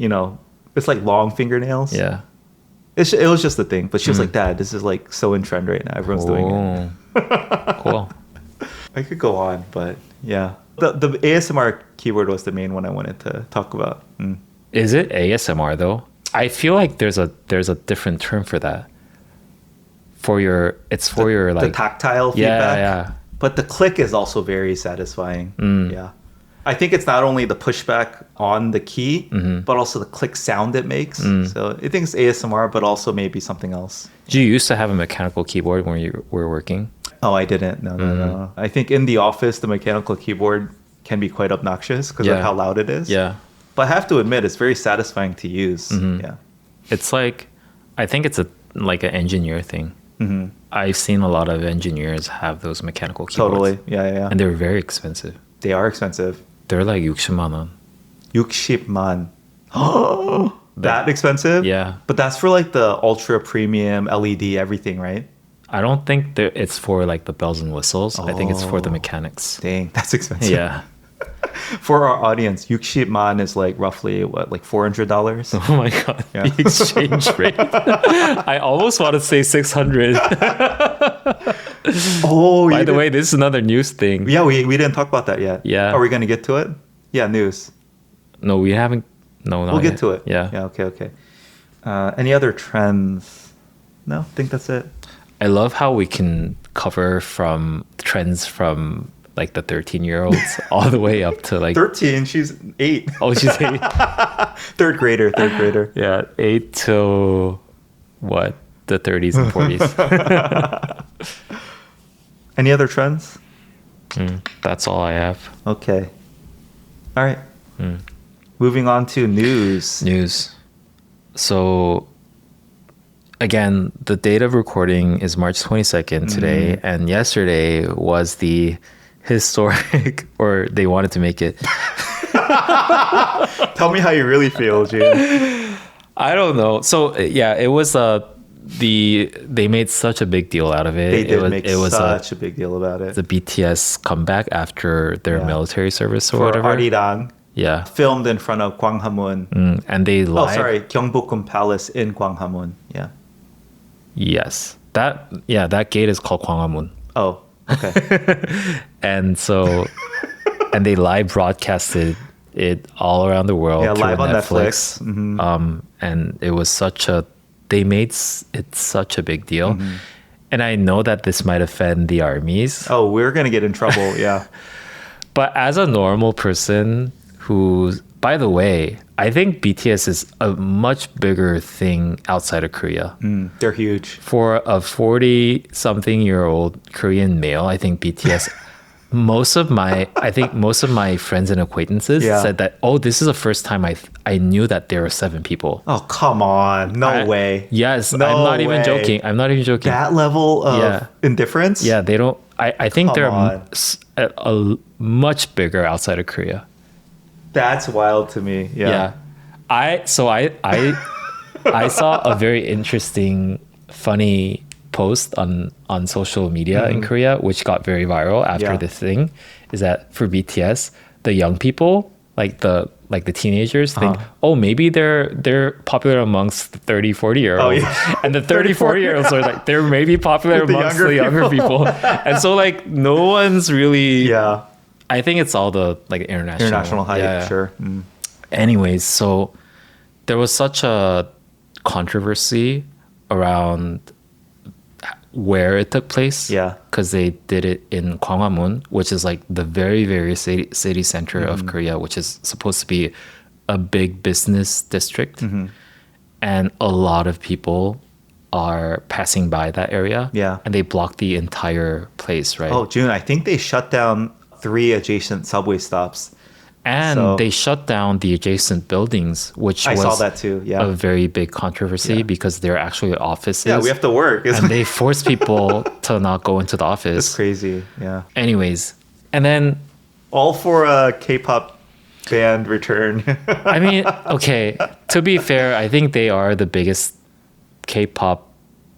it's like long fingernails. Yeah. It was just a thing. But she was like, Dad, this is like so in trend right now. Everyone's doing it. Cool. I could go on, but yeah. The ASMR keyword was the main one I wanted to talk about. Is it ASMR though? I feel like there's a different term for that. It's for your like the tactile feedback. Yeah. But the click is also very satisfying. Yeah. I think it's not only the pushback on the key, but also the click sound it makes. So I think it's ASMR, but also maybe something else. Did you used to have a mechanical keyboard when you were working? Oh, I didn't. No. I think in the office, the mechanical keyboard can be quite obnoxious because of how loud it is. Yeah. But I have to admit, it's very satisfying to use. Yeah. It's like, I think it's like an engineer thing. I've seen a lot of engineers have those mechanical keyboards. Totally. Yeah. And they're very expensive. They are expensive. They're like 60만 원. 60만. That expensive? Yeah. But that's for like the ultra premium LED everything, right? I don't think it's for like the bells and whistles. I think it's for the mechanics. Dang, that's expensive. Yeah. For our audience, 60만 is like roughly what, like $400? Oh my god, the exchange rate. I almost want to say 600. Oh, by the way, this is another news thing. Yeah, we didn't talk about that yet. Yeah. Are we going to get to it? Yeah, news. No, we haven't. No, we'll get to it. Yeah. Yeah, okay. Any other trends? No, I think that's it. I love how we can cover from trends from like the 13-year-olds all the way up to like 13. She's 8. Oh, she's 8. Third grader. Yeah, 8 to what? The 30s and 40s. Any other trends? That's all I have. Okay. All right. Moving on to news. So again, the date of recording is March 22nd today, and yesterday was the historic, or they wanted to make it. Tell me how you really feel, Jun. I don't know. So yeah, it was they made such a big deal out of it. They did make such a big deal about it. The BTS comeback after their military service or for whatever. Arirang. Yeah. Filmed in front of Gwanghwamun. And they live. Oh, sorry, Gyeongbokgung Palace in Gwanghwamun. Yeah. Yes. That gate is called Gwanghwamun. Oh, okay. And so, and they live broadcasted it all around the world. Yeah, live on Netflix. And it was they made it such a big deal. And I know that this might offend the armies. Oh, we're going to get in trouble. Yeah. But as a normal person who, by the way, I think BTS is a much bigger thing outside of Korea. They're huge. For a 40-something-year-old Korean male, I think BTS most of my friends and acquaintances Yeah. said that, oh, this is the first time I knew that there were 7 people. Oh, come on. No way. Yes, No I'm not even way. joking. I'm not even joking. That level of Yeah. indifference? Yeah, they don't. I think Come they're on. a much bigger outside of Korea. That's wild to me. Yeah. I saw a very interesting, funny post on social media in Korea, which got very viral after Yeah. this thing. Is that for BTS, the young people, like the teenagers, think, oh, maybe they're popular amongst the 30, 40-year-olds. Oh, yeah. And the 30, 40-year-olds are like, they're maybe popular With the amongst younger the younger people. And so like no one's really. Yeah. I think it's all the like International hype, Yeah. sure. Anyways, so there was such a controversy around where it took place. Yeah. Because they did it in Gwanghwamun, which is like the very, very city center of Korea, which is supposed to be a big business district. And a lot of people are passing by that area. Yeah. And they blocked the entire place, right? Oh, June, I think they shut down 3 adjacent subway stops. And So- they shut down the adjacent buildings, which I was saw that too. Yeah. a very big controversy Yeah. because they're actually offices. Yeah, we have to work. and they force people to not go into the It's office. crazy. Yeah. Anyways, and then All for a K-pop band return. I mean, okay, to be fair, I think they are the biggest K-pop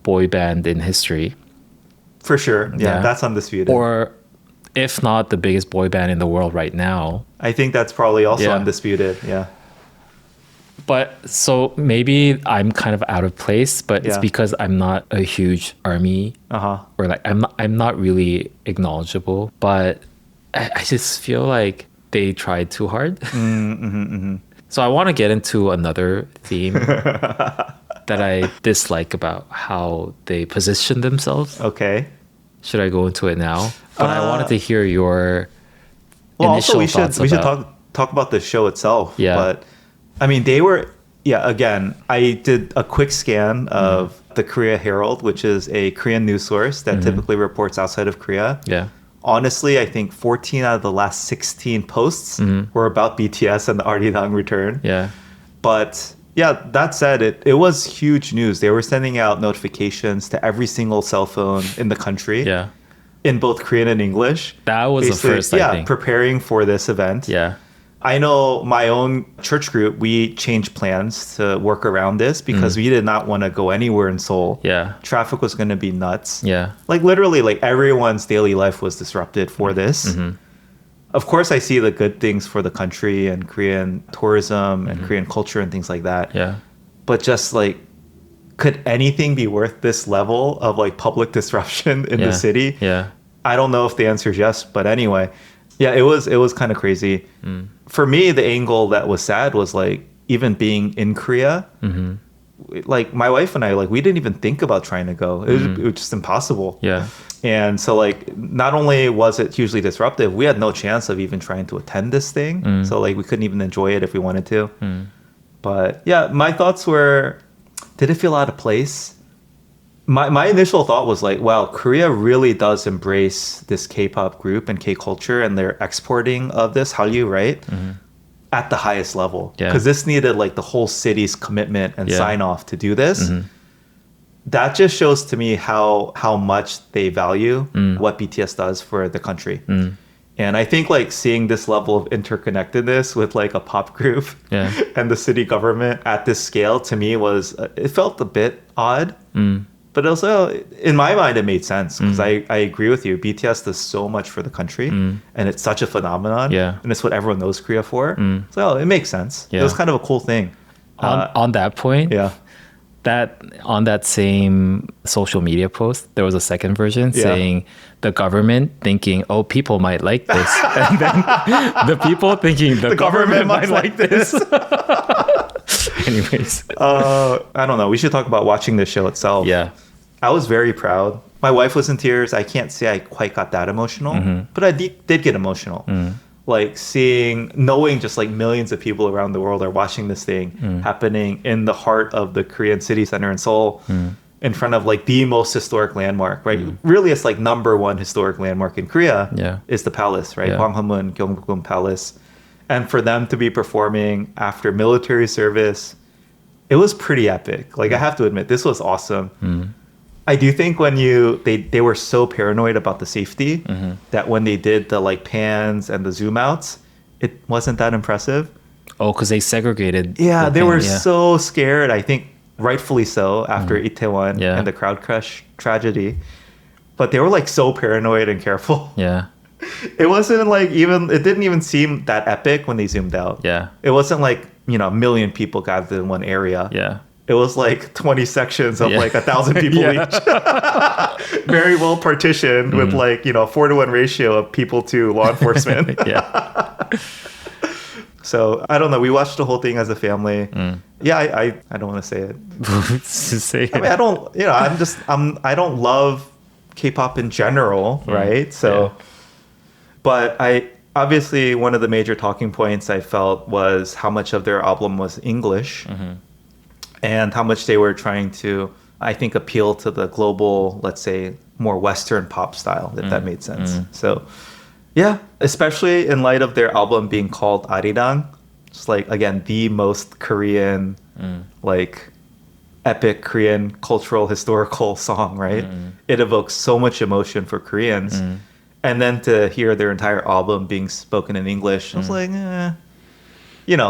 boy band in history, For sure. Yeah, Yeah. that's undisputed. or if not the biggest boy band in the world right now. I think that's probably also Yeah. undisputed. Yeah. But so maybe I'm kind of out of place, but it's Yeah. because I'm not a huge ARMY Uh-huh. or like I'm not really acknowledgeable, but I just feel like they tried too hard. So I want to get into another theme that I dislike about how they position themselves. Okay. Should I go into it now? But I wanted to hear your Well, initial also we should thoughts about- talk about the show itself. Yeah. But I mean, they were again, I did a quick scan of the Korea Herald, which is a Korean news source that typically reports outside of Korea. Yeah. Honestly, I think 14 out of the last 16 posts were about BTS and the Arirang return. Yeah. But yeah, that said, it was huge news. They were sending out notifications to every single cell phone in the country. Yeah. In both Korean and English. That was the Basically, first, I think. preparing for this event. Yeah. I know my own church group, we changed plans to work around this because we did not want to go anywhere in Seoul. Yeah. Traffic was going to be nuts. Yeah. Like literally, like everyone's daily life was disrupted for this. Of course, I see the good things for the country and Korean tourism and Korean culture and things like that. Yeah. But just like, could anything be worth this level of like public disruption in Yeah. the city? Yeah. I don't know if the answer is yes, but anyway, yeah, it was kind of crazy. For me, the angle that was sad was like even being in Korea. Like my wife and I, like we didn't even think about trying to go. It was just impossible. Yeah. And so like not only was it hugely disruptive, we had no chance of even trying to attend this thing. So like we couldn't even enjoy it if we wanted to. But yeah, my thoughts were, did it feel out of place? My initial thought was like, wow, Korea really does embrace this K-pop group and K-culture, and they're exporting of this Hallyu, right? At the highest level. Yeah. Because this needed like the whole city's commitment and Yeah. sign off to do this. That just shows to me how much they value what BTS does for the country. And I think like seeing this level of interconnectedness with like a pop group Yeah. and the city government at this scale, to me was, it felt a bit odd. But also, in my mind, it made sense because I agree with you. BTS does so much for the country, and it's such a phenomenon. Yeah. And it's what everyone knows Korea for. So it makes sense. Yeah. It was kind of a cool thing. On that point, Yeah. that on that same social media post, there was a second version Yeah. saying the government thinking, oh, people might like this. And then the people thinking the government might like this. Anyways. I don't know. We should talk about watching this show itself. Yeah. I was very proud. My wife was in tears. I can't say I quite got that emotional, but I did get emotional. Like knowing just like millions of people around the world are watching this thing happening in the heart of the Korean city center in Seoul. in front of like the most historic landmark, right? Really, it's like number one historic landmark in Korea is the palace, right? Gwanghwamun, Gyeongbokgung Palace. And for them to be performing after military service, it was pretty epic. Like I have to admit, this was awesome. I do think when they were so paranoid about the safety that when they did the like pans and the zoom outs, it wasn't that impressive. Oh, because they segregated. Yeah, they were so scared. I think rightfully so after Itaewon and the crowd crush tragedy. But they were like so paranoid and careful. Yeah. It wasn't like it didn't even seem that epic when they zoomed out. Yeah. It wasn't like, a million people gathered in one area. Yeah. It was like 20 sections of like 1,000 people each. Very well partitioned with like, 4-to-1 ratio of people to law enforcement. So I don't know. We watched the whole thing as a family. Yeah, I don't want to say it. Say it. I mean, I don't, I don't love K-pop in general, right? So, but obviously one of the major talking points I felt was how much of their album was English and how much they were trying to, I think, appeal to the global, let's say, more Western pop style, if that made sense. So, yeah, especially in light of their album being called Arirang, it's like, again, the most Korean, like, epic Korean cultural historical song, right? It evokes so much emotion for Koreans. And then to hear their entire album being spoken in English, I was like,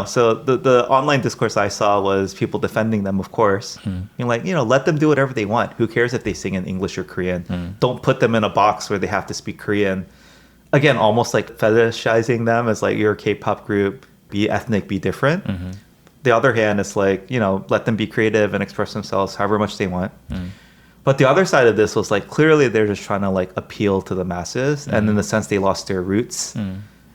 so the online discourse I saw was people defending them, of course. Being like, let them do whatever they want. Who cares if they sing in English or Korean? Don't put them in a box where they have to speak Korean. Again, almost like fetishizing them as like, you're a K-pop group, be ethnic, be different. The other hand, it's like, let them be creative and express themselves however much they want. But the other side of this was like, clearly they're just trying to like appeal to the masses. And in the sense they lost their roots,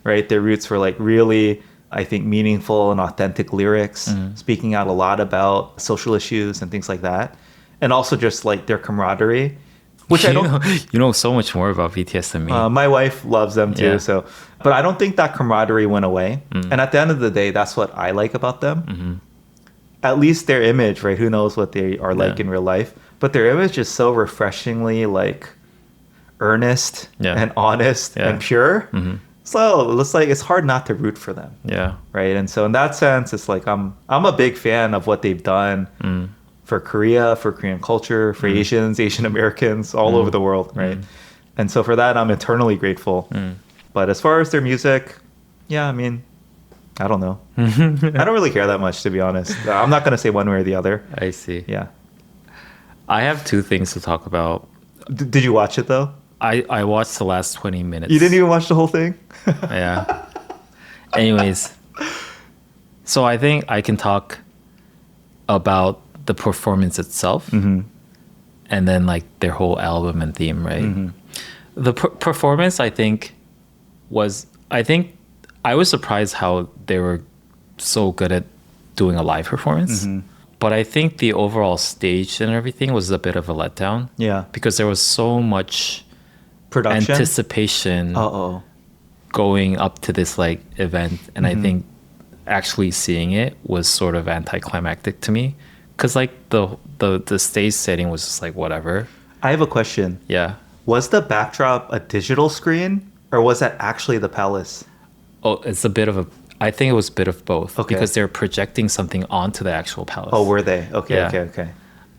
right? Their roots were like really, I think, meaningful and authentic lyrics, speaking out a lot about social issues and things like that. And also just like their camaraderie, which I don't... You know so much more about BTS than me. My wife loves them too. So, but I don't think that camaraderie went away. And at the end of the day, that's what I like about them. At least their image, right? Who knows what they are like in real life. But their image is so refreshingly like earnest and honest and pure. So it's like it's hard not to root for them. Yeah. Right. And so in that sense, it's like I'm a big fan of what they've done for Korea, for Korean culture, for Asians, Asian Americans, all over the world. Right. And so for that, I'm eternally grateful. But as far as their music, I mean, I don't know. I don't really care that much, to be honest. I'm not going to say one way or the other. I see. Yeah. I have two things to talk about. Did you watch it though? I watched the last 20 minutes. You didn't even watch the whole thing? Yeah. Anyways, so I think I can talk about the performance itself and then like their whole album and theme, right? The performance, I think I was surprised how they were so good at doing a live performance. But I think the overall stage and everything was a bit of a letdown. Yeah. Because there was so much production anticipation going up to this like event. And I think actually seeing it was sort of anticlimactic to me. Because like the stage setting was just like whatever. I have a question. Yeah. Was the backdrop a digital screen or was that actually the palace? Oh, it's a bit of a... I think it was a bit of both because they're projecting something onto the actual palace. Oh, were they? Okay.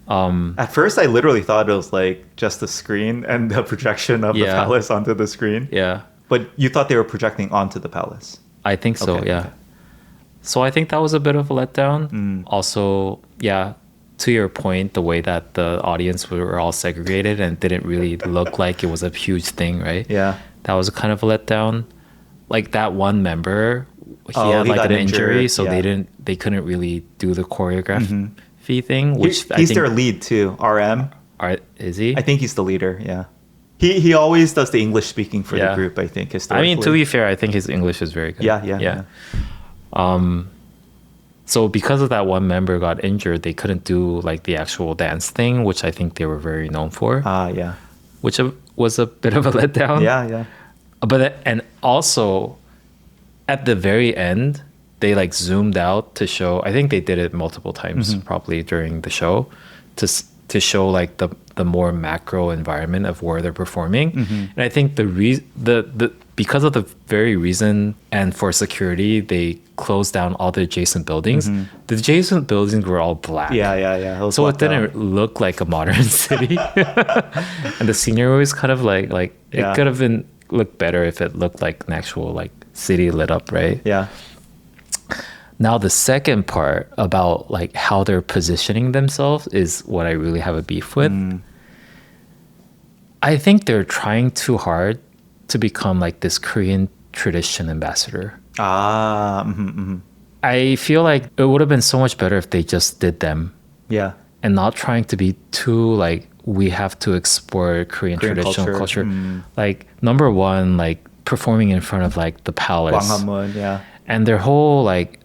At first, I literally thought it was like just the screen and the projection of the palace onto the screen. Yeah. But you thought they were projecting onto the palace? I think so, yeah. So I think that was a bit of a letdown. Also, to your point, the way that the audience were all segregated and didn't really look like it was a huge thing, right? Yeah. That was kind of a letdown. Like that one member... He had like an injury, so they couldn't really do the choreography thing. Which he's their lead too. RM. Is he? I think he's the leader. Yeah. He always does the English speaking for the group. I think historically. I mean, to be fair, I think his English is very good. Yeah. So because of that one member got injured, they couldn't do like the actual dance thing, which I think they were very known for. Yeah. Which was a bit of a letdown. Yeah. But and also. At the very end, they like zoomed out to show. I think they did it multiple times, probably during the show, to show like the more macro environment of where they're performing. And I think the because of the very reason and for security, they closed down all the adjacent buildings. The adjacent buildings were all black. Yeah. So it didn't look like a modern city. And the scenery was kind of like it could have been looked better if it looked like an actual like city lit up, right? Yeah. Now the second part about like how they're positioning themselves is what I really have a beef with. I think they're trying too hard to become like this Korean tradition ambassador. I feel like it would have been so much better if they just did them. Yeah. And not trying to be too like we have to export Korean traditional culture. Like number one, like performing in front of like the palace. Gwanghwamun, yeah. And their whole like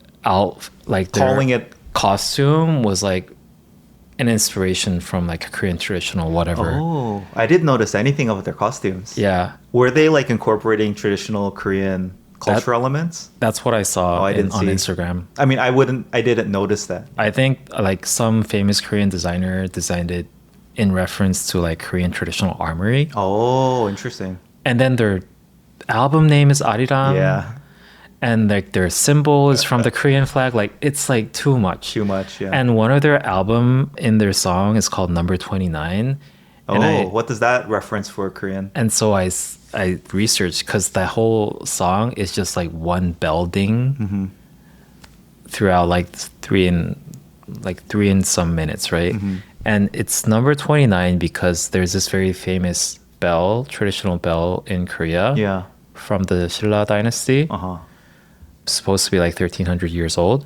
like calling it costume was like an inspiration from like a Korean traditional whatever. Oh, I didn't notice anything about their costumes. Yeah. Were they like incorporating traditional Korean cultural elements? That's what I saw I didn't on see. Instagram. I mean, I didn't notice that. I think like some famous Korean designer designed it in reference to like Korean traditional armory. Oh, interesting. And then their album name is Arirang. Yeah. And like their symbol is from the Korean flag. Like it's like too much. Too much, yeah. And one of their album in their song is called Number 29. And what does that reference for Korean? And so I researched because the whole song is just like one bell ding throughout like three and some minutes, right? And it's number 29 because there's this very famous bell, traditional bell in Korea from the Silla dynasty. Supposed to be like 1300 years old.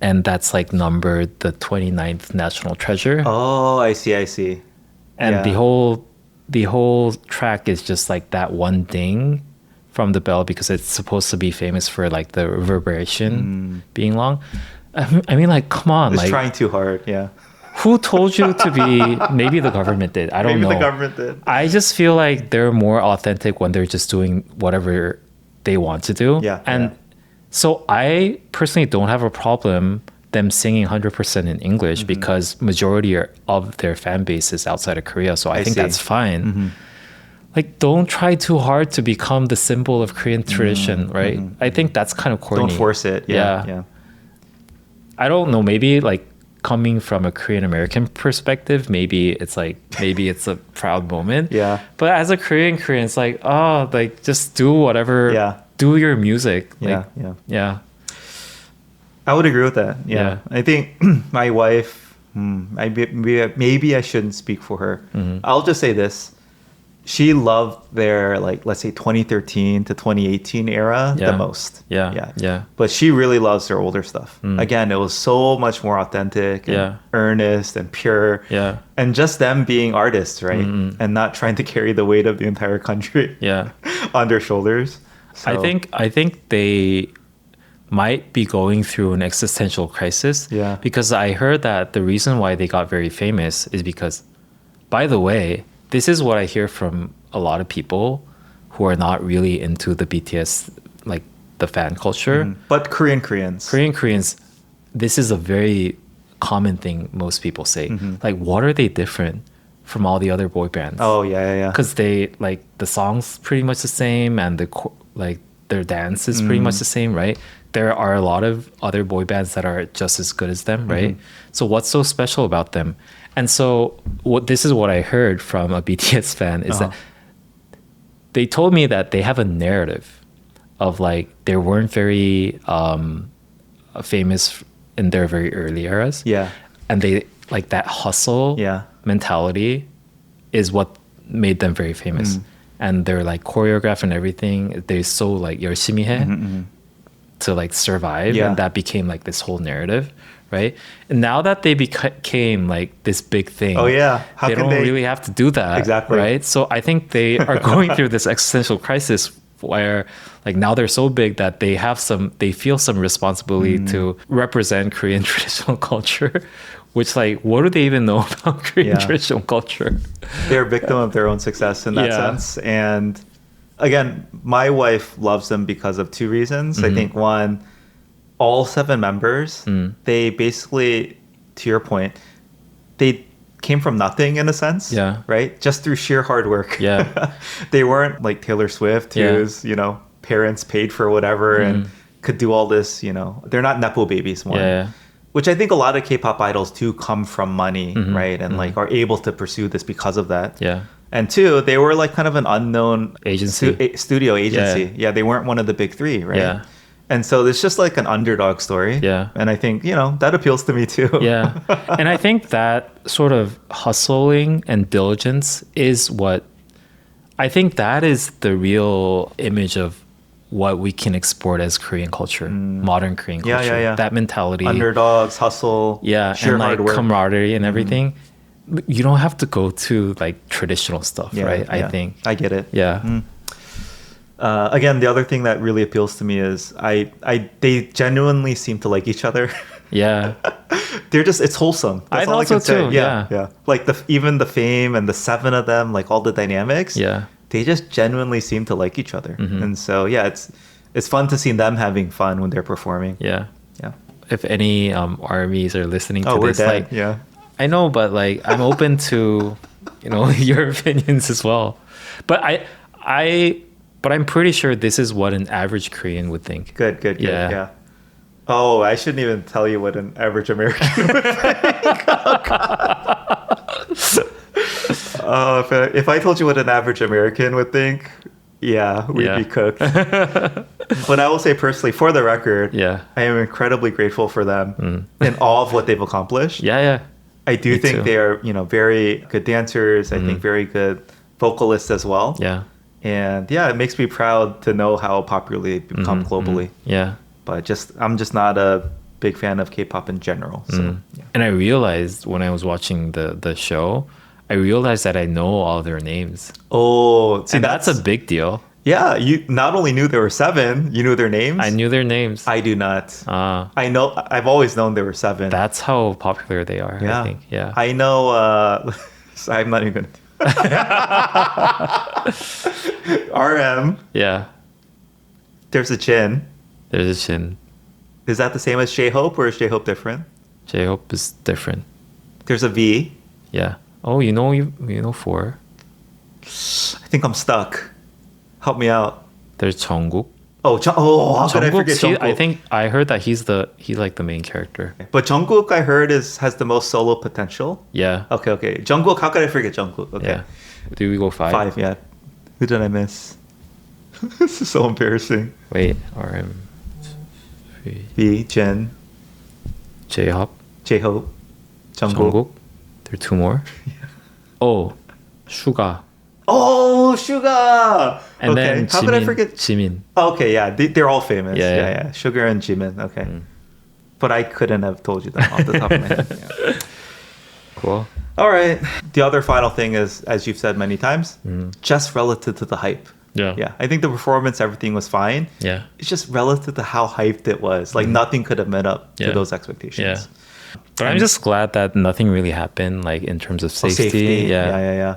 And that's like numbered the 29th national treasure. Oh, I see. And the whole track is just like that one ding from the bell because it's supposed to be famous for like the reverberation being long. I mean, like, come on. It's like, trying too hard, yeah. Who told you to be... Maybe the government did. I don't know. Maybe the government did. I just feel like they're more authentic when they're just doing whatever they want to do. And so I personally don't have a problem them singing 100% in English because majority of their fan base is outside of Korea. So I think that's fine. Like, don't try too hard to become the symbol of Korean tradition, right? I think that's kind of corny. Don't force it. Yeah. I don't know. Maybe like coming from a Korean American perspective, maybe it's a proud moment. Yeah. But as a Korean, it's like, oh, like just do whatever. Yeah. Do your music. Like, yeah. I would agree with that. Yeah. I think my wife, maybe I shouldn't speak for her. I'll just say this. She loved their, like, let's say 2013 to 2018 era the most. Yeah. But she really loves their older stuff. Again, it was so much more authentic and earnest and pure. Yeah. And just them being artists, right? And not trying to carry the weight of the entire country on their shoulders. So. I think they might be going through an existential crisis. Yeah. Because I heard that the reason why they got very famous is because, by the way, this is what I hear from a lot of people who are not really into the BTS, like the fan culture. But Koreans, this is a very common thing most people say. Like, what are they different from all the other boy bands? Oh, yeah. Because they, like, the song's pretty much the same and their dance is pretty much the same, right? There are a lot of other boy bands that are just as good as them, right? So what's so special about them? And so this is what I heard from a BTS fan is that they told me that they have a narrative of like they weren't very famous in their very early eras. Yeah. And they like that hustle mentality is what made them very famous. And they're like choreographed and everything. They're so like 열심히 해 to like survive. And that became like this whole narrative. Right. And now that they became like this big thing, they don't really have to do that. Exactly. Right. So I think they are going through this existential crisis where like now they're so big that they feel some responsibility to represent Korean traditional culture, which like, what do they even know about Korean traditional culture? They're a victim of their own success in that sense. And again, my wife loves them because of two reasons. I think one, all 7 members, they basically, to your point, they came from nothing in a sense. Yeah. Right? Just through sheer hard work. Yeah. They weren't like Taylor Swift, whose, parents paid for whatever and could do all this, They're not Nepo babies, one. Yeah. Which I think a lot of K-pop idols do come from money, right? And like are able to pursue this because of that. Yeah. And two, they were like kind of an unknown Agency. studio agency. Yeah, they weren't one of the big three, right? Yeah. And so it's just like an underdog story. Yeah. And I think, that appeals to me too. Yeah. And I think that sort of hustling and diligence is I think that is the real image of what we can export as Korean culture, modern Korean culture. Yeah. That mentality. Underdogs, hustle, sheer and hard like work. Camaraderie and everything. You don't have to go to like traditional stuff, right? I think. I get it. Yeah. Again, the other thing that really appeals to me is they genuinely seem to like each other. Yeah. It's wholesome. That's I all I thought can so say. too. Yeah. Yeah. Like even the fame and the seven of them, like all the dynamics. Yeah. They just genuinely seem to like each other. And so, it's fun to see them having fun when they're performing. Yeah. Yeah. If any armies are listening to we're this, dead. like, yeah. I know, but like, I'm open to, your opinions as well. But I'm pretty sure this is what an average Korean would think. Good. Yeah. Yeah. Oh, I shouldn't even tell you what an average American would think. If I told you what an average American would think, we'd be cooked. But I will say personally, for the record, I am incredibly grateful for them in all of what they've accomplished. Yeah. I do think too. they are, very good dancers. I think very good vocalists as well. Yeah. And it makes me proud to know how popular they've become globally. Yeah. But I'm just not a big fan of K-pop in general. So, And I realized when I was watching the show, I realized that I know all their names. Oh, see, and that's a big deal. Yeah, you not only knew there were seven, you knew their names. I knew their names. I do not. I've always known there were seven. That's how popular they are, Yeah. I think. Yeah. I know, I'm not even going to. RM. Yeah. There's a Jin. There's a Shin. Is that the same as J-Hope or is J-Hope different? J-Hope is different. There's a V. Yeah. Oh, you know 4. I think I'm stuck. Help me out. There's Jungkook. How could I forget Jungkook? I think I heard that he's like the main character. But Jungkook, I heard, has the most solo potential. Yeah. Okay. Jungkook, how could I forget Jungkook? Okay. Yeah. Do we go 5? 5, yeah. Who did I miss? This is so embarrassing. Wait, RM. V, Jin, J-Hope. J-Hope, Jungkook. Jungkook. There are 2 more. Oh, Suga. Oh, Suga! And then how could I forget? Jimin. Okay, yeah, they're all famous. Yeah. Sugar and Jimin. Okay, but I couldn't have told you that off the top of my head. Yeah. Cool. All right. The other final thing is, as you've said many times, just relative to the hype. Yeah. I think the performance, everything was fine. Yeah. It's just relative to how hyped it was. Like nothing could have met up to Yeah. those expectations. Yeah. But I'm just glad that nothing really happened, like in terms of safety. Yeah.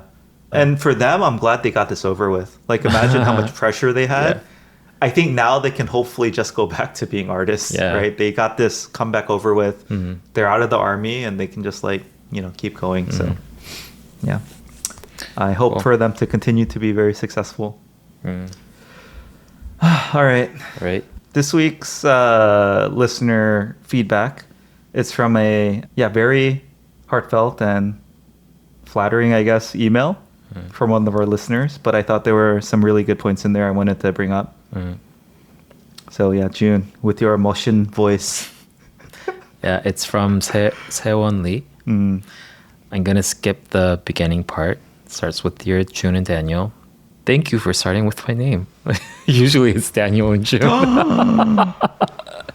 And for them, I'm glad they got this over with. Like, imagine how much pressure they had. Yeah. I think now they can hopefully just go back to being artists, right? They got this comeback over with. They're out of the army and they can just keep going. So, yeah. I hope for them to continue to be very successful. All right. Right. This week's listener feedback is from a very heartfelt and flattering, I guess, email from one of our listeners. But I thought there were some really good points in there I wanted to bring up. So June, with your emotion voice. Yeah, it's from Sewon Lee. I'm gonna skip the beginning part. It starts with dear Jun and Daniel. Thank you for starting with my name. Usually it's Daniel and June.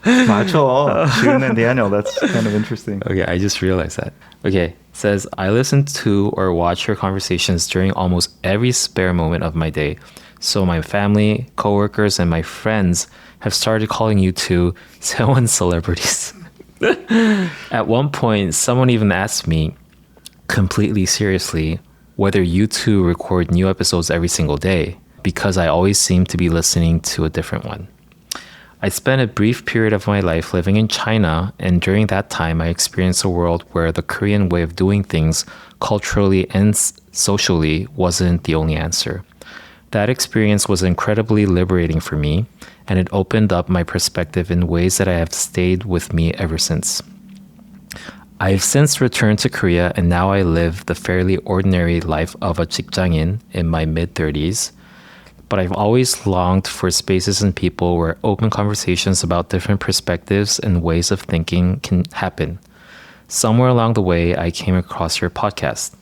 맞죠. Jun and Daniel. That's kind of interesting. Okay, I just realized that. Okay, it says, I listen to or watch your conversations during almost every spare moment of my day. So my family, coworkers, and my friends have started calling you two Sewon celebrities. At one point, someone even asked me, completely seriously, whether you two record new episodes every single day, because I always seem to be listening to a different one. I spent a brief period of my life living in China, and during that time, I experienced a world where the Korean way of doing things, culturally and socially, wasn't the only answer. That experience was incredibly liberating for me, and it opened up my perspective in ways that have stayed with me ever since. I've since returned to Korea, and now I live the fairly ordinary life of a 직장인 in my mid-30s. But I've always longed for spaces and people where open conversations about different perspectives and ways of thinking can happen. Somewhere along the way, I came across your podcast.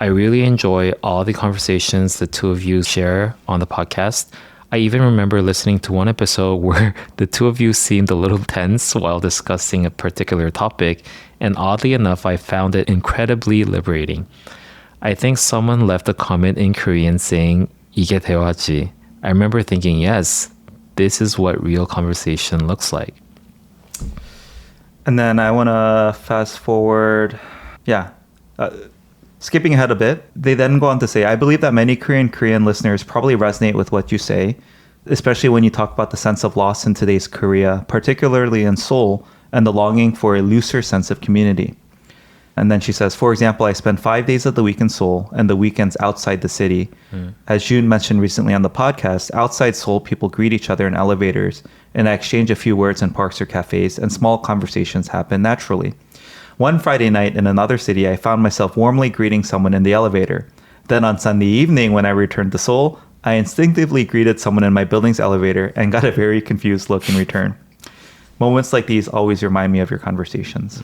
I really enjoy all the conversations the two of you share on the podcast. I even remember listening to one episode where the two of you seemed a little tense while discussing a particular topic, and oddly enough, I found it incredibly liberating. I think someone left a comment in Korean saying, 이게 대화지. I remember thinking, yes, this is what real conversation looks like. And then I want to fast forward. Skipping ahead a bit, they then go on to say, I believe that many Korean listeners probably resonate with what you say, especially when you talk about the sense of loss in today's Korea, particularly in Seoul, and the longing for a looser sense of community. And then she says, for example, I spend 5 days of the week in Seoul and the weekends outside the city. As Jun mentioned recently on the podcast, outside Seoul, people greet each other in elevators and exchange a few words in parks or cafes, and small conversations happen naturally. One Friday night in another city, I found myself warmly greeting someone in the elevator. Then on Sunday evening, when I returned to Seoul, I instinctively greeted someone in my building's elevator and got a very confused look in return. Moments like these always remind me of your conversations.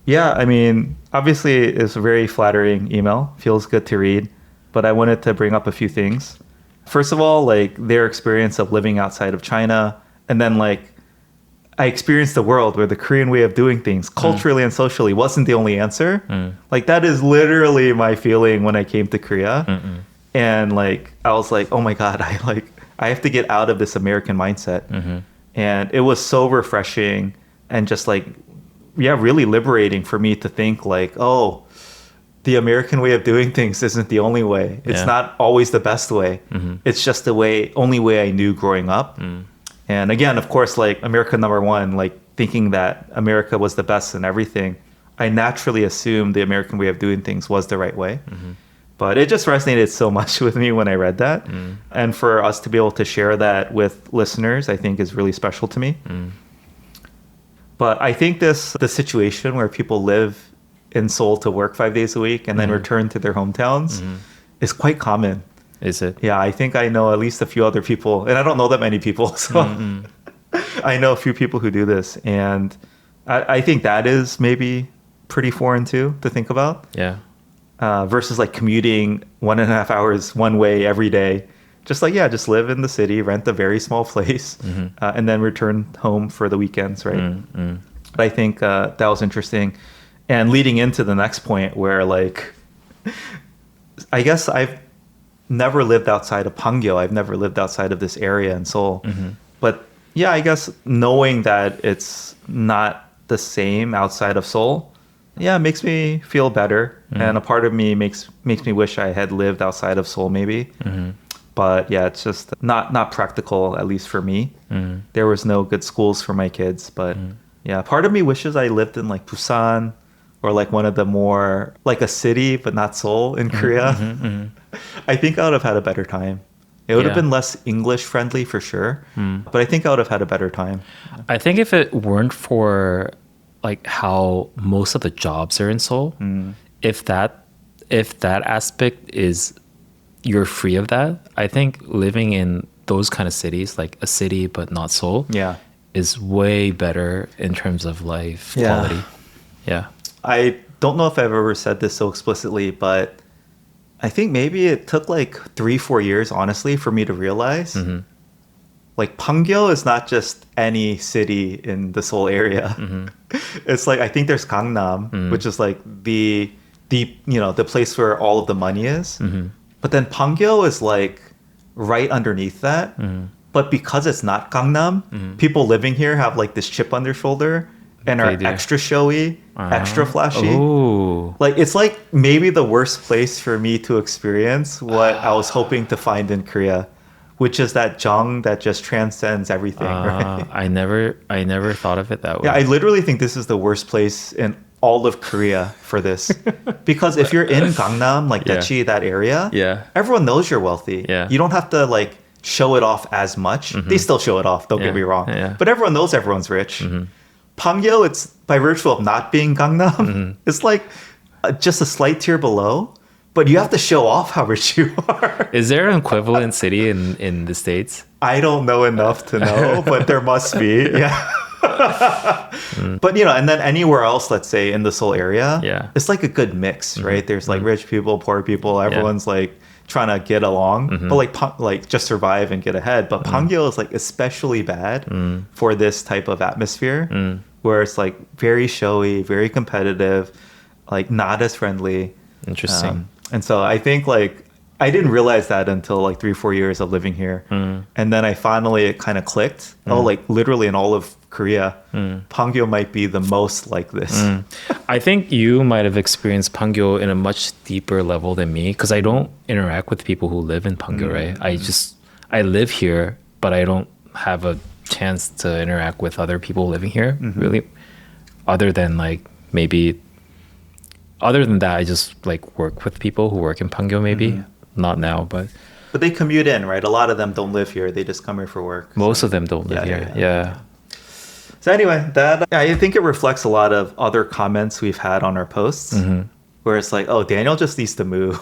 Yeah, I mean, obviously it's a very flattering email. Feels good to read. But I wanted to bring up a few things. First of all, like their experience of living outside of China. And then like I experienced a world where the Korean way of doing things culturally and socially wasn't the only answer. Like that is literally my feeling when I came to Korea. And like I was like, oh my God, I have to get out of this American mindset. And it was so refreshing and just like really liberating for me to think like, oh, the American way of doing things isn't the only way. It's not always the best way. It's just the only way I knew growing up. And again, of course, like America number one, like thinking that America was the best in everything, I naturally assumed the American way of doing things was the right way. But it just resonated so much with me when I read that. And for us to be able to share that with listeners, I think is really special to me. But I think the situation where people live in Seoul to work 5 days a week and then return to their hometowns is quite common. Is it? Yeah, I think I know at least a few other people, and I don't know that many people, so I know a few people who do this. And I think that is maybe pretty foreign too, to think about. Yeah. Versus like commuting 1.5 hours one way every day. Just live in the city, rent a very small place, and then return home for the weekends, right? But I think that was interesting. And leading into the next point where like, I guess I've never lived outside of Pangyo. I've never lived outside of this area in Seoul. But yeah, I guess knowing that it's not the same outside of Seoul, yeah, it makes me feel better. And a part of me makes me wish I had lived outside of Seoul maybe. But yeah, it's just not practical, at least for me. There was no good schools for my kids. But yeah, part of me wishes I lived in like Busan or like one of the more like a city, but not Seoul in Korea. I think I would have had a better time. It would have been less English friendly for sure. But I think I would have had a better time. I think if it weren't for like how most of the jobs are in Seoul, if that aspect is you're free of that, I think living in those kind of cities, like a city but not Seoul, is way better in terms of life quality. Yeah. I don't know if I've ever said this so explicitly, but I think maybe it took like 3-4 years, honestly, for me to realize like Pangyo is not just any city in the Seoul area. It's like, I think there's Gangnam, which is like the place where all of the money is. But then Pangyo is like right underneath that. But because it's not Gangnam, people living here have like this chip on their shoulder and are extra showy, extra flashy. Ooh. Like it's like maybe the worst place for me to experience what I was hoping to find in Korea, which is that Jeong that just transcends everything. Right? I never thought of it that way. Yeah, I literally think this is the worst place in all of Korea for this. Because if you're in Gangnam, like Daechi, that area, Yeah. everyone knows you're wealthy. Yeah. You don't have to like show it off as much. They still show it off, don't get me wrong. Yeah. But everyone knows everyone's rich. Pangyo, it's by virtue of not being Gangnam, it's like just a slight tier below. But you have to show off how rich you are. Is there an equivalent city in the States? I don't know enough to know, but there must be. Yeah. But and then anywhere else, let's say in the Seoul area, it's like a good mix, right? There's like rich people, poor people, everyone's like trying to get along, but like just survive and get ahead. But Pangyo is like especially bad for this type of atmosphere, where it's like very showy, very competitive, like not as friendly. Interesting. And so I think like I didn't realize that until like 3-4 years of living here. And then it kind of clicked. Oh, like literally in all of Korea, Pangyo might be the most like this. I think you might have experienced Pangyo in a much deeper level than me, because I don't interact with people who live in Pangyo, right? I live here, but I don't have a chance to interact with other people living here, really. Other than that, I just like work with people who work in Pangyo, maybe. Not now, but they commute in, right? A lot of them don't live here. They just come here for work. Most of them don't live here. Yeah. So anyway, I think it reflects a lot of other comments we've had on our posts, where it's like, oh, Daniel just needs to move.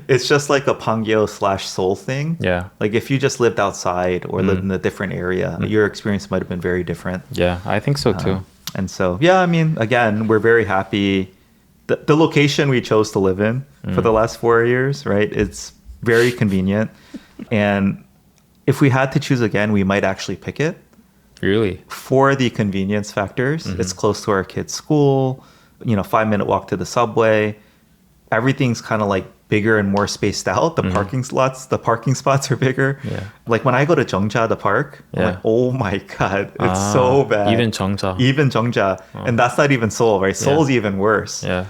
It's just like a Pangyo / Seoul thing. Yeah. Like if you just lived outside or lived in a different area, your experience might have been very different. Yeah, I think so too. And so, yeah, I mean, again, we're very happy. The location we chose to live in for the last 4 years, right? It's very convenient. And if we had to choose again, we might actually pick it. Really? For the convenience factors. It's close to our kids' school, 5-minute walk to the subway. Everything's kind of like bigger and more spaced out. The parking spots are bigger. Yeah. Like when I go to Jeongja, the park, I'm like, oh my God, it's so bad. Even Jeongja. And that's not even Seoul, right? Seoul's even worse. Yeah.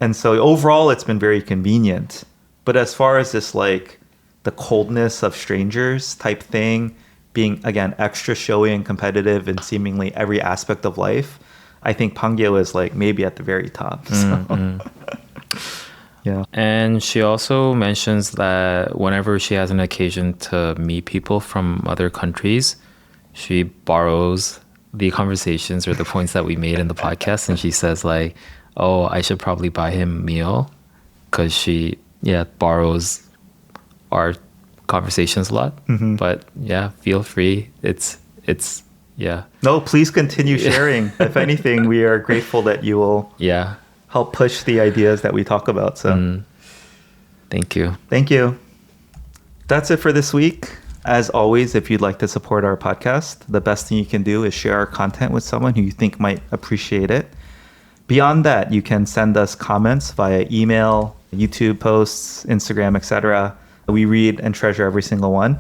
And so overall, it's been very convenient. But as far as this, like the coldness of strangers type thing, being, again, extra showy and competitive in seemingly every aspect of life, I think Pangyo is like maybe at the very top. So. Yeah. And she also mentions that whenever she has an occasion to meet people from other countries, she borrows the conversations or the points that we made in the podcast, and she says like, oh, I should probably buy him a meal, because she borrows our conversations a lot. But yeah, feel free. It's No, please continue sharing. If anything, we are grateful that you will help push the ideas that we talk about. So thank you. That's it for this week. As always, if you'd like to support our podcast, the best thing you can do is share our content with someone who you think might appreciate it. Beyond that, you can send us comments via email, YouTube posts, Instagram, etc. We read and treasure every single one.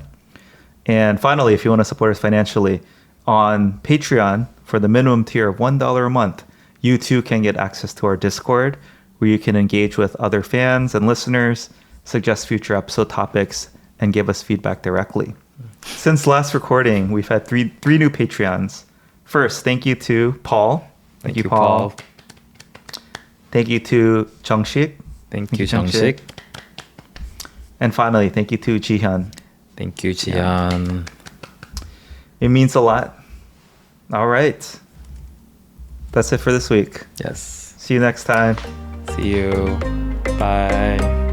And finally, if you want to support us financially, on Patreon, for the minimum tier of $1 a month, you too can get access to our Discord, where you can engage with other fans and listeners, suggest future episode topics, and give us feedback directly. Since last recording, we've had three new Patreons. First, thank you to Paul. Thank you, Paul. Thank you to Jeong-sik. Thank you, Jeong-sik. And finally, thank you to Jihyun. Thank you, Jihyun. It means a lot. All right. That's it for this week. Yes. See you next time. See you. Bye.